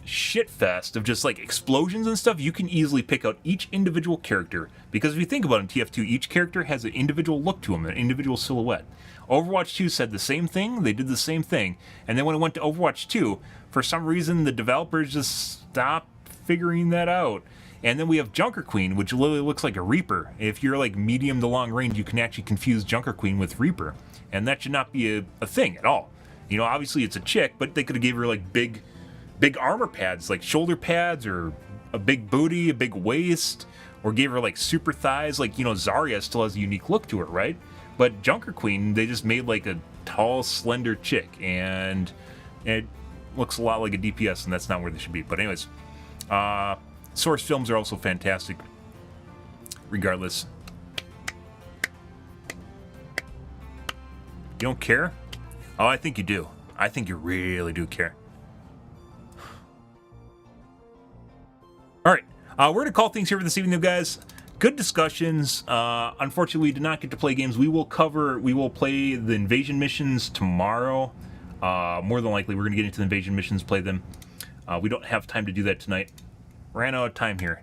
shitfest of just like explosions and stuff. You can easily pick out each individual character, because if you think about it, in TF2, each character has an individual look to them, an individual silhouette. Overwatch 2 said the same thing, they did the same thing, and then when it went to Overwatch 2, for some reason the developers just stopped figuring that out. And then we have Junker Queen, which literally looks like a Reaper. If you're like medium to long range, you can actually confuse Junker Queen with Reaper, and that should not be a thing at all. You know, obviously it's a chick, but they could have gave her like big armor pads, like shoulder pads, or a big booty, a big waist, or gave her like super thighs. Like, you know, Zarya still has a unique look to her, right? But Junker Queen, they just made like a tall, slender chick, and it looks a lot like a DPS, and that's not where they should be. But anyways, Source films are also fantastic, regardless. You don't care? Oh, I think you do. I think you really do care. All right, we're going to call things here for this evening, guys. Good discussions. Unfortunately, we did not get to play games. We will play the invasion missions tomorrow. More than likely, we're going to get into the invasion missions, play them. We don't have time to do that tonight. Ran out of time here.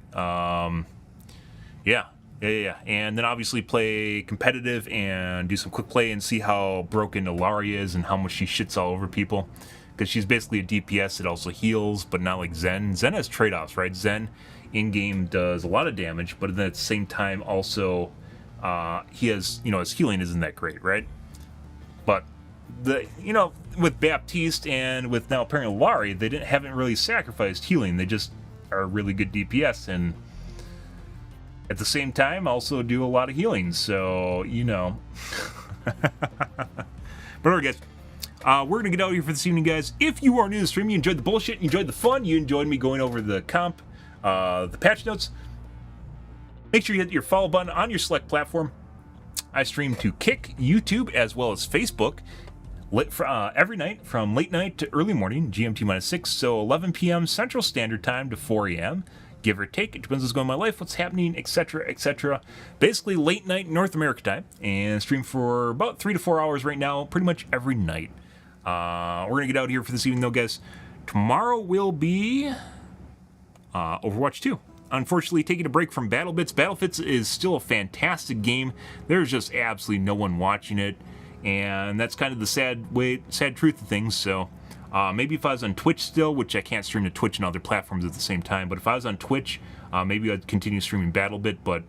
Yeah. And then obviously play competitive and do some quick play and see how broken Ilaria is and how much she shits all over people. Because she's basically a DPS that also heals, but not like Zen. Zen has trade-offs, right? Zen in-game does a lot of damage, but then at the same time also he has, you know, his healing isn't that great, right? But with Baptiste and with now apparently Ilaria, they haven't really sacrificed healing. They just are a really good DPS, and at the same time also do a lot of healing. So, you know. But alright, guys. We're going to get out of here for this evening, guys. If you are new to the stream, you enjoyed the bullshit, you enjoyed the fun, you enjoyed me going over the the patch notes, make sure you hit your follow button on your select platform. I stream to Kick, YouTube, as well as Facebook every night from late night to early morning, GMT-6, so 11 p.m. Central Standard Time to 4 a.m., give or take. It depends what's going on in my life, what's happening, etc., etc. Basically, late night North America time, and stream for about 3 to 4 hours right now, pretty much every night. We're going to get out here for this evening, though, guys. Tomorrow will be Overwatch 2. Unfortunately, taking a break from BattleBits. BattleBits is still a fantastic game. There's just absolutely no one watching it, and that's kind of the sad truth of things. So maybe if I was on Twitch still, which I can't stream to Twitch and other platforms at the same time, but if I was on Twitch, maybe I'd continue streaming BattleBit, but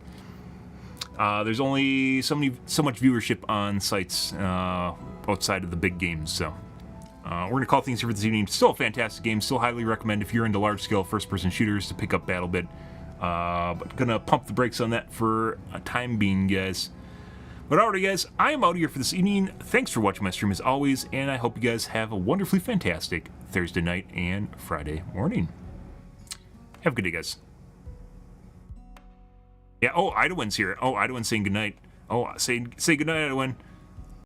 there's only so much viewership on sites outside of the big games, so we're going to call things here for this evening. Still a fantastic game. Still highly recommend if you're into large-scale first-person shooters to pick up BattleBit. But going to pump the brakes on that for a time being, guys. But alright, guys, I am out of here for this evening. Thanks for watching my stream as always, and I hope you guys have a wonderfully fantastic Thursday night and Friday morning. Have a good day, guys. Yeah, oh, Idawin's here. Oh, Idawin's saying goodnight. Oh, say goodnight, Idawin.